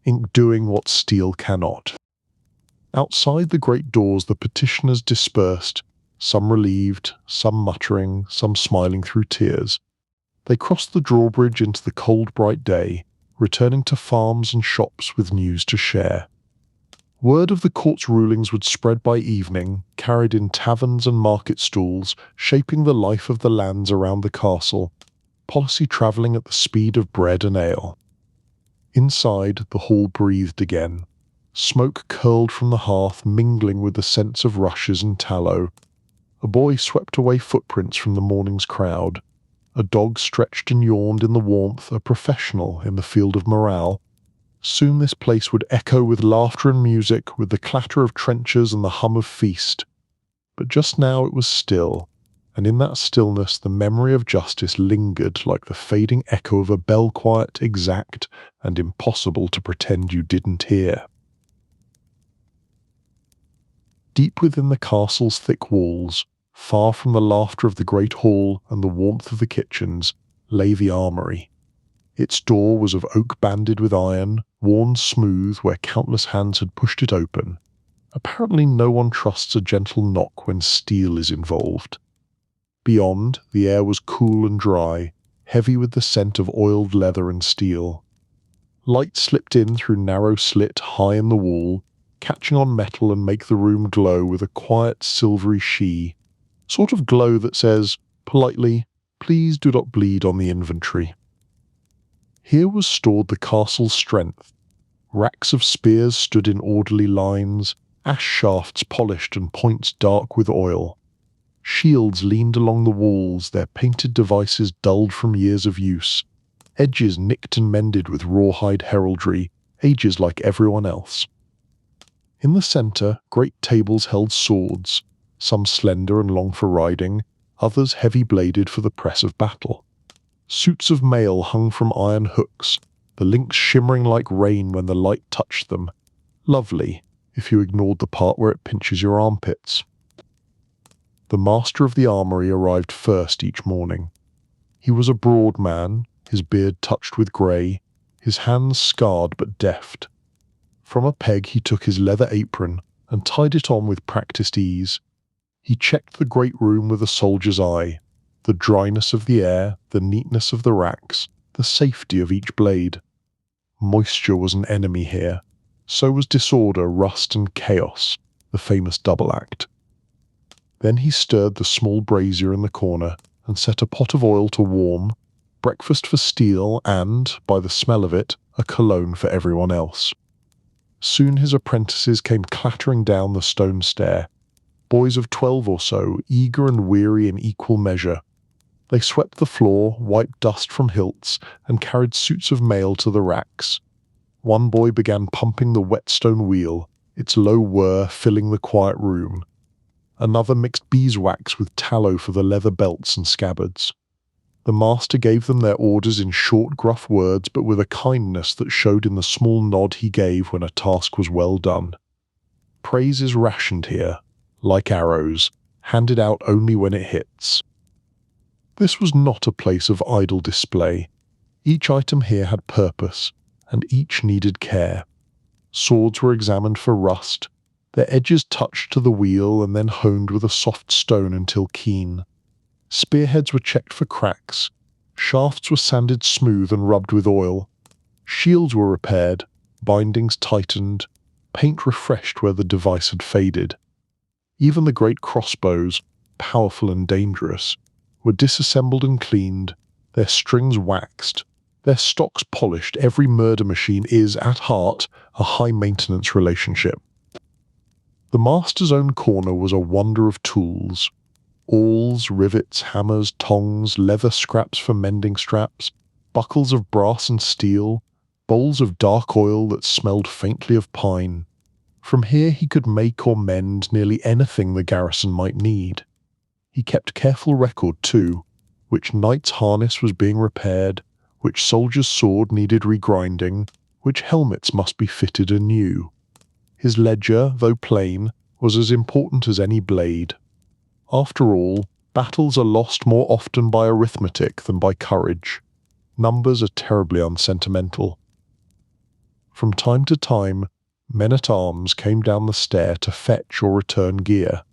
ink doing what steel cannot. Outside the great doors the petitioners dispersed, some relieved, some muttering, some smiling through tears. They crossed the drawbridge into the cold bright day, returning to farms and shops with news to share. Word of the court's rulings would spread by evening, carried in taverns and market stalls, shaping the life of the lands around the castle, policy travelling at the speed of bread and ale. Inside, the hall breathed again. Smoke curled from the hearth, mingling with the scents of rushes and tallow. A boy swept away footprints from the morning's crowd. A dog stretched and yawned in the warmth, a professional in the field of morale. Soon this place would echo with laughter and music, with the clatter of trenchers and the hum of feast. But just now it was still, and in that stillness the memory of justice lingered like the fading echo of a bell, quiet, exact, and impossible to pretend you didn't hear. Deep within the castle's thick walls, far from the laughter of the great hall and the warmth of the kitchens, lay the armory. Its door was of oak banded with iron, worn smooth where countless hands had pushed it open. Apparently no one trusts a gentle knock when steel is involved. Beyond, the air was cool and dry, heavy with the scent of oiled leather and steel. Light slipped in through narrow slit high in the wall, catching on metal and make the room glow with a quiet silvery sheen, sort of glow that says, politely, please do not bleed on the inventory. Here was stored the castle's strength. Racks of spears stood in orderly lines, ash shafts polished and points dark with oil. Shields leaned along the walls, their painted devices dulled from years of use, edges nicked and mended with rawhide heraldry, ages like everyone else. In the centre, great tables held swords, some slender and long for riding, others heavy-bladed for the press of battle. Suits of mail hung from iron hooks, the links shimmering like rain when the light touched them. Lovely, if you ignored the part where it pinches your armpits. The master of the armory arrived first each morning. He was a broad man, his beard touched with grey, his hands scarred but deft. From a peg he took his leather apron and tied it on with practised ease. He checked the great room with a soldier's eye, the dryness of the air, the neatness of the racks, the safety of each blade. Moisture was an enemy here. So was disorder, rust and chaos, the famous double act. Then he stirred the small brazier in the corner and set a pot of oil to warm, breakfast for steel and, by the smell of it, a cologne for everyone else. Soon his apprentices came clattering down the stone stair, boys of 12 or so, eager and weary in equal measure. They swept the floor, wiped dust from hilts, and carried suits of mail to the racks. One boy began pumping the whetstone wheel, its low whir filling the quiet room. Another mixed beeswax with tallow for the leather belts and scabbards. The master gave them their orders in short, gruff words, but with a kindness that showed in the small nod he gave when a task was well done. Praise is rationed here, like arrows, handed out only when it hits. This was not a place of idle display. Each item here had purpose, and each needed care. Swords were examined for rust, their edges touched to the wheel and then honed with a soft stone until keen. Spearheads were checked for cracks, shafts were sanded smooth and rubbed with oil, shields were repaired, bindings tightened, paint refreshed where the device had faded. Even the great crossbows, powerful and dangerous, were disassembled and cleaned, their strings waxed, their stocks polished. Every murder machine is, at heart, a high-maintenance relationship. The master's own corner was a wonder of tools. Awls, rivets, hammers, tongs, leather scraps for mending straps, buckles of brass and steel, bowls of dark oil that smelled faintly of pine. From here he could make or mend nearly anything the garrison might need. He kept careful record, too, which knight's harness was being repaired, which soldier's sword needed regrinding, which helmets must be fitted anew. His ledger, though plain, was as important as any blade. After all, battles are lost more often by arithmetic than by courage. Numbers are terribly unsentimental. From time to time, men-at-arms came down the stair to fetch or return gear.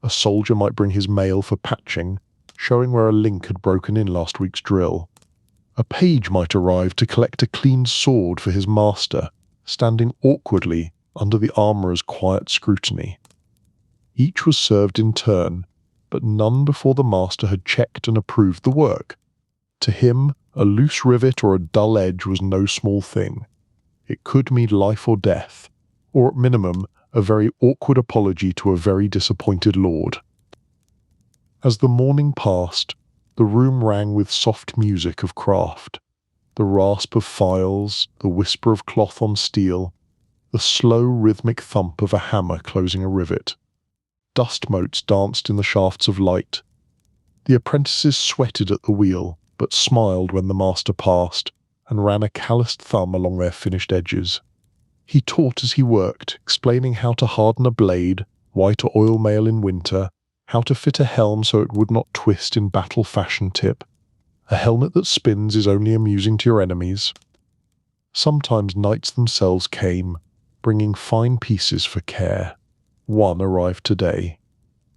A soldier might bring his mail for patching, showing where a link had broken in last week's drill. A page might arrive to collect a clean sword for his master, standing awkwardly under the armourer's quiet scrutiny. Each was served in turn, but none before the master had checked and approved the work. To him, a loose rivet or a dull edge was no small thing. It could mean life or death, or at minimum, a very awkward apology to a very disappointed lord. As the morning passed, the room rang with soft music of craft, the rasp of files, the whisper of cloth on steel, the slow rhythmic thump of a hammer closing a rivet. Dust motes danced in the shafts of light. The apprentices sweated at the wheel, but smiled when the master passed, and ran a calloused thumb along their finished edges. He taught as he worked, explaining how to harden a blade, why to oil mail in winter, how to fit a helm so it would not twist in battle-fashion tip. A helmet that spins is only amusing to your enemies. Sometimes knights themselves came, bringing fine pieces for care. One arrived today.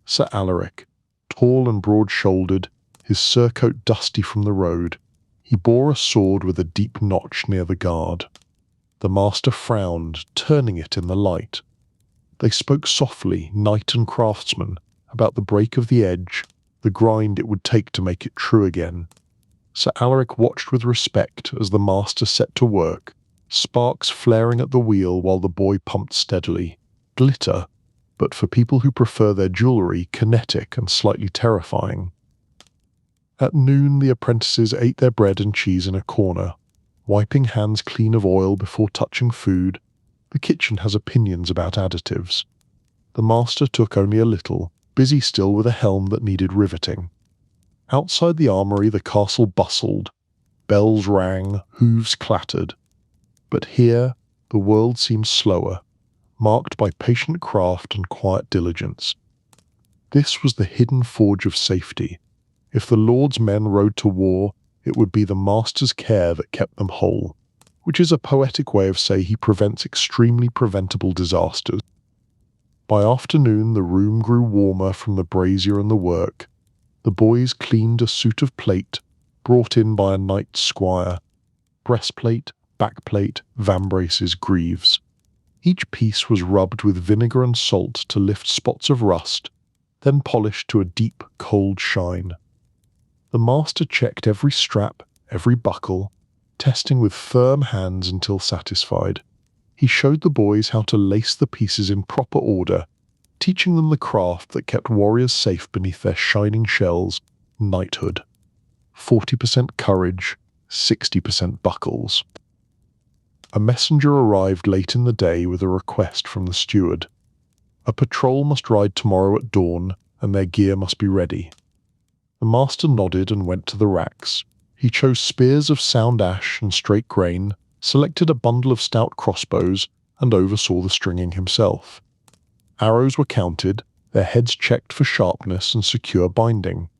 Sir Alaric, tall and broad-shouldered, his surcoat dusty from the road, he bore a sword with a deep notch near the guard. The master frowned, turning it in the light. They spoke softly, knight and craftsman, about the break of the edge, the grind it would take to make it true again. Sir Alaric watched with respect as the master set to work, sparks flaring at the wheel while the boy pumped steadily. Glitter, but for people who prefer their jewellery, kinetic and slightly terrifying. At noon the apprentices ate their bread and cheese in a corner, wiping hands clean of oil before touching food. The kitchen has opinions about additives. The master took only a little, busy still with a helm that needed riveting. Outside the armory the castle bustled. Bells rang, hooves clattered. But here the world seemed slower, marked by patient craft and quiet diligence. This was the hidden forge of safety. If the Lord's men rode to war, it would be the master's care that kept them whole, which is a poetic way of saying he prevents extremely preventable disasters. By afternoon, the room grew warmer from the brazier and the work. The boys cleaned a suit of plate, brought in by a knight squire. Breastplate, backplate, vambraces, greaves. Each piece was rubbed with vinegar and salt to lift spots of rust, then polished to a deep, cold shine. The master checked every strap, every buckle, testing with firm hands until satisfied. He showed the boys how to lace the pieces in proper order, teaching them the craft that kept warriors safe beneath their shining shells, knighthood. 40% courage, 60% buckles. A messenger arrived late in the day with a request from the steward. A patrol must ride tomorrow at dawn, and their gear must be ready. The master nodded and went to the racks. He chose spears of sound ash and straight grain, selected a bundle of stout crossbows, and oversaw the stringing himself. Arrows were counted, their heads checked for sharpness and secure binding.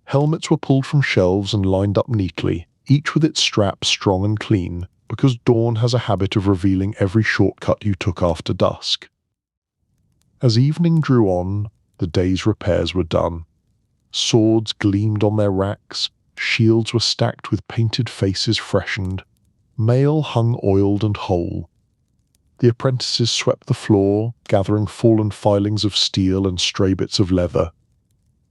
Helmets were pulled from shelves and lined up neatly, each with its strap strong and clean, because dawn has a habit of revealing every shortcut you took after dusk. As evening drew on, the day's repairs were done. Swords gleamed on their racks, shields were stacked with painted faces freshened, mail hung oiled and whole. The apprentices swept the floor, gathering fallen filings of steel and stray bits of leather.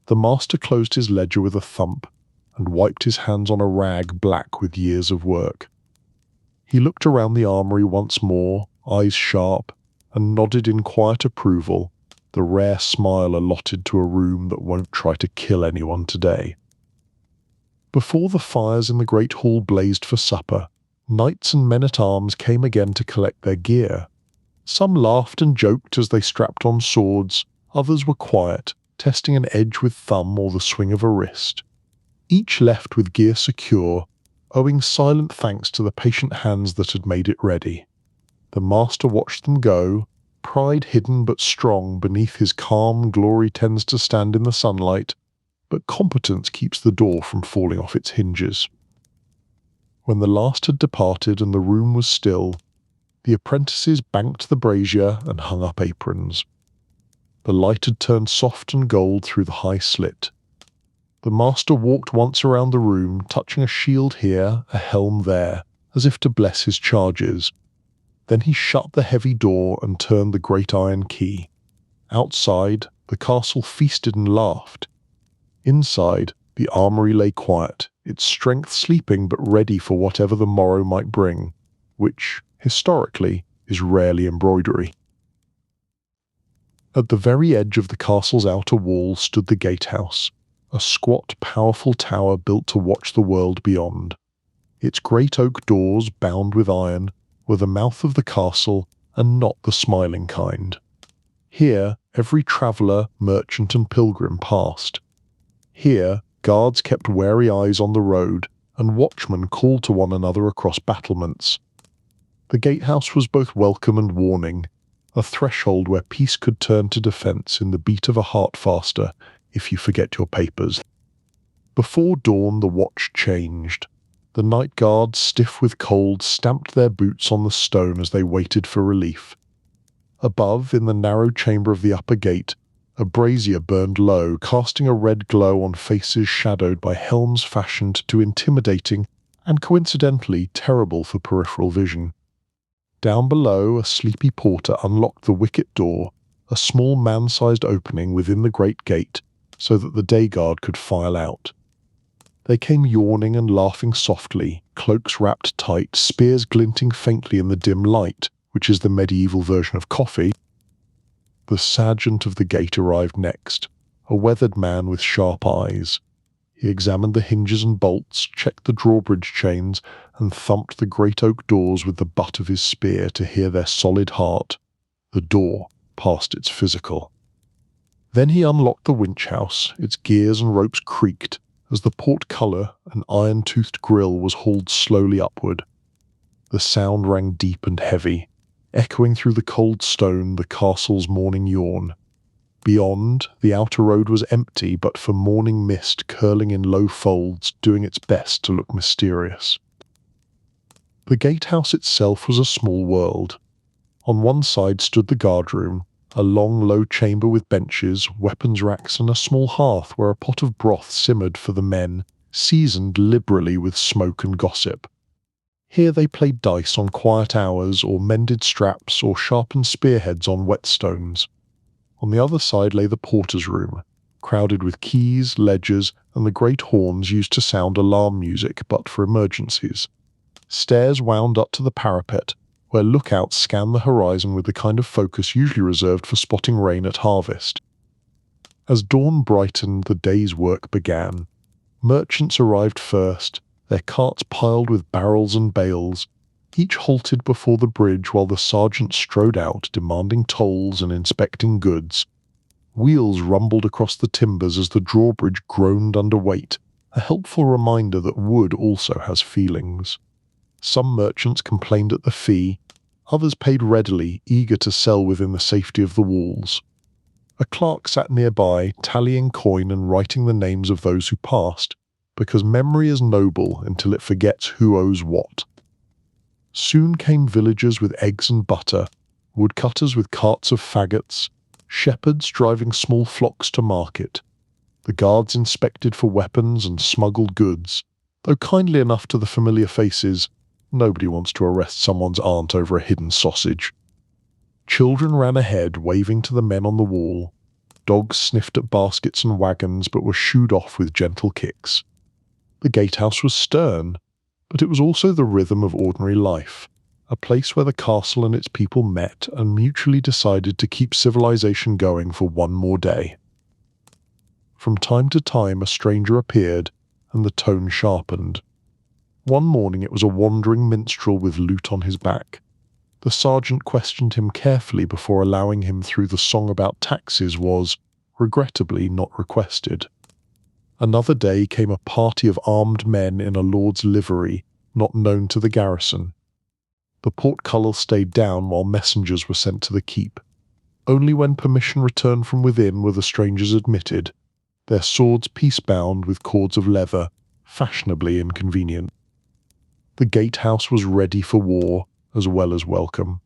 The master closed his ledger with a thump, and wiped his hands on a rag black with years of work. He looked around the armory once more, eyes sharp, and nodded in quiet approval, the rare smile allotted to a room that won't try to kill anyone today. Before the fires in the great hall blazed for supper, knights and men-at-arms came again to collect their gear. Some laughed and joked as they strapped on swords, others were quiet, testing an edge with thumb or the swing of a wrist. Each left with gear secure, owing silent thanks to the patient hands that had made it ready. The master watched them go. Pride hidden but strong beneath his calm glory tends to stand in the sunlight, but competence keeps the door from falling off its hinges. When the last had departed and the room was still, the apprentices banked the brazier and hung up aprons. The light had turned soft and gold through the high slit. The master walked once around the room, touching a shield here, a helm there, as if to bless his charges. Then he shut the heavy door and turned the great iron key. Outside, the castle feasted and laughed. Inside, the armory lay quiet, its strength sleeping but ready for whatever the morrow might bring, which, historically, is rarely embroidery. At the very edge of the castle's outer wall stood the Gatehouse, a squat, powerful tower built to watch the world beyond. Its great oak doors, bound with iron, were the mouth of the castle, and not the smiling kind. Here, every traveller, merchant and pilgrim passed. Here, guards kept wary eyes on the road, and watchmen called to one another across battlements. The gatehouse was both welcome and warning, a threshold where peace could turn to defence in the beat of a heart faster if you forget your papers. Before dawn the watch changed. The night guards, stiff with cold, stamped their boots on the stone as they waited for relief. Above, in the narrow chamber of the upper gate, a brazier burned low, casting a red glow on faces shadowed by helms fashioned to intimidating and coincidentally terrible for peripheral vision. Down below, a sleepy porter unlocked the wicket door, a small man-sized opening within the great gate, so that the day guard could file out. They came yawning and laughing softly, cloaks wrapped tight, spears glinting faintly in the dim light, which is the medieval version of coffee. The sergeant of the gate arrived next, a weathered man with sharp eyes. He examined the hinges and bolts, checked the drawbridge chains, and thumped the great oak doors with the butt of his spear to hear their solid heart. The door passed its physical. Then he unlocked the winch house, its gears and ropes creaked, as the portcullis, an iron-toothed grille, was hauled slowly upward. The sound rang deep and heavy. echoing through the cold stone the castle's morning yawn. Beyond, the outer road was empty but for morning mist curling in low folds, doing its best to look mysterious. The gatehouse itself was a small world. On one side stood the guardroom, a long low chamber with benches, weapons racks and a small hearth where a pot of broth simmered for the men, seasoned liberally with smoke and gossip. Here they played dice on quiet hours, or mended straps, or sharpened spearheads on whetstones. On the other side lay the porter's room, crowded with keys, ledgers, and the great horns used to sound alarm music but for emergencies. Stairs wound up to the parapet, where lookouts scanned the horizon with the kind of focus usually reserved for spotting rain at harvest. As dawn brightened, the day's work began. Merchants arrived first, their carts piled with barrels and bales. Each halted before the bridge while the sergeant strode out, demanding tolls and inspecting goods. Wheels rumbled across the timbers as the drawbridge groaned under weight, a helpful reminder that wood also has feelings. Some merchants complained at the fee, others paid readily, eager to sell within the safety of the walls. A clerk sat nearby, tallying coin and writing the names of those who passed, because memory is noble until it forgets who owes what. Soon came villagers with eggs and butter, woodcutters with carts of faggots, shepherds driving small flocks to market. The guards inspected for weapons and smuggled goods, though kindly enough to the familiar faces, nobody wants to arrest someone's aunt over a hidden sausage. Children ran ahead, waving to the men on the wall. Dogs sniffed at baskets and wagons, but were shooed off with gentle kicks. The gatehouse was stern, but it was also the rhythm of ordinary life, a place where the castle and its people met and mutually decided to keep civilization going for one more day. From time to time a stranger appeared, and the tone sharpened. One morning it was a wandering minstrel with lute on his back. The sergeant questioned him carefully before allowing him through. The song about taxes was, regrettably, not requested. Another day came a party of armed men in a lord's livery, not known to the garrison. The portcullis stayed down while messengers were sent to the keep. Only when permission returned from within were the strangers admitted, their swords peace-bound with cords of leather, fashionably inconvenient. The gatehouse was ready for war, as well as welcome.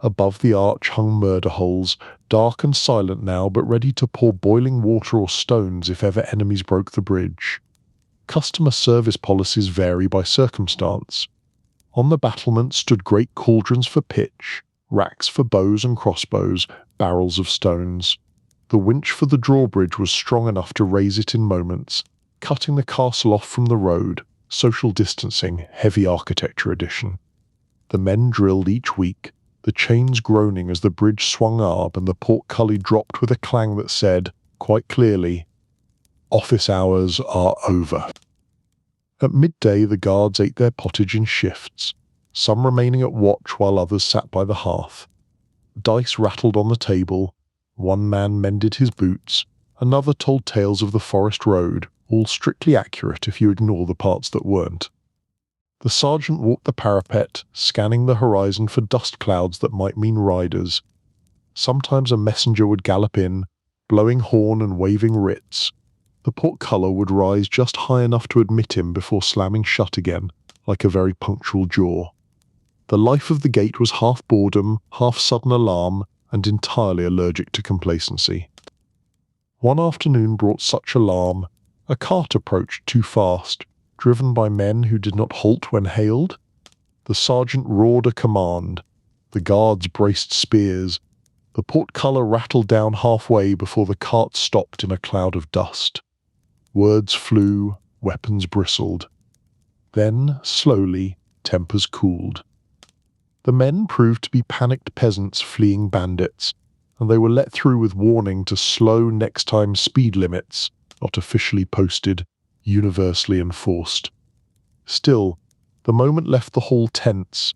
Above the arch hung murder holes, dark and silent now, but ready to pour boiling water or stones if ever enemies broke the bridge. Customer service policies vary by circumstance. On the battlements stood great cauldrons for pitch, racks for bows and crossbows, barrels of stones. The winch for the drawbridge was strong enough to raise it in moments, cutting the castle off from the road, social distancing, heavy architecture edition. The men drilled each week, the chains groaning as the bridge swung up and the portcullis dropped with a clang that said, quite clearly, "Office hours are over." At midday the guards ate their pottage in shifts, some remaining at watch while others sat by the hearth. Dice rattled on the table, one man mended his boots, another told tales of the forest road, all strictly accurate if you ignore the parts that weren't. The sergeant walked the parapet, scanning the horizon for dust clouds that might mean riders. Sometimes a messenger would gallop in, blowing horn and waving writs. The portcullis would rise just high enough to admit him before slamming shut again, like a very punctual jaw. The life of the gate was half boredom, half sudden alarm, and entirely allergic to complacency. One afternoon brought such alarm. A cart approached too fast, driven by men who did not halt when hailed. The sergeant roared a command. The guards braced spears. The portcullis rattled down halfway before the cart stopped in a cloud of dust. Words flew, weapons bristled. Then, slowly, tempers cooled. The men proved to be panicked peasants fleeing bandits, and they were let through with warning to slow next time speed limits, not officially posted, universally enforced. Still, the moment left the hall tense,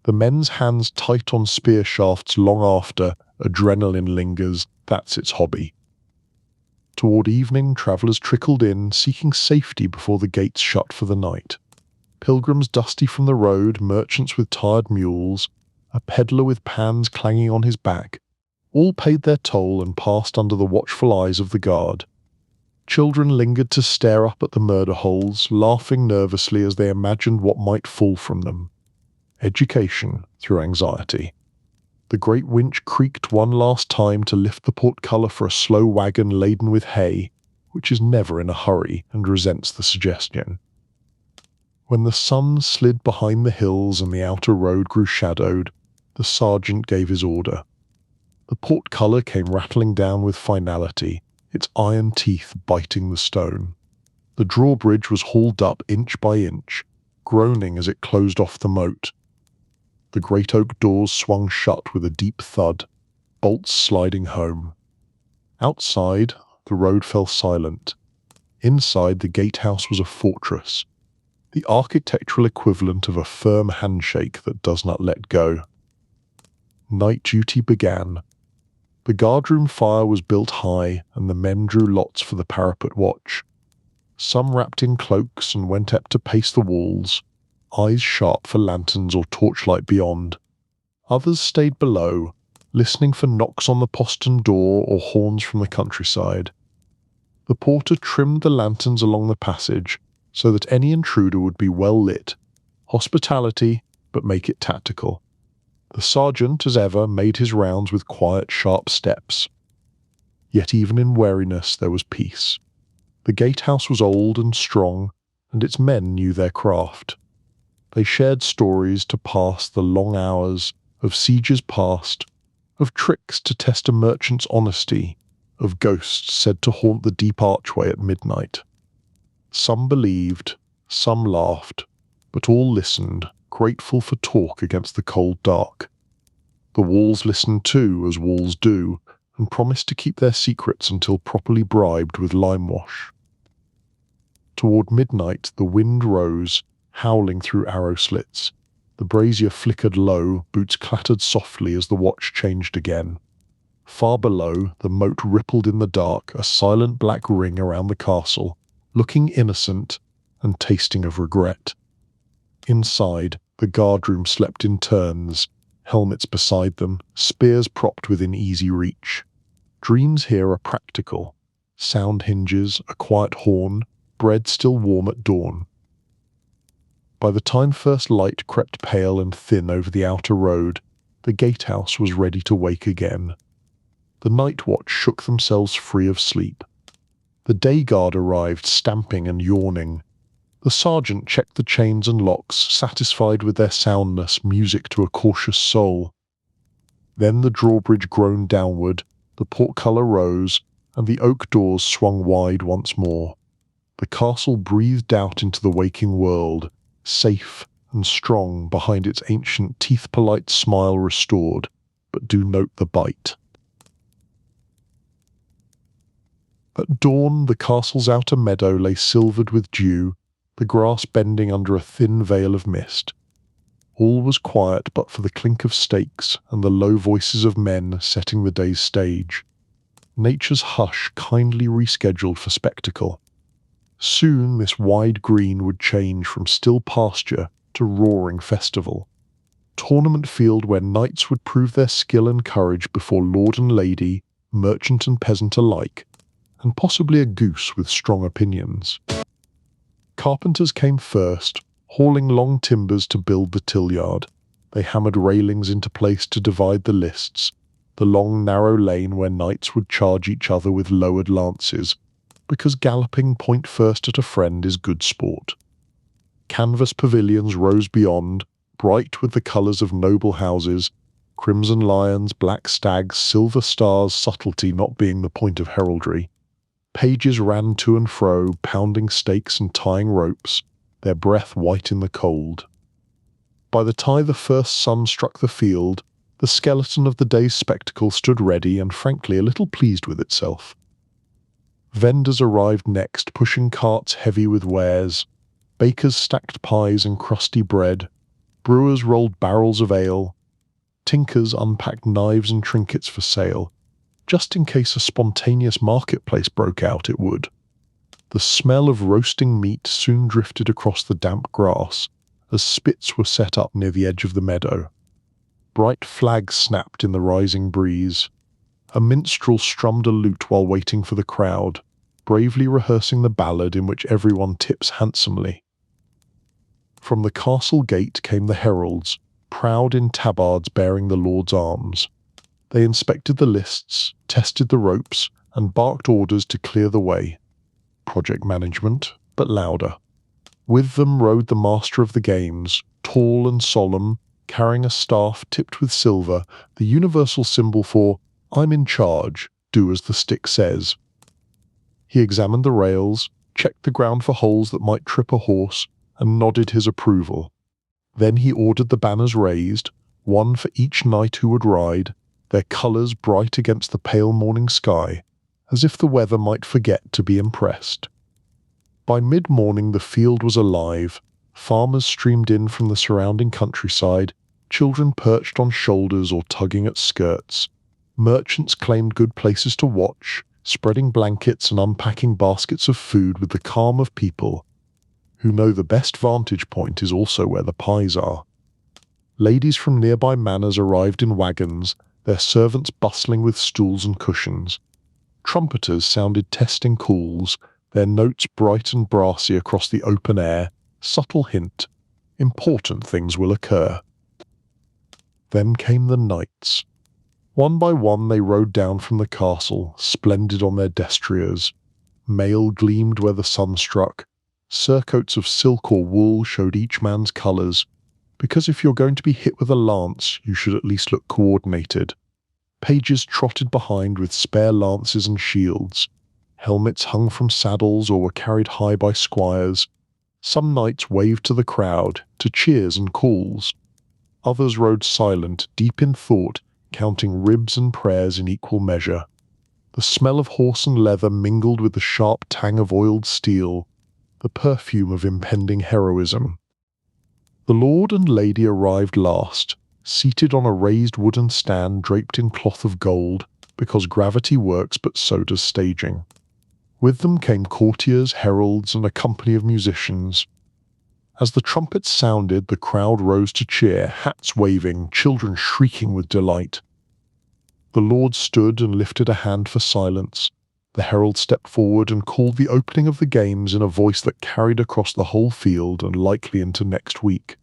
the men's hands tight on spear shafts long after, adrenaline lingers, that's its hobby. Toward evening, travellers trickled in, seeking safety before the gates shut for the night. Pilgrims dusty from the road, merchants with tired mules, a peddler with pans clanging on his back, all paid their toll and passed under the watchful eyes of the guard. Children lingered to stare up at the murder holes, laughing nervously as they imagined what might fall from them. Education through anxiety. The great winch creaked one last time to lift the portcullis for a slow wagon laden with hay, which is never in a hurry and resents the suggestion. When the sun slid behind the hills and the outer road grew shadowed, the sergeant gave his order. The portcullis came rattling down with finality, its iron teeth biting the stone. The drawbridge was hauled up inch by inch, groaning as it closed off the moat. The great oak doors swung shut with a deep thud, bolts sliding home. Outside, the road fell silent. Inside, the gatehouse was a fortress, the architectural equivalent of a firm handshake that does not let go. Night duty began. The guardroom fire was built high, and the men drew lots for the parapet watch. Some wrapped in cloaks and went up to pace the walls, eyes sharp for lanterns or torchlight beyond. Others stayed below, listening for knocks on the postern door or horns from the countryside. The porter trimmed the lanterns along the passage so that any intruder would be well lit. Hospitality, but make it tactical. The sergeant, as ever, made his rounds with quiet, sharp steps. Yet even in weariness there was peace. The gatehouse was old and strong, and its men knew their craft. They shared stories to pass the long hours, of sieges past, of tricks to test a merchant's honesty, of ghosts said to haunt the deep archway at midnight. Some believed, some laughed, but all listened, grateful for talk against the cold dark. The walls listened too, as walls do, and promised to keep their secrets until properly bribed with limewash. Toward midnight the wind rose, howling through arrow slits. The brazier flickered low, boots clattered softly as the watch changed again. Far below, the moat rippled in the dark, a silent black ring around the castle, looking innocent and tasting of regret. Inside, the guardroom slept in turns, helmets beside them, spears propped within easy reach. Dreams here are practical. Sound hinges, a quiet horn, bread still warm at dawn. By the time first light crept pale and thin over the outer road, the gatehouse was ready to wake again. The night watch shook themselves free of sleep. The day guard arrived, stamping and yawning. The sergeant checked the chains and locks, satisfied with their soundness, music to a cautious soul. Then the drawbridge groaned downward, the portcullis rose, and the oak doors swung wide once more. The castle breathed out into the waking world, safe and strong behind its ancient teeth-polite smile restored, but do note the bite. At dawn, the castle's outer meadow lay silvered with dew, the grass bending under a thin veil of mist. All was quiet but for the clink of stakes and the low voices of men setting the day's stage. Nature's hush kindly rescheduled for spectacle. Soon this wide green would change from still pasture to roaring festival. Tournament field where knights would prove their skill and courage before lord and lady, merchant and peasant alike, and possibly a goose with strong opinions. Carpenters came first, hauling long timbers to build the tillyard. They hammered railings into place to divide the lists, the long narrow lane where knights would charge each other with lowered lances, because galloping point first at a friend is good sport. Canvas pavilions rose beyond, bright with the colours of noble houses, crimson lions, black stags, silver stars, subtlety not being the point of heraldry. Pages ran to and fro, pounding stakes and tying ropes, their breath white in the cold. By the time the first sun struck the field, the skeleton of the day's spectacle stood ready and frankly a little pleased with itself. Vendors arrived next, pushing carts heavy with wares. Bakers stacked pies and crusty bread. Brewers rolled barrels of ale. Tinkers unpacked knives and trinkets for sale. Just in case a spontaneous marketplace broke out, it would. The smell of roasting meat soon drifted across the damp grass as spits were set up near the edge of the meadow. Bright flags snapped in the rising breeze. A minstrel strummed a lute while waiting for the crowd, bravely rehearsing the ballad in which everyone tips handsomely. From the castle gate came the heralds, proud in tabards bearing the Lord's arms. They inspected the lists, tested the ropes, and barked orders to clear the way. Project management, but louder. With them rode the master of the games, tall and solemn, carrying a staff tipped with silver, the universal symbol for "I'm in charge, do as the stick says." He examined the rails, checked the ground for holes that might trip a horse, and nodded his approval. Then he ordered the banners raised, one for each knight who would ride, their colours bright against the pale morning sky, as if the weather might forget to be impressed. By mid-morning the field was alive. Farmers streamed in from the surrounding countryside, children perched on shoulders or tugging at skirts. Merchants claimed good places to watch, spreading blankets and unpacking baskets of food with the calm of people who know the best vantage point is also where the pies are. Ladies from nearby manors arrived in wagons, their servants bustling with stools and cushions. Trumpeters sounded testing calls, their notes bright and brassy across the open air, subtle hint, important things will occur. Then came the knights. One by one they rode down from the castle, splendid on their destriers. Mail gleamed where the sun struck. Surcoats of silk or wool showed each man's colours, because if you're going to be hit with a lance, you should at least look coordinated. Pages trotted behind with spare lances and shields. Helmets hung from saddles or were carried high by squires. Some knights waved to the crowd, to cheers and calls. Others rode silent, deep in thought, counting ribs and prayers in equal measure. The smell of horse and leather mingled with the sharp tang of oiled steel, the perfume of impending heroism. The lord and lady arrived last, seated on a raised wooden stand draped in cloth of gold, because gravity works but so does staging. With them came courtiers, heralds, and a company of musicians. As the trumpets sounded, the crowd rose to cheer, hats waving, children shrieking with delight. The lord stood and lifted a hand for silence. The herald stepped forward and called the opening of the games in a voice that carried across the whole field and likely into next week.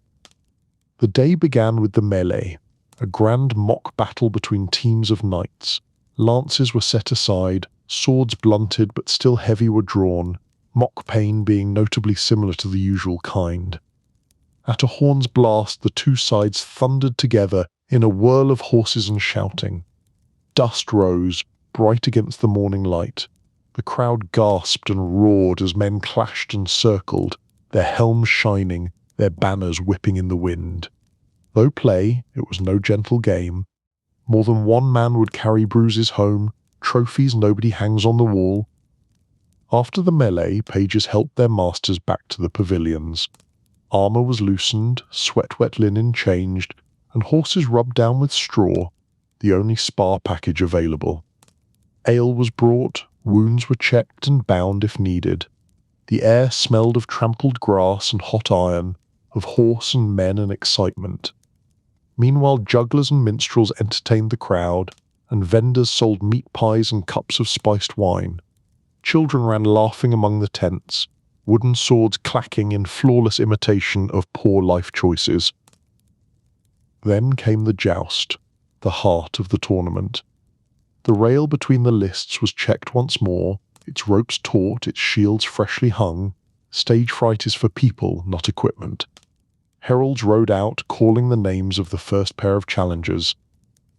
The day began with the melee, a grand mock battle between teams of knights. Lances were set aside, swords blunted but still heavy were drawn, mock pain being notably similar to the usual kind. At a horn's blast, the two sides thundered together in a whirl of horses and shouting. Dust rose, bright against the morning light. The crowd gasped and roared as men clashed and circled, their helms shining, their banners whipping in the wind. Though play, it was no gentle game. More than one man would carry bruises home, trophies nobody hangs on the wall. After the melee, pages helped their masters back to the pavilions. Armour was loosened, sweat-wet linen changed, and horses rubbed down with straw, the only spa package available. Ale was brought, wounds were checked and bound if needed. The air smelled of trampled grass and hot iron, of horse and men and excitement. Meanwhile jugglers and minstrels entertained the crowd, and vendors sold meat pies and cups of spiced wine. Children ran laughing among the tents, wooden swords clacking in flawless imitation of poor life choices. Then came the joust, the heart of the tournament. The rail between the lists was checked once more, its ropes taut, its shields freshly hung. Stage fright is for people, not equipment. Heralds rode out, calling the names of the first pair of challengers.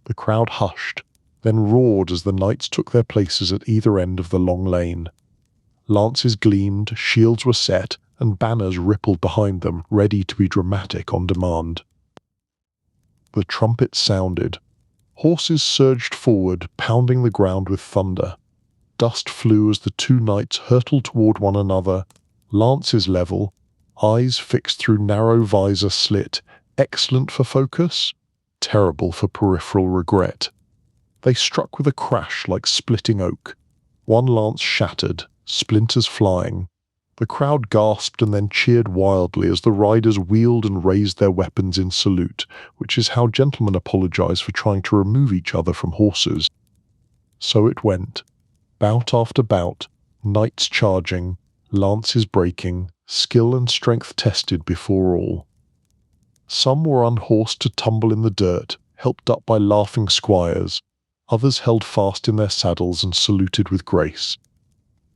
The crowd hushed, then roared as the knights took their places at either end of the long lane. Lances gleamed, shields were set, and banners rippled behind them, ready to be dramatic on demand. The trumpets sounded. Horses surged forward, pounding the ground with thunder. Dust flew as the two knights hurtled toward one another, lances level, eyes fixed through narrow visor slit, excellent for focus, terrible for peripheral regret. They struck with a crash like splitting oak. One lance shattered, splinters flying. The crowd gasped and then cheered wildly as the riders wheeled and raised their weapons in salute, which is how gentlemen apologize for trying to remove each other from horses. So it went. Bout after bout, knights charging, lances breaking, skill and strength tested before all. Some were unhorsed to tumble in the dirt, helped up by laughing squires. Others held fast in their saddles and saluted with grace.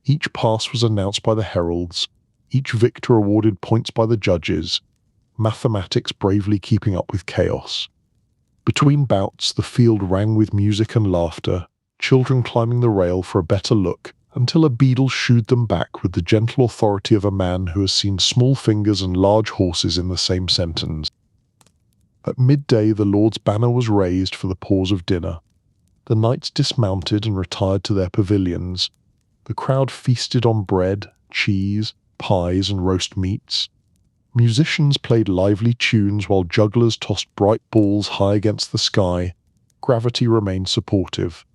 Each pass was announced by the heralds, each victor awarded points by the judges, mathematics bravely keeping up with chaos. Between bouts, the field rang with music and laughter, children climbing the rail for a better look, until a beadle shooed them back with the gentle authority of a man who has seen small fingers and large horses in the same sentence. At midday, the Lord's banner was raised for the pause of dinner. The knights dismounted and retired to their pavilions. The crowd feasted on bread, cheese, pies, and roast meats. Musicians played lively tunes while jugglers tossed bright balls high against the sky. Gravity remained supportive.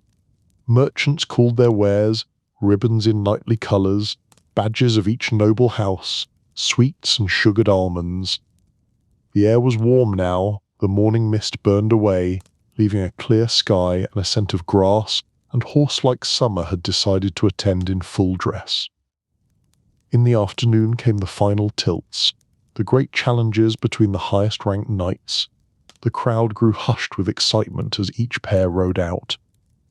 Merchants called their wares, ribbons in knightly colours, badges of each noble house, sweets and sugared almonds. The air was warm now, the morning mist burned away, leaving a clear sky and a scent of grass, and horse-like summer had decided to attend in full dress. In the afternoon came the final tilts, the great challenges between the highest-ranked knights. The crowd grew hushed with excitement as each pair rode out.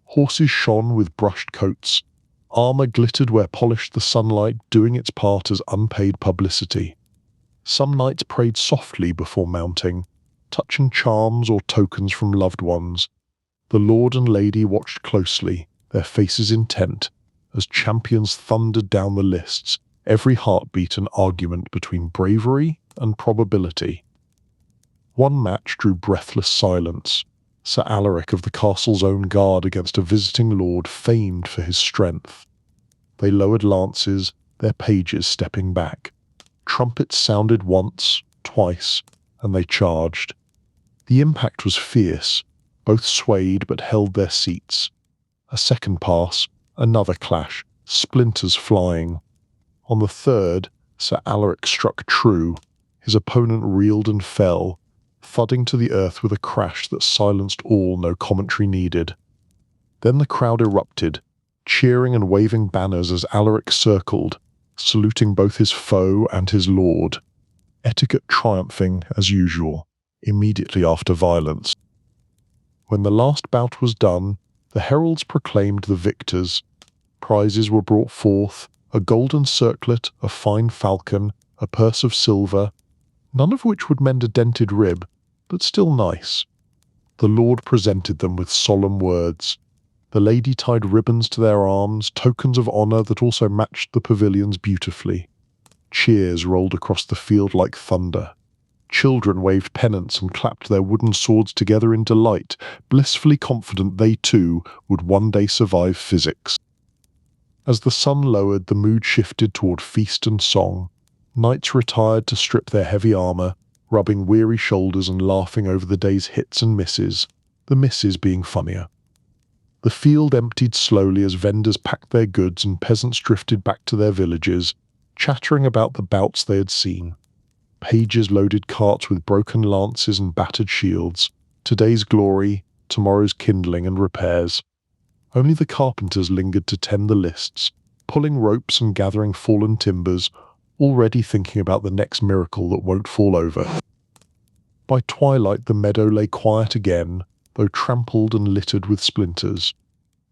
Horses shone with brushed coats. Armour glittered where polished the sunlight, doing its part as unpaid publicity. Some knights prayed softly before mounting, touching charms or tokens from loved ones. The lord and lady watched closely, their faces intent, as champions thundered down the lists, every heartbeat an argument between bravery and probability. One match drew breathless silence. Sir Alaric of the castle's own guard against a visiting lord famed for his strength. They lowered lances, their pages stepping back. Trumpets sounded once, twice, and they charged. The impact was fierce. Both swayed but held their seats. A second pass, another clash, splinters flying. On the third, Sir Alaric struck true. His opponent reeled and fell, thudding to the earth with a crash that silenced all, no commentary needed. Then the crowd erupted, cheering and waving banners as Alaric circled, saluting both his foe and his lord. Etiquette triumphing, as usual, immediately after violence. When the last bout was done, the heralds proclaimed the victors. Prizes were brought forth, a golden circlet, a fine falcon, a purse of silver, none of which would mend a dented rib, but still nice. The lord presented them with solemn words. The lady tied ribbons to their arms, tokens of honour that also matched the pavilions beautifully. Cheers rolled across the field like thunder. Children waved pennants and clapped their wooden swords together in delight, blissfully confident they too would one day survive physics. As the sun lowered, the mood shifted toward feast and song. Knights retired to strip their heavy armour, rubbing weary shoulders and laughing over the day's hits and misses, the misses being funnier. The field emptied slowly as vendors packed their goods and peasants drifted back to their villages, chattering about the bouts they had seen. Pages loaded carts with broken lances and battered shields, today's glory, tomorrow's kindling and repairs. Only the carpenters lingered to tend the lists, pulling ropes and gathering fallen timbers, already thinking about the next miracle that won't fall over. By twilight the meadow lay quiet again, though trampled and littered with splinters.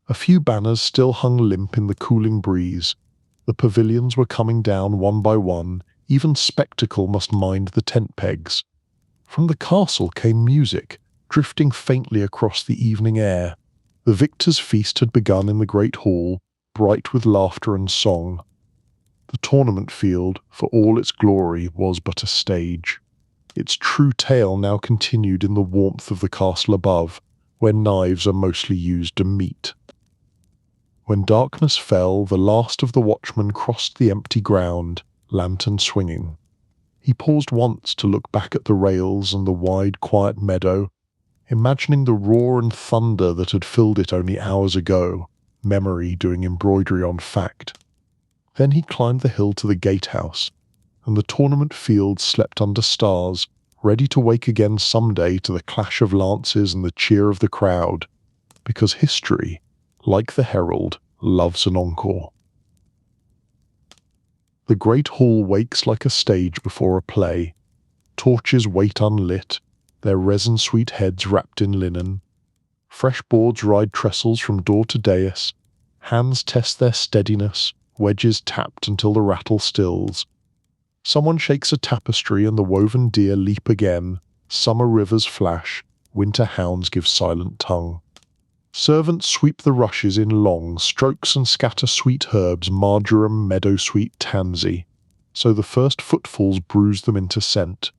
A few banners still hung limp in the cooling breeze. The pavilions were coming down one by one. Even spectacle must mind the tent pegs. From the castle came music, drifting faintly across the evening air. The victor's feast had begun in the great hall, bright with laughter and song. The tournament field, for all its glory, was but a stage. Its true tale now continued in the warmth of the castle above, where knives are mostly used to meet. When darkness fell, the last of the watchmen crossed the empty ground, lantern swinging. He paused once to look back at the rails and the wide, quiet meadow, imagining the roar and thunder that had filled it only hours ago, memory doing embroidery on fact. Then he climbed the hill to the Gatehouse, and the tournament field slept under stars, ready to wake again someday to the clash of lances and the cheer of the crowd, because history, like the herald, loves an encore. The great hall wakes like a stage before a play. Torches wait unlit, their resin-sweet heads wrapped in linen. Fresh boards ride trestles from door to dais. Hands test their steadiness, wedges tapped until the rattle stills. Someone shakes a tapestry and the woven deer leap again. Summer rivers flash, winter hounds give silent tongue. Servants sweep the rushes in long strokes and scatter sweet herbs, marjoram, meadowsweet, tansy, so the first footfalls bruise them into scent.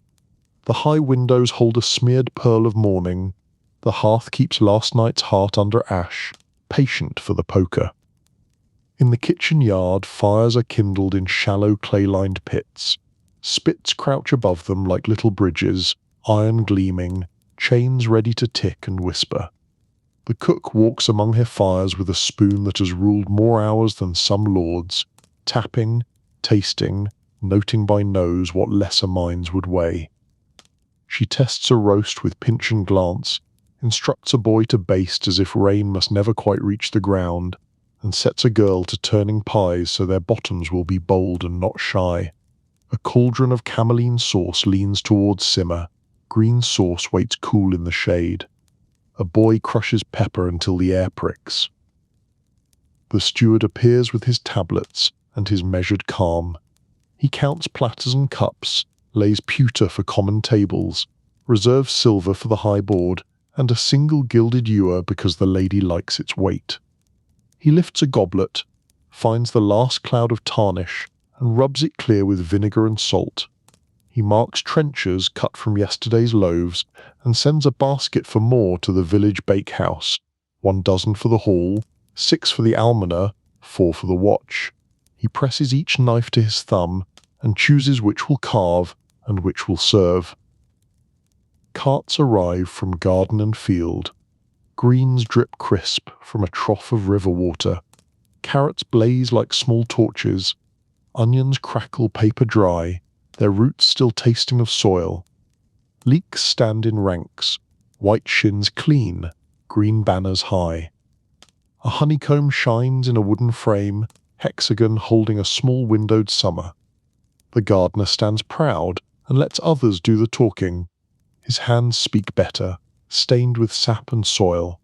The high windows hold a smeared pearl of morning. The hearth keeps last night's heart under ash, patient for the poker. In the kitchen yard, fires are kindled in shallow clay-lined pits. Spits crouch above them like little bridges, iron gleaming, chains ready to tick and whisper. The cook walks among her fires with a spoon that has ruled more hours than some lords, tapping, tasting, noting by nose what lesser minds would weigh. She tests a roast with pinch and glance, instructs a boy to baste as if rain must never quite reach the ground, and sets a girl to turning pies so their bottoms will be bold and not shy. A cauldron of cameline sauce leans towards simmer. Green sauce waits cool in the shade. A boy crushes pepper until the air pricks. The steward appears with his tablets and his measured calm. He counts platters and cups, lays pewter for common tables, reserves silver for the high board, and a single gilded ewer because the lady likes its weight. He lifts a goblet, finds the last cloud of tarnish, and rubs it clear with vinegar and salt. He marks trenchers cut from yesterday's loaves and sends a basket for more to the village bakehouse, 1 dozen for the hall, 6 for the almoner, 4 for the watch. He presses each knife to his thumb and chooses which will carve and which will serve. Carts arrive from garden and field. Greens drip crisp from a trough of river water. Carrots blaze like small torches. Onions crackle paper dry, their roots still tasting of soil. Leeks stand in ranks, white shins clean, green banners high. A honeycomb shines in a wooden frame, hexagon holding a small windowed summer. The gardener stands proud and lets others do the talking. His hands speak better, stained with sap and soil.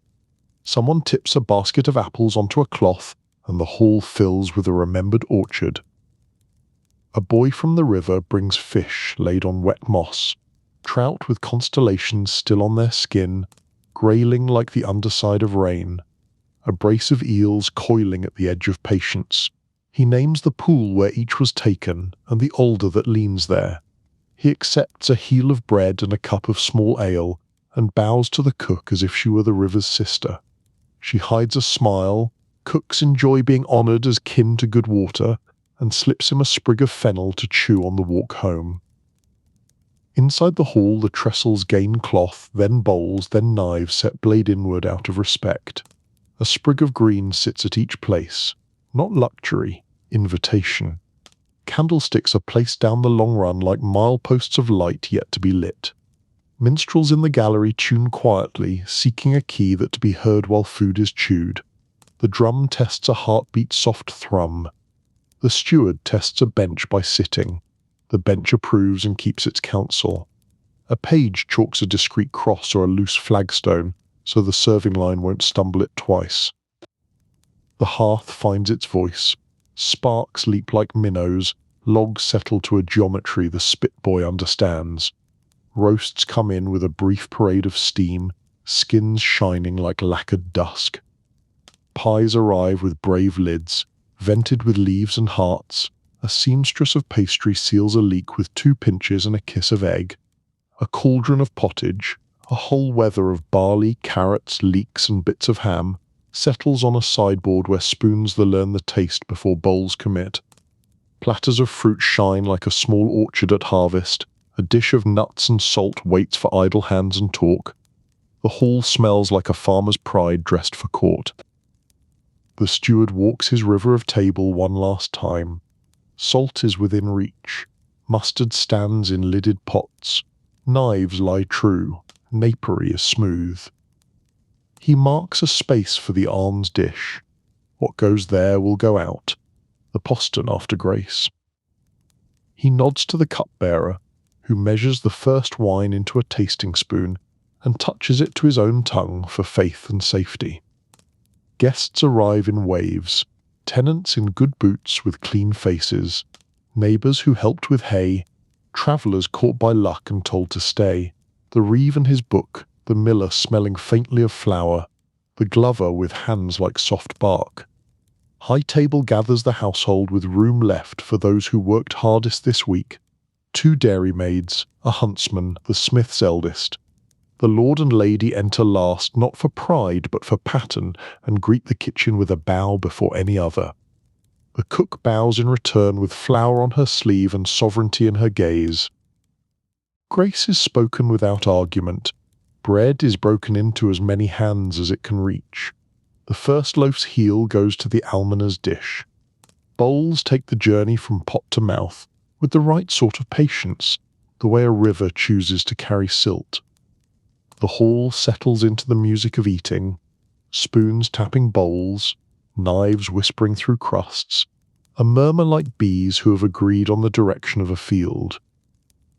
Someone tips a basket of apples onto a cloth, and the hall fills with a remembered orchard. A boy from the river brings fish laid on wet moss, trout with constellations still on their skin, grayling like the underside of rain, a brace of eels coiling at the edge of patience. He names the pool where each was taken, and the alder that leans there. He accepts a heel of bread and a cup of small ale, and bows to the cook as if she were the river's sister. She hides a smile, cooks enjoy being honoured as kin to good water, and slips him a sprig of fennel to chew on the walk home. Inside the hall the trestles gain cloth, then bowls, then knives set blade inward out of respect. A sprig of green sits at each place. Not luxury, invitation. Candlesticks are placed down the long run like mileposts of light yet to be lit. Minstrels in the gallery tune quietly, seeking a key that to be heard while food is chewed. The drum tests a heartbeat's soft thrum. The steward tests a bench by sitting. The bench approves and keeps its counsel. A page chalks a discreet cross or a loose flagstone, so the serving line won't stumble it twice. The hearth finds its voice. Sparks leap like minnows. Logs settle to a geometry the spit boy understands. Roasts come in with a brief parade of steam, skins shining like lacquered dusk. Pies arrive with brave lids, vented with leaves and hearts. A seamstress of pastry seals a leek with 2 pinches and a kiss of egg. A cauldron of pottage, a whole weather of barley, carrots, leeks and bits of ham, settles on a sideboard where spoons learn the taste before bowls commit. Platters of fruit shine like a small orchard at harvest. A dish of nuts and salt waits for idle hands and talk. The hall smells like a farmer's pride dressed for court. The steward walks his river of table one last time. Salt is within reach. Mustard stands in lidded pots. Knives lie true. Napery is smooth. He marks a space for the alms dish. What goes there will go out. The postern after grace. He nods to the cupbearer, who measures the first wine into a tasting spoon and touches it to his own tongue for faith and safety. Guests arrive in waves, tenants in good boots with clean faces, neighbours who helped with hay, travellers caught by luck and told to stay, the reeve and his book, the miller smelling faintly of flour, the glover with hands like soft bark. High table gathers the household with room left for those who worked hardest this week, 2 dairymaids, a huntsman, the smith's eldest. The lord and lady enter last, not for pride but for pattern, and greet the kitchen with a bow before any other. The cook bows in return with flower on her sleeve and sovereignty in her gaze. Grace is spoken without argument. Bread is broken into as many hands as it can reach. The first loaf's heel goes to the almoner's dish. Bowls take the journey from pot to mouth, with the right sort of patience, the way a river chooses to carry silt. The hall settles into the music of eating, spoons tapping bowls, knives whispering through crusts, a murmur like bees who have agreed on the direction of a field.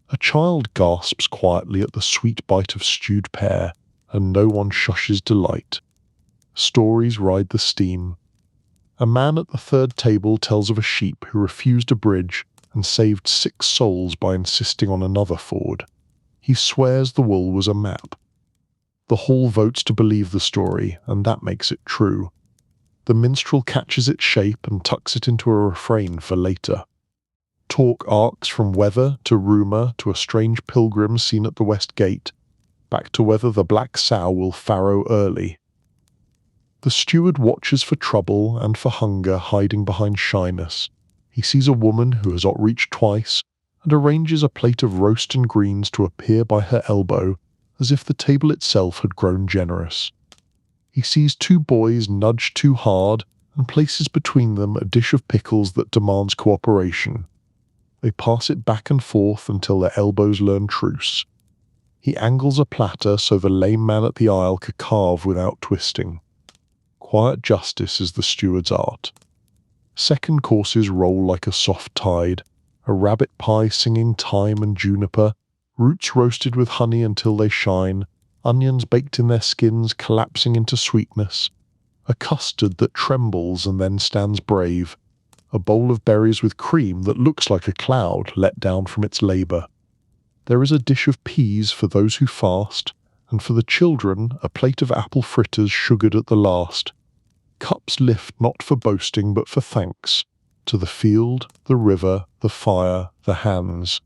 A child gasps quietly at the sweet bite of stewed pear, and no one shushes delight. Stories ride the steam. A man at the third table tells of a sheep who refused a bridge and saved 6 souls by insisting on another ford. He swears the wool was a map. The hall votes to believe the story, and that makes it true. The minstrel catches its shape and tucks it into a refrain for later. Talk arcs from weather to rumour to a strange pilgrim seen at the west gate, back to whether the black sow will farrow early. The steward watches for trouble and for hunger hiding behind shyness. He sees a woman who has outreached twice and arranges a plate of roast and greens to appear by her elbow as if the table itself had grown generous. He sees 2 boys nudge too hard and places between them a dish of pickles that demands cooperation. They pass it back and forth until their elbows learn truce. He angles a platter so the lame man at the aisle can carve without twisting. Quiet justice is the steward's art. Second courses roll like a soft tide, a rabbit pie singing thyme and juniper, roots roasted with honey until they shine, onions baked in their skins collapsing into sweetness, a custard that trembles and then stands brave, a bowl of berries with cream that looks like a cloud let down from its labour. There is a dish of peas for those who fast, and for the children a plate of apple fritters sugared at the last. Cups lift not for boasting but for thanks, to the field, the river, the fire, the hands.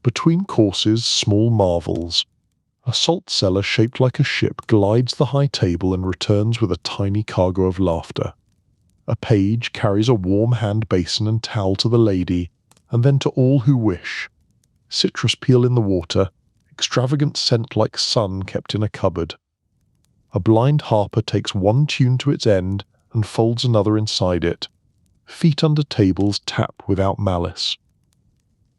Between courses, small marvels. A salt cellar shaped like a ship glides the high table and returns with a tiny cargo of laughter. A page carries a warm hand basin and towel to the lady, and then to all who wish. Citrus peel in the water, extravagant scent like sun kept in a cupboard. A blind harper takes one tune to its end and folds another inside it. Feet under tables tap without malice.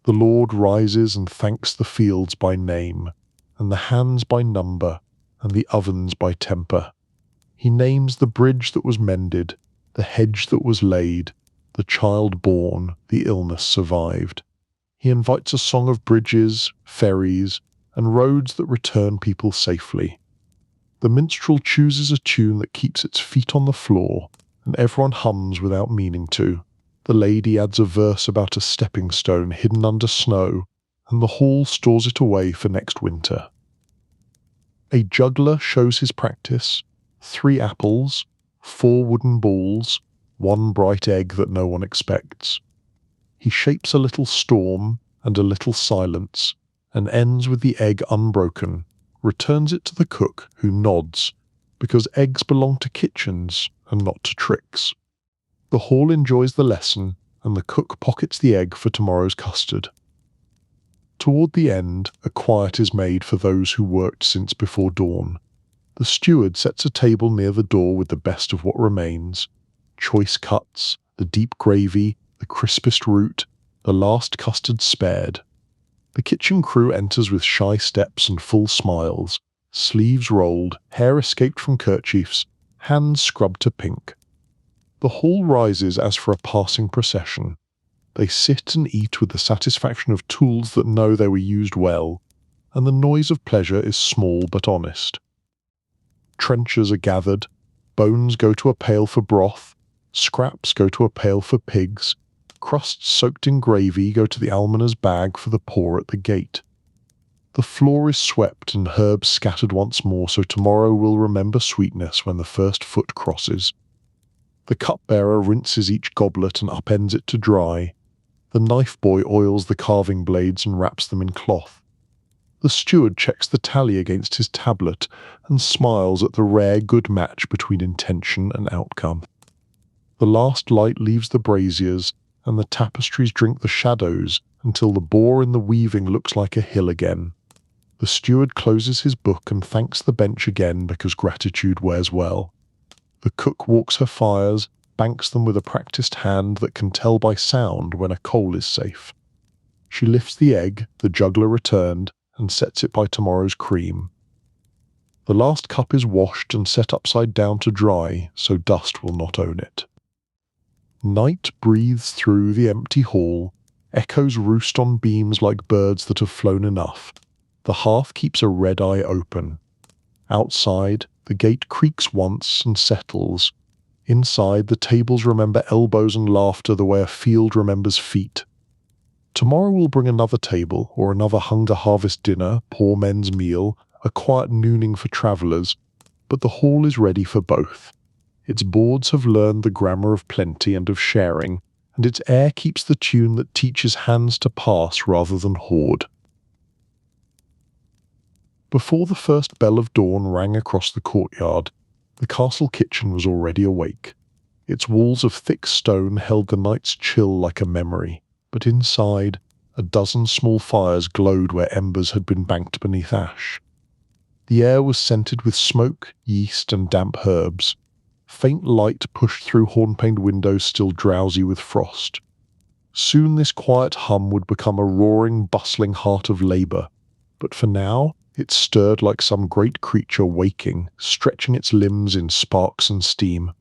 The Lord rises and thanks the fields by name, and the hands by number, and the ovens by temper. He names the bridge that was mended, the hedge that was laid, the child born, the illness survived. He invites a song of bridges, ferries, and roads that return people safely. The minstrel chooses a tune that keeps its feet on the floor, and everyone hums without meaning to. The lady adds a verse about a stepping stone hidden under snow, and the hall stores it away for next winter. A juggler shows his practice, 3 apples, 4 wooden balls, 1 bright egg that no one expects. He shapes a little storm and a little silence, and ends with the egg unbroken, returns it to the cook, who nods, because eggs belong to kitchens and not to tricks. The hall enjoys the lesson, and the cook pockets the egg for tomorrow's custard. Toward the end, a quiet is made for those who worked since before dawn. The steward sets a table near the door with the best of what remains, choice cuts, the deep gravy, the crispest root, the last custard spared. The kitchen crew enters with shy steps and full smiles, sleeves rolled, hair escaped from kerchiefs, hands scrubbed to pink. The hall rises as for a passing procession. They sit and eat with the satisfaction of tools that know they were used well, and the noise of pleasure is small but honest. Trenchers are gathered, bones go to a pail for broth, scraps go to a pail for pigs, crusts soaked in gravy go to the almoner's bag for the poor at the gate. The floor is swept and herbs scattered once more, so tomorrow will remember sweetness when the first foot crosses. The cupbearer rinses each goblet and upends it to dry. The knife boy oils the carving blades and wraps them in cloth. The steward checks the tally against his tablet and smiles at the rare good match between intention and outcome. The last light leaves the braziers, and the tapestries drink the shadows until the bore in the weaving looks like a hill again. The steward closes his book and thanks the bench again because gratitude wears well. The cook walks her fires, banks them with a practiced hand that can tell by sound when a coal is safe. She lifts the egg, the juggler returned, and sets it by tomorrow's cream. The last cup is washed and set upside down to dry, so dust will not own it. Night breathes through the empty hall, echoes roost on beams like birds that have flown enough. The hearth keeps a red eye open. Outside, the gate creaks once and settles. Inside, the tables remember elbows and laughter the way a field remembers feet. Tomorrow will bring another table, or another hunger harvest dinner, poor men's meal, a quiet nooning for travellers, but the hall is ready for both. Its boards have learned the grammar of plenty and of sharing, and its air keeps the tune that teaches hands to pass rather than hoard. Before the first bell of dawn rang across the courtyard, the castle kitchen was already awake. Its walls of thick stone held the night's chill like a memory, but inside, a dozen small fires glowed where embers had been banked beneath ash. The air was scented with smoke, yeast, and damp herbs. Faint light pushed through horn-paned windows still drowsy with frost. Soon this quiet hum would become a roaring, bustling heart of labour, but for now it stirred like some great creature waking, stretching its limbs in sparks and steam.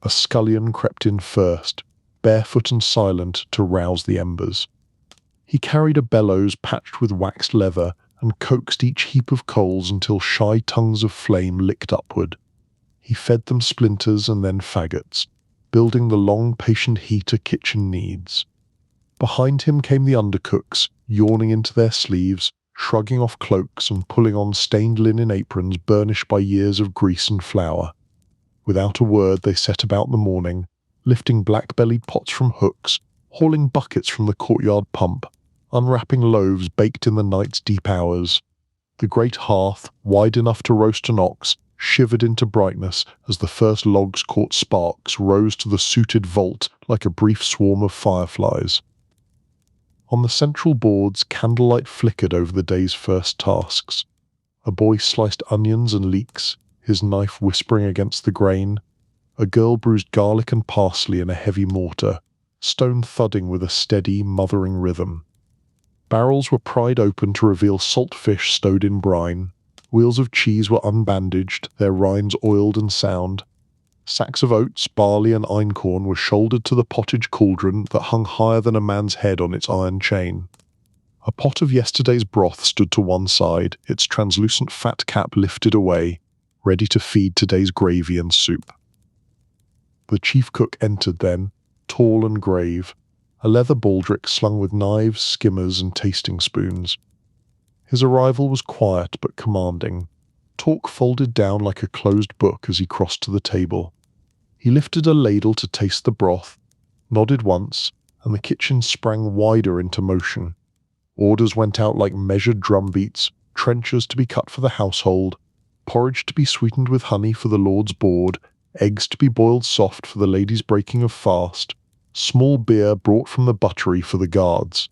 A scullion crept in first, barefoot and silent, to rouse the embers. He carried a bellows patched with waxed leather and coaxed each heap of coals until shy tongues of flame licked upward. He fed them splinters and then faggots, building the long, patient heat a kitchen needs. Behind him came the undercooks, yawning into their sleeves, shrugging off cloaks and pulling on stained linen aprons burnished by years of grease and flour. Without a word they set about the morning, lifting black-bellied pots from hooks, hauling buckets from the courtyard pump, unwrapping loaves baked in the night's deep hours. The great hearth, wide enough to roast an ox, shivered into brightness as the first logs caught sparks, rose to the suited vault like a brief swarm of fireflies. On the central boards, candlelight flickered over the day's first tasks. A boy sliced onions and leeks, his knife whispering against the grain. A girl bruised garlic and parsley in a heavy mortar, stone thudding with a steady, mothering rhythm. Barrels were pried open to reveal salt fish stowed in brine. Wheels of cheese were unbandaged, their rinds oiled and sound. Sacks of oats, barley, and einkorn were shouldered to the pottage cauldron that hung higher than a man's head on its iron chain. A pot of yesterday's broth stood to one side, its translucent fat cap lifted away, ready to feed today's gravy and soup. The chief cook entered then, tall and grave, a leather baldric slung with knives, skimmers, and tasting spoons. His arrival was quiet but commanding, talk folded down like a closed book as he crossed to the table. He lifted a ladle to taste the broth, nodded once, and the kitchen sprang wider into motion. Orders went out like measured drumbeats, trenchers to be cut for the household, porridge to be sweetened with honey for the Lord's board, eggs to be boiled soft for the ladies' breaking of fast, small beer brought from the buttery for the guards.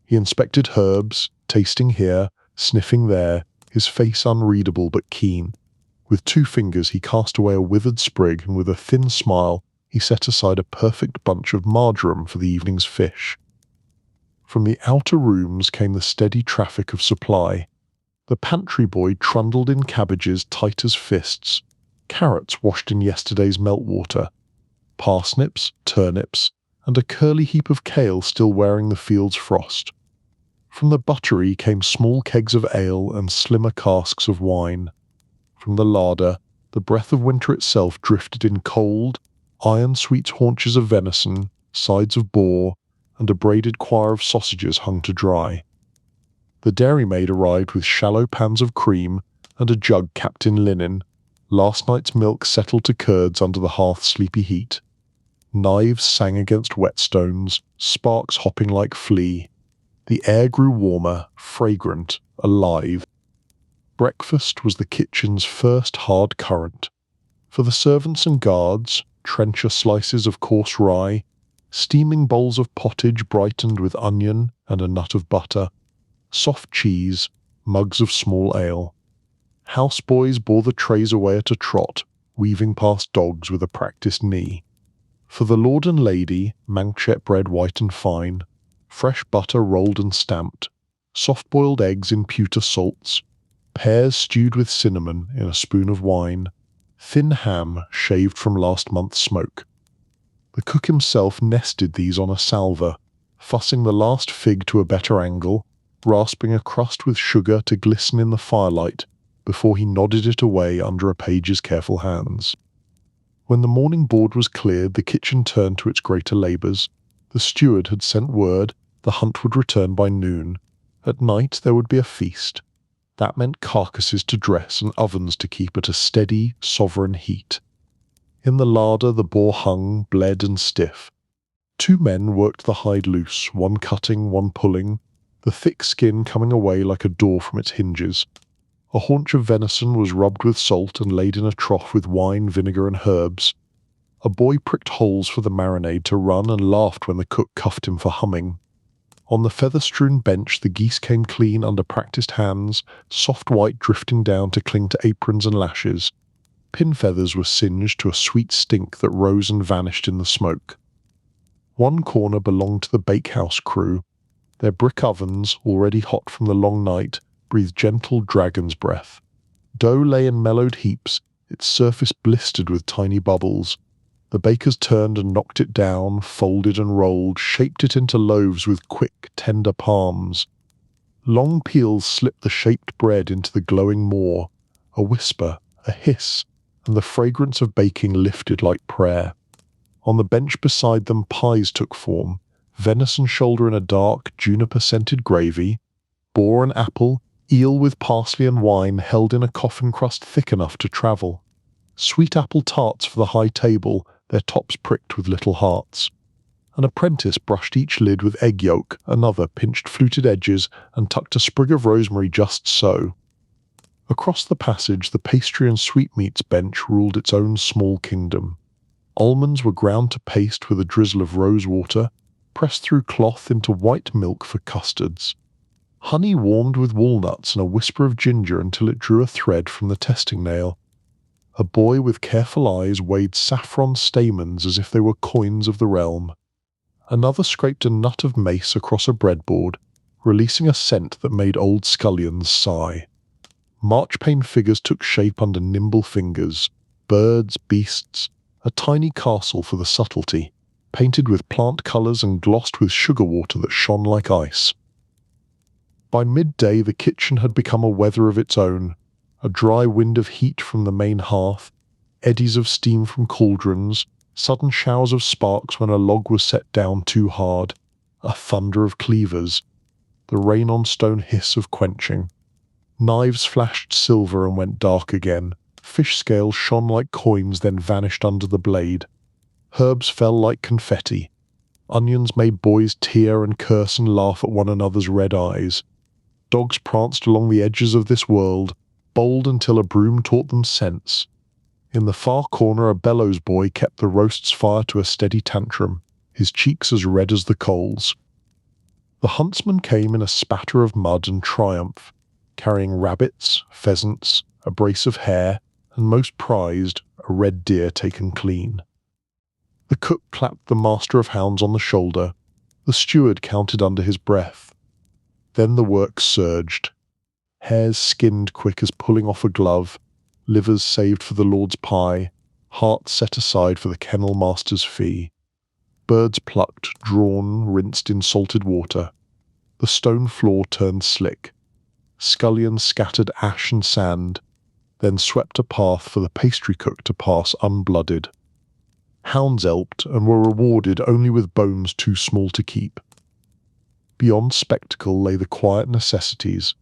He inspected herbs, tasting here, sniffing there, his face unreadable but keen. With 2 fingers he cast away a withered sprig, and with a thin smile he set aside a perfect bunch of marjoram for the evening's fish. From the outer rooms came the steady traffic of supply. The pantry boy trundled in cabbages tight as fists, carrots washed in yesterday's meltwater, parsnips, turnips, and a curly heap of kale still wearing the field's frost. From the buttery came small kegs of ale and slimmer casks of wine. From the larder, the breath of winter itself drifted in cold, iron-sweet haunches of venison, sides of boar, and a braided choir of sausages hung to dry. The dairymaid arrived with shallow pans of cream and a jug capped in linen. Last night's milk settled to curds under the hearth's sleepy heat. Knives sang against whetstones, sparks hopping like flea. The air grew warmer, fragrant, alive. Breakfast was the kitchen's first hard current. For the servants and guards, trencher slices of coarse rye, steaming bowls of pottage brightened with onion and a nut of butter, soft cheese, mugs of small ale. Houseboys bore the trays away at a trot, weaving past dogs with a practised knee. For the lord and lady, manchet bread white and fine, fresh butter rolled and stamped, soft-boiled eggs in pewter salts, pears stewed with cinnamon in a spoon of wine, thin ham shaved from last month's smoke. The cook himself nested these on a salver, fussing the last fig to a better angle, rasping a crust with sugar to glisten in the firelight before he nodded it away under a page's careful hands. When the morning board was cleared, the kitchen turned to its greater labours. The steward had sent word the hunt would return by noon. At night there would be a feast. That meant carcasses to dress and ovens to keep at a steady, sovereign heat. In the larder the boar hung, bled and stiff. 2 men worked the hide loose, one cutting, one pulling, the thick skin coming away like a door from its hinges. A haunch of venison was rubbed with salt and laid in a trough with wine, vinegar and herbs. A boy pricked holes for the marinade to run and laughed when the cook cuffed him for humming. On the feather-strewn bench the geese came clean under practised hands, soft white drifting down to cling to aprons and lashes. Pin feathers were singed to a sweet stink that rose and vanished in the smoke. One corner belonged to the bakehouse crew. Their brick ovens, already hot from the long night, breathed gentle dragon's breath. Dough lay in mellowed heaps, its surface blistered with tiny bubbles. The bakers turned and knocked it down, folded and rolled, shaped it into loaves with quick, tender palms. Long peels slipped the shaped bread into the glowing maw. A whisper, a hiss, and the fragrance of baking lifted like prayer. On the bench beside them pies took form, venison shoulder in a dark, juniper-scented gravy, boar and apple, eel with parsley and wine held in a coffin crust thick enough to travel. Sweet apple tarts for the high table, their tops pricked with little hearts. An apprentice brushed each lid with egg yolk, another pinched fluted edges and tucked a sprig of rosemary just so. Across the passage the pastry and sweetmeats bench ruled its own small kingdom. Almonds were ground to paste with a drizzle of rose water, pressed through cloth into white milk for custards. Honey warmed with walnuts and a whisper of ginger until it drew a thread from the testing nail. A boy with careful eyes weighed saffron stamens as if they were coins of the realm. Another scraped a nut of mace across a breadboard, releasing a scent that made old scullions sigh. Marchpane figures took shape under nimble fingers, birds, beasts, a tiny castle for the subtlety, painted with plant colours and glossed with sugar water that shone like ice. By midday the kitchen had become a weather of its own, a dry wind of heat from the main hearth, eddies of steam from cauldrons, sudden showers of sparks when a log was set down too hard, a thunder of cleavers, the rain-on-stone hiss of quenching. Knives flashed silver and went dark again, fish scales shone like coins then vanished under the blade. Herbs fell like confetti. Onions made boys tear and curse and laugh at one another's red eyes. Dogs pranced along the edges of this world, bold until a broom taught them sense. In the far corner a bellows boy kept the roasts fire to a steady tantrum, his cheeks as red as the coals. The huntsman came in a spatter of mud and triumph, carrying rabbits, pheasants, a brace of hare, and most prized, a red deer taken clean. The cook clapped the master of hounds on the shoulder. The steward counted under his breath. Then the work surged. Hares skinned quick as pulling off a glove, livers saved for the lord's pie, hearts set aside for the kennel master's fee. Birds plucked, drawn, rinsed in salted water. The stone floor turned slick. Scullions scattered ash and sand, then swept a path for the pastry cook to pass unblooded. Hounds elped and were rewarded only with bones too small to keep. Beyond spectacle lay the quiet necessities.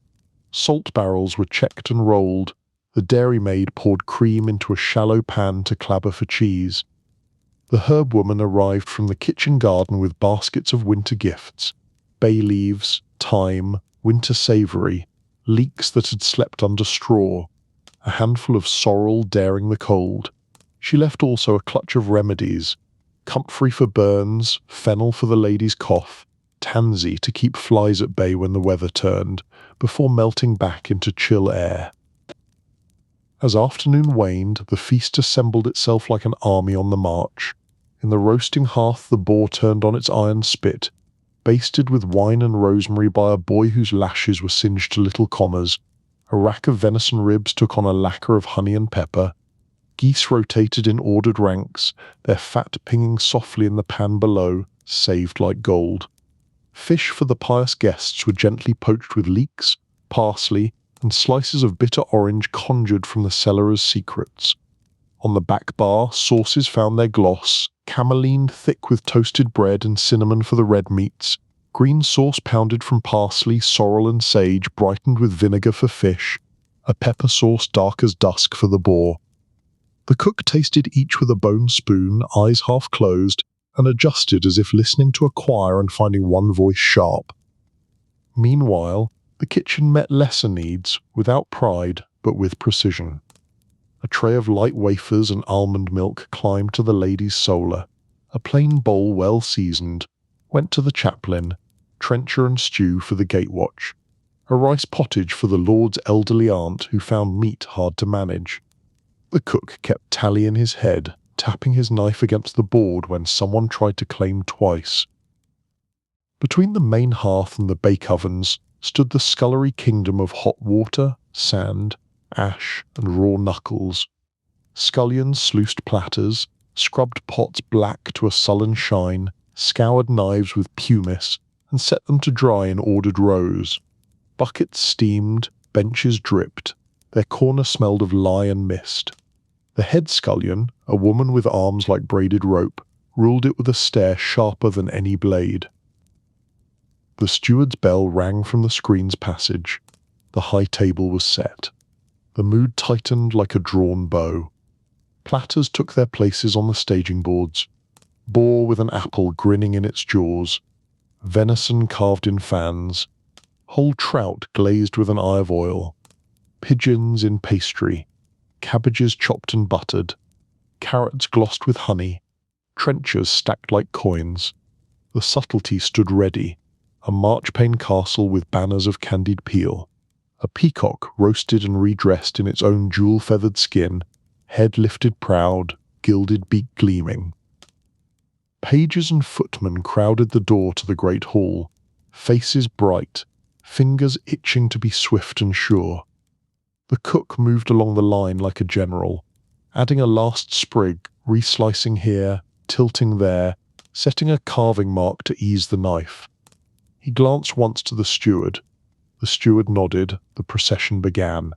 Salt barrels were checked and rolled. The dairymaid poured cream into a shallow pan to clabber for cheese. The herb woman arrived from the kitchen garden with baskets of winter gifts, bay leaves, thyme, winter savoury, leeks that had slept under straw, a handful of sorrel daring the cold. She left also a clutch of remedies, comfrey for burns, fennel for the lady's cough, tansy to keep flies at bay when the weather turned, before melting back into chill air. As afternoon waned, the feast assembled itself like an army on the march. In the roasting hearth the boar turned on its iron spit, basted with wine and rosemary by a boy whose lashes were singed to little commas. A rack of venison ribs took on a lacquer of honey and pepper. Geese rotated in ordered ranks, their fat pinging softly in the pan below, saved like gold. Fish for the pious guests were gently poached with leeks, parsley, and slices of bitter orange conjured from the cellarer's secrets. On the back bar, sauces found their gloss, cameline thick with toasted bread and cinnamon for the red meats, green sauce pounded from parsley, sorrel and sage brightened with vinegar for fish, a pepper sauce dark as dusk for the boar. The cook tasted each with a bone spoon, eyes half closed, and adjusted as if listening to a choir and finding one voice sharp. Meanwhile, the kitchen met lesser needs, without pride, but with precision. A tray of light wafers and almond milk climbed to the lady's solar. A plain bowl well seasoned went to the chaplain, trencher and stew for the gatewatch. A rice pottage for the lord's elderly aunt who found meat hard to manage. The cook kept tally in his head, tapping his knife against the board when someone tried to claim twice. Between the main hearth and the bake ovens stood the scullery kingdom of hot water, sand, ash, and raw knuckles. Scullions sluiced platters, scrubbed pots black to a sullen shine, scoured knives with pumice, and set them to dry in ordered rows. Buckets steamed, benches dripped. Their corner smelled of lye and mist. The head scullion, a woman with arms like braided rope, ruled it with a stare sharper than any blade. The steward's bell rang from the screen's passage. The high table was set. The mood tightened like a drawn bow. Platters took their places on the staging boards. Boar with an apple grinning in its jaws. Venison carved in fans. Whole trout glazed with an eye of oil. Pigeons in pastry. Cabbages chopped and buttered. Carrots glossed with honey. Trenchers stacked like coins. The subtlety stood ready. A marchpane castle with banners of candied peel. A peacock roasted and redressed in its own jewel-feathered skin, head lifted proud, gilded beak gleaming. Pages and footmen crowded the door to the great hall, faces bright, fingers itching to be swift and sure. The cook moved along the line like a general, adding a last sprig, reslicing here, tilting there, setting a carving mark to ease the knife. He glanced once to the steward. The steward nodded. The procession began.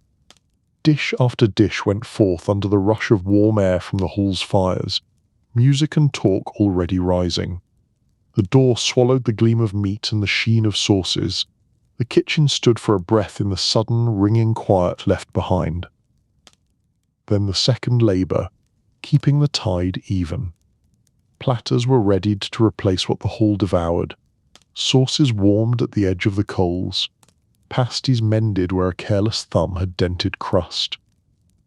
Dish after dish went forth under the rush of warm air from the hall's fires, music and talk already rising. The door swallowed the gleam of meat and the sheen of sauces. The kitchen stood for a breath in the sudden, ringing quiet left behind. Then the second labour, keeping the tide even. Platters were readied to replace what the hall devoured. Sauces warmed at the edge of the coals. Pasties mended where a careless thumb had dented crust.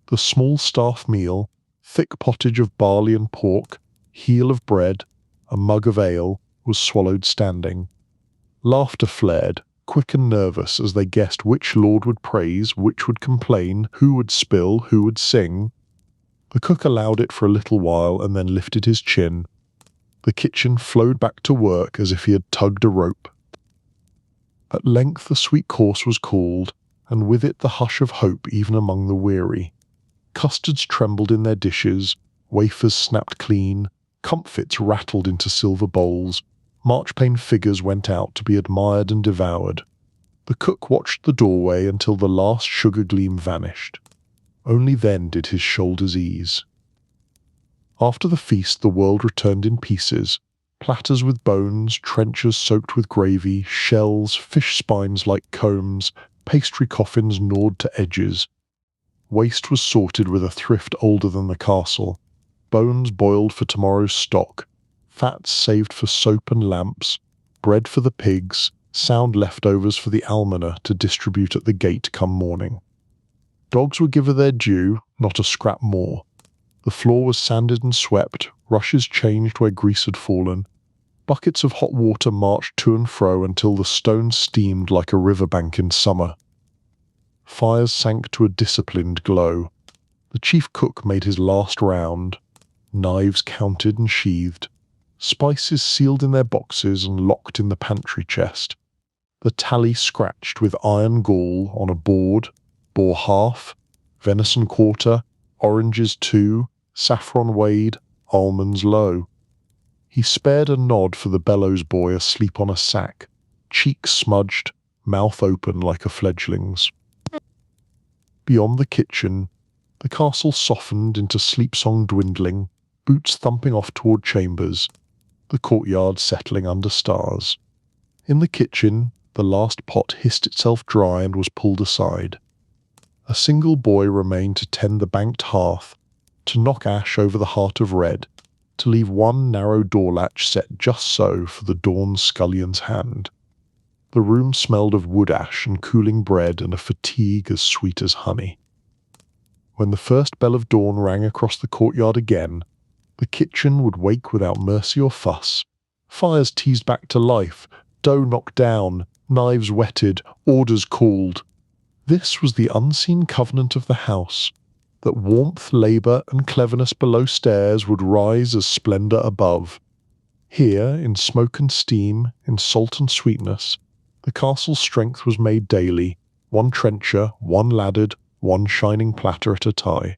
The small staff meal, thick pottage of barley and pork, heel of bread, a mug of ale, was swallowed standing. Laughter flared, quick and nervous, as they guessed which lord would praise, which would complain, who would spill, who would sing, The cook allowed it for a little while and then lifted his chin. The kitchen flowed back to work as if he had tugged a rope. At length the sweet course was called, and with it the hush of hope even among the weary. Custards trembled in their dishes, wafers snapped clean, comfits rattled into silver bowls, marchpane figures went out to be admired and devoured. The cook watched the doorway until the last sugar gleam vanished. Only then did his shoulders ease. After the feast the world returned in pieces, platters with bones, trenchers soaked with gravy, shells, fish spines like combs, pastry coffins gnawed to edges. Waste was sorted with a thrift older than the castle, bones boiled for tomorrow's stock, fats saved for soap and lamps, bread for the pigs, sound leftovers for the almoner to distribute at the gate come morning. Dogs were given their due, not a scrap more. The floor was sanded and swept, rushes changed where grease had fallen. Buckets of hot water marched to and fro until the stones steamed like a riverbank in summer. Fires sank to a disciplined glow. The chief cook made his last round. Knives counted and sheathed. Spices sealed in their boxes and locked in the pantry chest. The tally scratched with iron gall on a board, boar half, venison quarter, oranges 2, saffron weighed, almonds low. He spared a nod for the bellows boy asleep on a sack, cheeks smudged, mouth open like a fledgling's. Beyond the kitchen, the castle softened into sleep-song dwindling, boots thumping off toward chambers, the courtyard settling under stars. In the kitchen, the last pot hissed itself dry and was pulled aside. A single boy remained to tend the banked hearth, to knock ash over the heart of red, to leave one narrow door latch set just so for the dawn scullion's hand. The room smelled of wood ash and cooling bread and a fatigue as sweet as honey. When the first bell of dawn rang across the courtyard again, the kitchen would wake without mercy or fuss. Fires teased back to life, dough knocked down, knives whetted, orders called. This was the unseen covenant of the house, that warmth, labour, and cleverness below stairs would rise as splendour above. Here, in smoke and steam, in salt and sweetness, the castle's strength was made daily, one trencher, one laddered, one shining platter at a time.